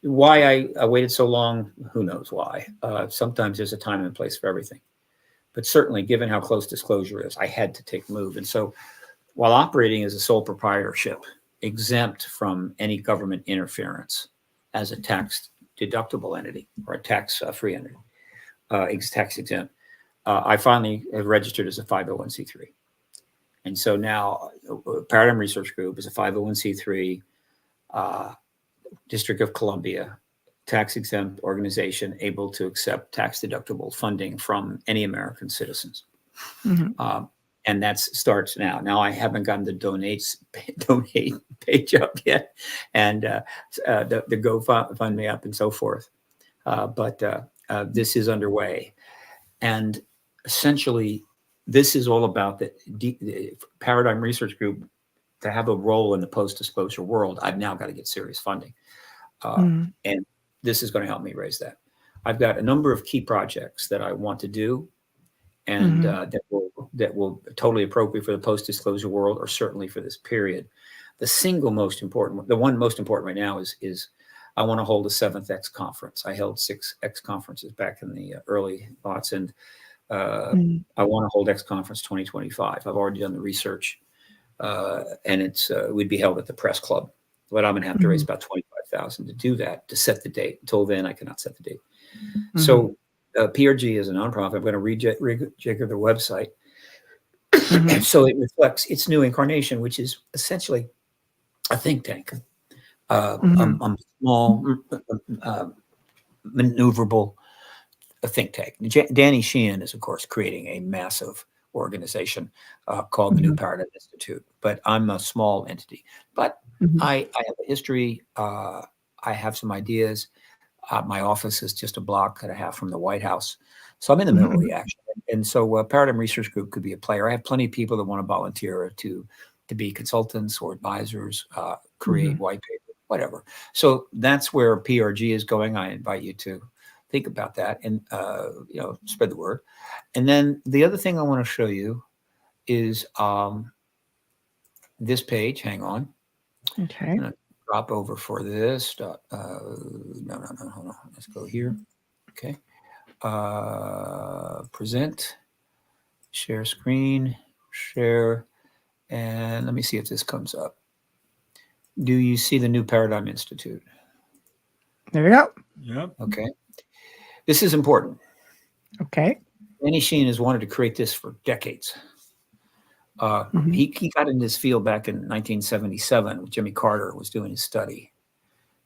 Why I waited so long, who knows why. Sometimes there's a time and place for everything. But certainly, given how close disclosure is, I had to take a move. And so while operating as a sole proprietorship, exempt from any government interference as a tax deductible entity or a tax free entity, tax exempt, I finally have registered as a 501c3. And so now Paradigm Research Group is a 501c3 District of Columbia tax exempt organization able to accept tax deductible funding from any American citizens. And that starts now. Now I haven't gotten the donate page up yet, and the GoFundMe up and so forth. But this is underway, and essentially, this is all about the Paradigm Research Group to have a role in the post-disclosure world. I've now got to get serious funding, and this is going to help me raise that. I've got a number of key projects that I want to do, and that will totally appropriate for the post-disclosure world, or certainly for this period. The single most important, the one most important right now is I want to hold a 7th X conference. I held 6 X conferences back in the early aughts, and I want to hold X conference 2025. I've already done the research, and it's would be held at the Press Club, but I'm going to have to raise about $25,000 to do that, to set the date. Until then, I cannot set the date. So PRG is a nonprofit. I'm going to rejigger the website so it reflects its new incarnation, which is essentially a think tank. A small, maneuverable think tank. Danny Sheehan is, of course, creating a massive organization called the New Paradigm Institute, but I'm a small entity. But I have a history. I have some ideas. My office is just a block and a half from the White House. So I'm in the middle of the action. And so Paradigm Research Group could be a player. I have plenty of people that want to volunteer to be consultants or advisors, create white paper, whatever. So that's where PRG is going. I invite you to think about that and, spread the word. And then the other thing I want to show you is this page. Hang on. Okay. I'm going to drop over for this. No, hold on. Let's go here. Okay. Present, share screen, share, and let me see if this comes up. Do you see the New Paradigm Institute? There we go. Yep. Okay. This is important. Okay. Danny Sheehan has wanted to create this for decades. He got in this field back in 1977 when Jimmy Carter was doing his study.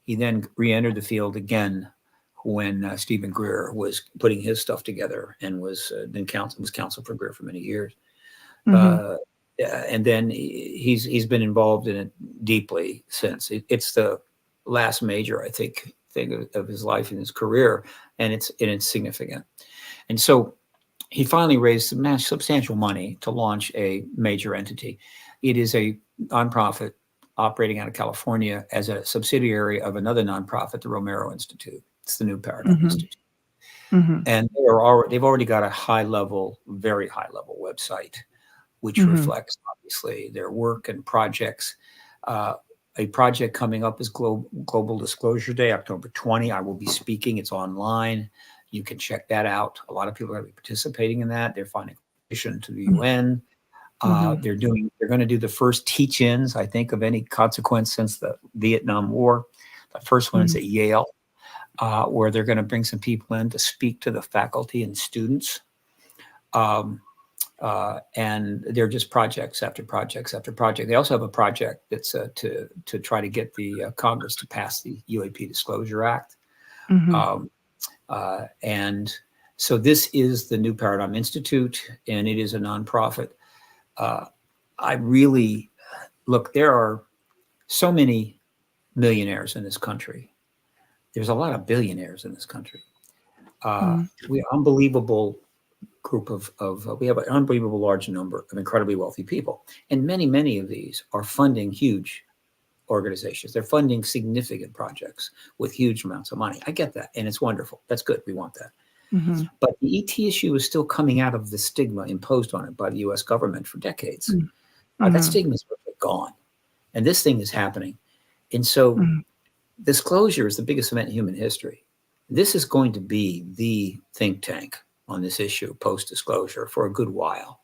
He then re-entered the field again when Stephen Greer was putting his stuff together and was counsel for Greer for many years. And then he's been involved in it deeply since. It's the last major, I think, thing of his life and his career, and it's significant. And so he finally raised some substantial money to launch a major entity. It is a nonprofit operating out of California as a subsidiary of another nonprofit, the Romero Institute. It's the New Paradigm Institute. And they've already got a very high level website, which reflects obviously their work and projects. A project coming up is Global Disclosure Day, October 20. I will be speaking. It's online. You can check that out. A lot of people are going to be participating in that. They're finding addition to the UN. They're going to do the first teach-ins, I think, of any consequence since the Vietnam War. The first one is at Yale, where they're going to bring some people in to speak to the faculty and students. And they're just projects after projects after project. They also have a project that's to try to get the Congress to pass the UAP Disclosure Act. And so this is the New Paradigm Institute, and it is a nonprofit. I really look, there are so many millionaires in this country. There's a lot of billionaires in this country. We have unbelievable group we have an unbelievable large number of incredibly wealthy people. And many of these are funding huge organizations. They're funding significant projects with huge amounts of money. I get that. And it's wonderful. That's good. We want that. Mm-hmm. But the ET issue is still coming out of the stigma imposed on it by the US government for decades. That stigma is gone. And this thing is happening. And so disclosure is the biggest event in human history. This is going to be the think tank on this issue, post-disclosure, for a good while.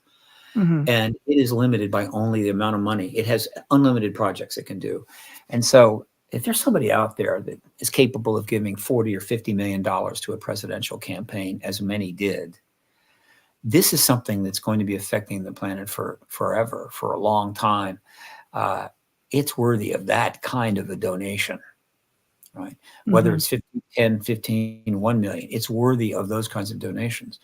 And it is limited by only the amount of money. It has unlimited projects it can do. And so if there's somebody out there that is capable of giving $40 or $50 million to a presidential campaign, as many did, this is something that's going to be affecting the planet for forever, for a long time. It's worthy of that kind of a donation, right? Whether it's 50, 10, 15, 1 million, it's worthy of those kinds of donations.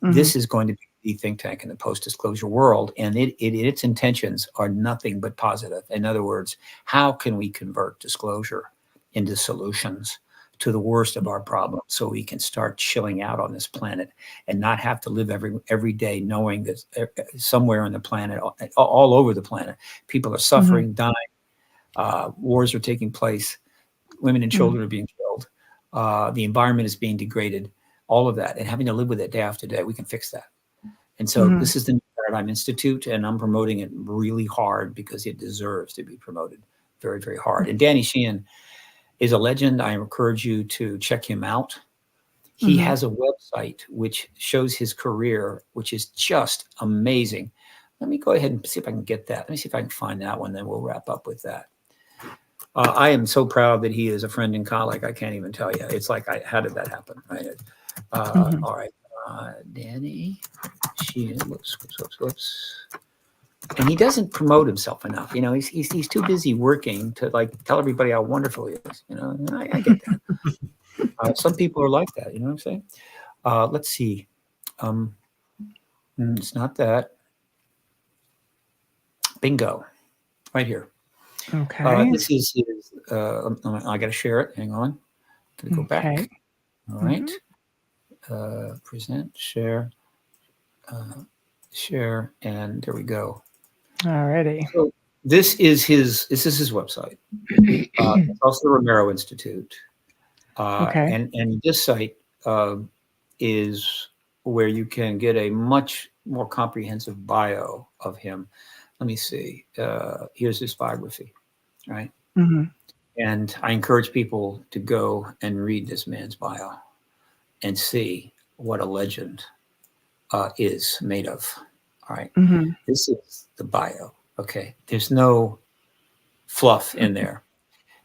This is going to be the think tank in the post-disclosure world, and its intentions are nothing but positive. In other words, how can we convert disclosure into solutions to the worst of our problems so we can start chilling out on this planet and not have to live every day knowing that somewhere on the planet, all over the planet, people are suffering, dying, wars are taking place, women and children are being killed, the environment is being degraded, all of that, and having to live with it day after day. We can fix that. And so this is the New Paradigm Institute, and I'm promoting it really hard because it deserves to be promoted very, very hard. And Danny Sheehan is a legend. I encourage you to check him out. He has a website which shows his career, which is just amazing. Let me go ahead and see if I can get that. Let me see if I can find that one, then we'll wrap up with that. I am so proud that he is a friend and colleague. I can't even tell you. It's like, how did that happen? Right? All right. Danny Sheehan, whoops. And he doesn't promote himself enough. You know, he's too busy working to like tell everybody how wonderful he is. You know, and I get that. Some people are like that. You know what I'm saying? Let's see. It's not that. Bingo, right here. Okay. This is his. I got to share it. Hang on. Gonna go back. All right. Present, share, and there we go. Alrighty. So this is his website. It's also the Romero Institute. And this site is where you can get a much more comprehensive bio of him. Let me see. Here's his biography, right? And I encourage people to go and read this man's bio and see what a legend is made of. All right. This is the bio. Okay. There's no fluff in there.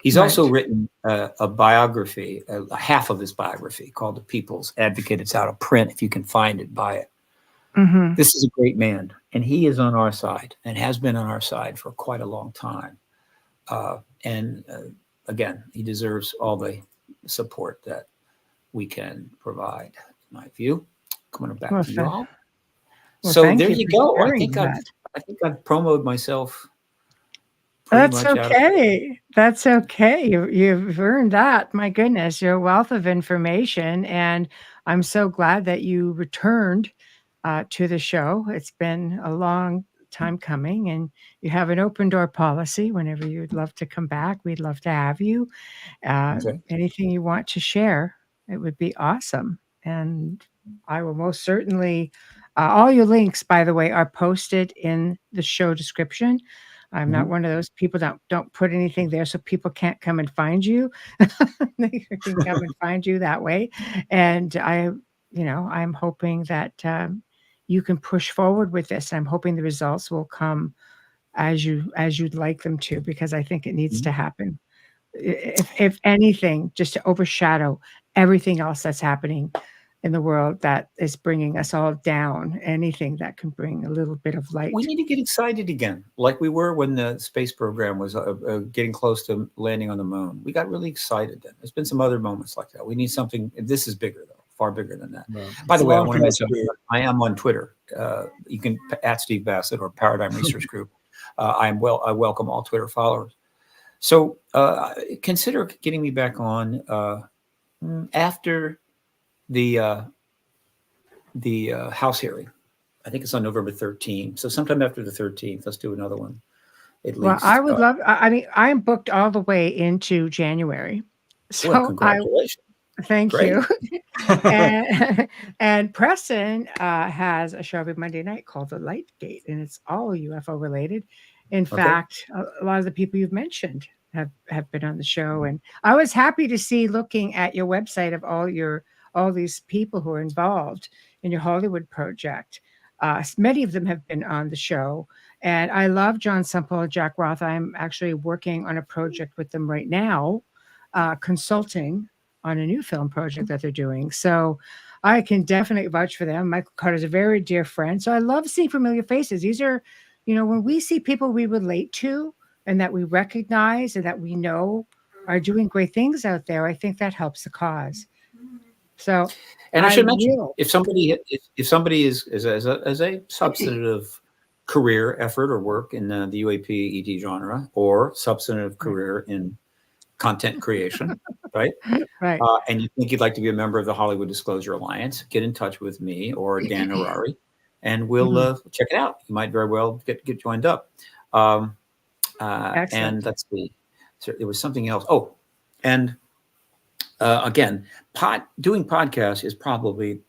He's also written a biography, half of his biography called The People's Advocate. It's out of print. If you can find it, buy it. This is a great man, and he is on our side and has been on our side for quite a long time. Again, he deserves all the support that we can provide, in my view. Coming back to you all. So there you go. I think I've promoted myself. That's okay. That's okay. You've earned that. My goodness, you're a wealth of information, and I'm so glad that you returned to the show. It's been a long time coming, and you have an open door policy. Whenever you'd love to come back, we'd love to have you. Anything you want to share, it would be awesome. And I will most certainly, all your links, by the way, are posted in the show description. I'm not one of those people that don't put anything there so people can't come and find you. They can come and find you that way. And I'm hoping that you can push forward with this. I'm hoping the results will come as you'd like them to, because I think it needs to happen. If anything, just to overshadow everything else that's happening in the world that is bringing us all down, anything that can bring a little bit of light. We need to get excited again, like we were when the space program was getting close to landing on the moon. We got really excited then. There's been some other moments like that. We need something. This is bigger, though, far bigger than that. Well, By it's the a way, I long want to mention connection. I am on Twitter. You can at Steve Bassett or Paradigm Research Group. I welcome all Twitter followers. So consider getting me back on after the House hearing. I think it's on November 13th. So sometime after the 13th, let's do another one at Well, least. I would love, I mean, I'm booked all the way into January. Well, So congratulations. thank Great. you. And Preston has a show every Monday night called The Light Gate, and it's all UFO related. In fact, a lot of the people you've mentioned have been on the show, and I was happy to see, looking at your website, of all these people who are involved in your Hollywood project. Many of them have been on the show, and I love John Semple and Jack Roth. I'm actually working on a project with them right now, consulting on a new film project that they're doing. So I can definitely vouch for them. Michael Carter's a very dear friend. So I love seeing familiar faces. These are, when we see people we relate to and that we recognize and that we know are doing great things out there, I think that helps the cause. So, and I should mention, if somebody is as a substantive career effort or work in the UAP ED genre, or substantive career in content creation, right? Right. And you think you'd like to be a member of the Hollywood Disclosure Alliance, get in touch with me or Dan Harari, and we'll check it out. You might very well get joined up. And let's see, so there was something else. Oh, and again, doing podcasts is probably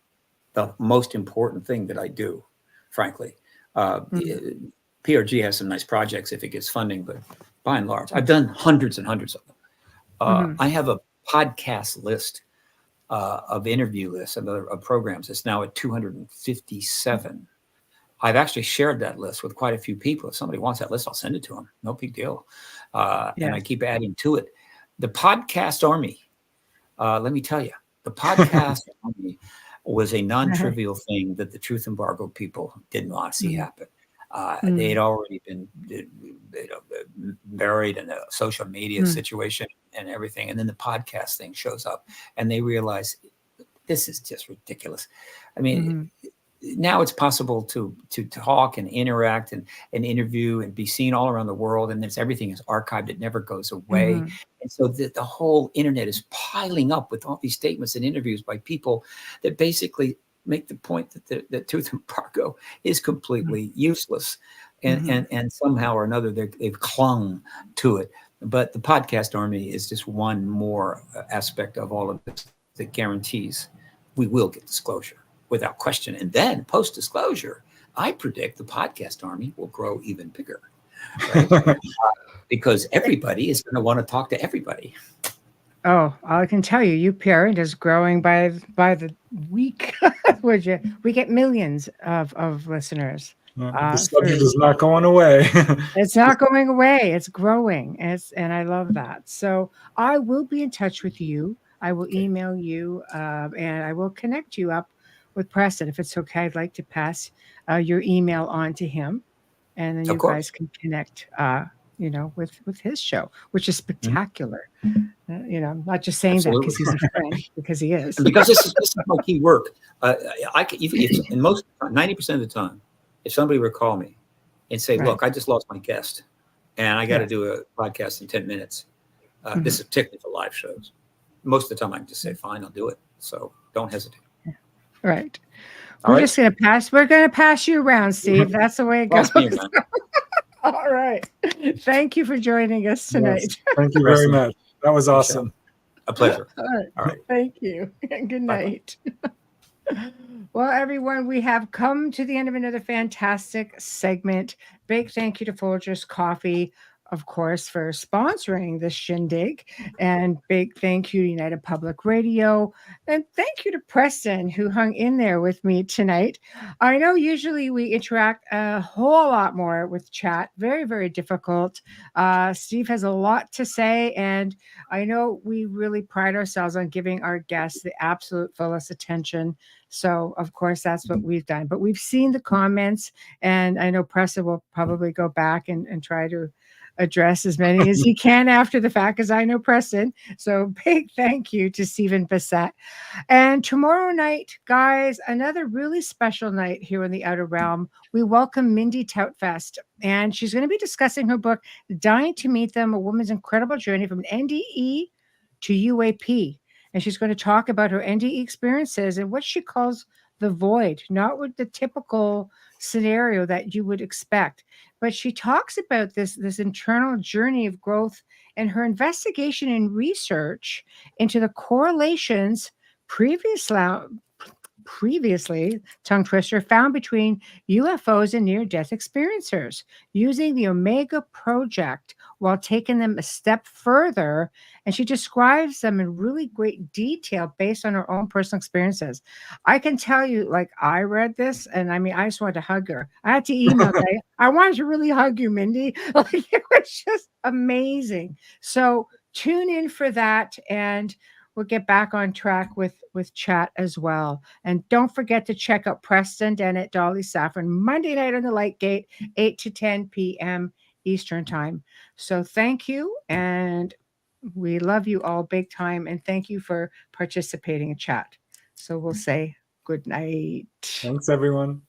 the most important thing that I do, frankly. PRG has some nice projects if it gets funding, but by and large, I've done hundreds and hundreds of them. I have a podcast list of interview lists of programs. It's now at 257. I've actually shared that list with quite a few people. If somebody wants that list, I'll send it to them. No big deal. And I keep adding to it. The podcast army, let me tell you, the podcast army was a non-trivial thing that the truth embargo people did not see happen. They had already been buried in a social media situation and everything. And then the podcast thing shows up and they realize this is just ridiculous. I mean, now it's possible to talk and interact and interview and be seen all around the world. And everything is archived. It never goes away. And so the whole internet is piling up with all these statements and interviews by people that basically make the point that the truth embargo is completely useless. And somehow or another, they've clung to it. But the podcast army is just one more aspect of all of this that guarantees we will get disclosure without question. And then post-disclosure, I predict the podcast army will grow even bigger, right? Because everybody is going to want to talk to everybody. Oh, I can tell you, UPRN is growing by the week. We get millions of listeners. The subject is not going away. It's not going away. It's growing. And I love that. So I will be in touch with you. I will email you and I will connect you up with Preston. If it's okay, I'd like to pass your email on to him. And then you guys can connect, with his show, which is spectacular. I'm not just saying that because he's a friend, because he is. And because this is my key work. If in most 90% of the time, if somebody were to call me and say, "Look, I just lost my guest, and I got to do a podcast in 10 minutes," this is particularly for live shows. Most of the time, I can just say, "Fine, I'll do it." So don't hesitate. Right. We're going to pass you around, Steve. That's the way it goes. All right. Thank you for joining us tonight. Yes, thank you very much. That was awesome. A pleasure. All right. Thank you. Good night. Well, everyone, we have come to the end of another fantastic segment. Big thank you to Folgers Coffee, of course, for sponsoring this shindig. And big thank you to United Public Radio. And thank you to Preston, who hung in there with me tonight. I know usually we interact a whole lot more with chat. Very, very difficult. Steve has a lot to say. And I know we really pride ourselves on giving our guests the absolute fullest attention. So, of course, that's what we've done. But we've seen the comments. And I know Preston will probably go back and try to address as many as he can after the fact, because I know Preston. So big thank you to Stephen Bassett. And tomorrow night, guys, another really special night here in the Outer Realm. We welcome Mindy Toutfest, and she's going to be discussing her book, Dying to Meet Them, A Woman's Incredible Journey from NDE to UAP. And she's going to talk about her NDE experiences and what she calls the void, not with the typical scenario that you would expect. But she talks about this internal journey of growth and her investigation and research into the correlations previously, tongue twister, found between UFOs and near-death experiencers, using the Omega Project while taking them a step further. And she describes them in really great detail based on her own personal experiences. I can tell you, like, I read this, and I mean, I just wanted to hug her. I had to email her. I wanted to really hug you, Mindy. Like, it was just amazing. So tune in for that, and we'll get back on track with chat as well. And don't forget to check out Preston, Dennett, Dolly Saffron, Monday night on the Light Gate, 8 to 10 p.m. Eastern Time. So thank you, and we love you all big time, and thank you for participating in chat. So we'll say good night. Thanks, everyone.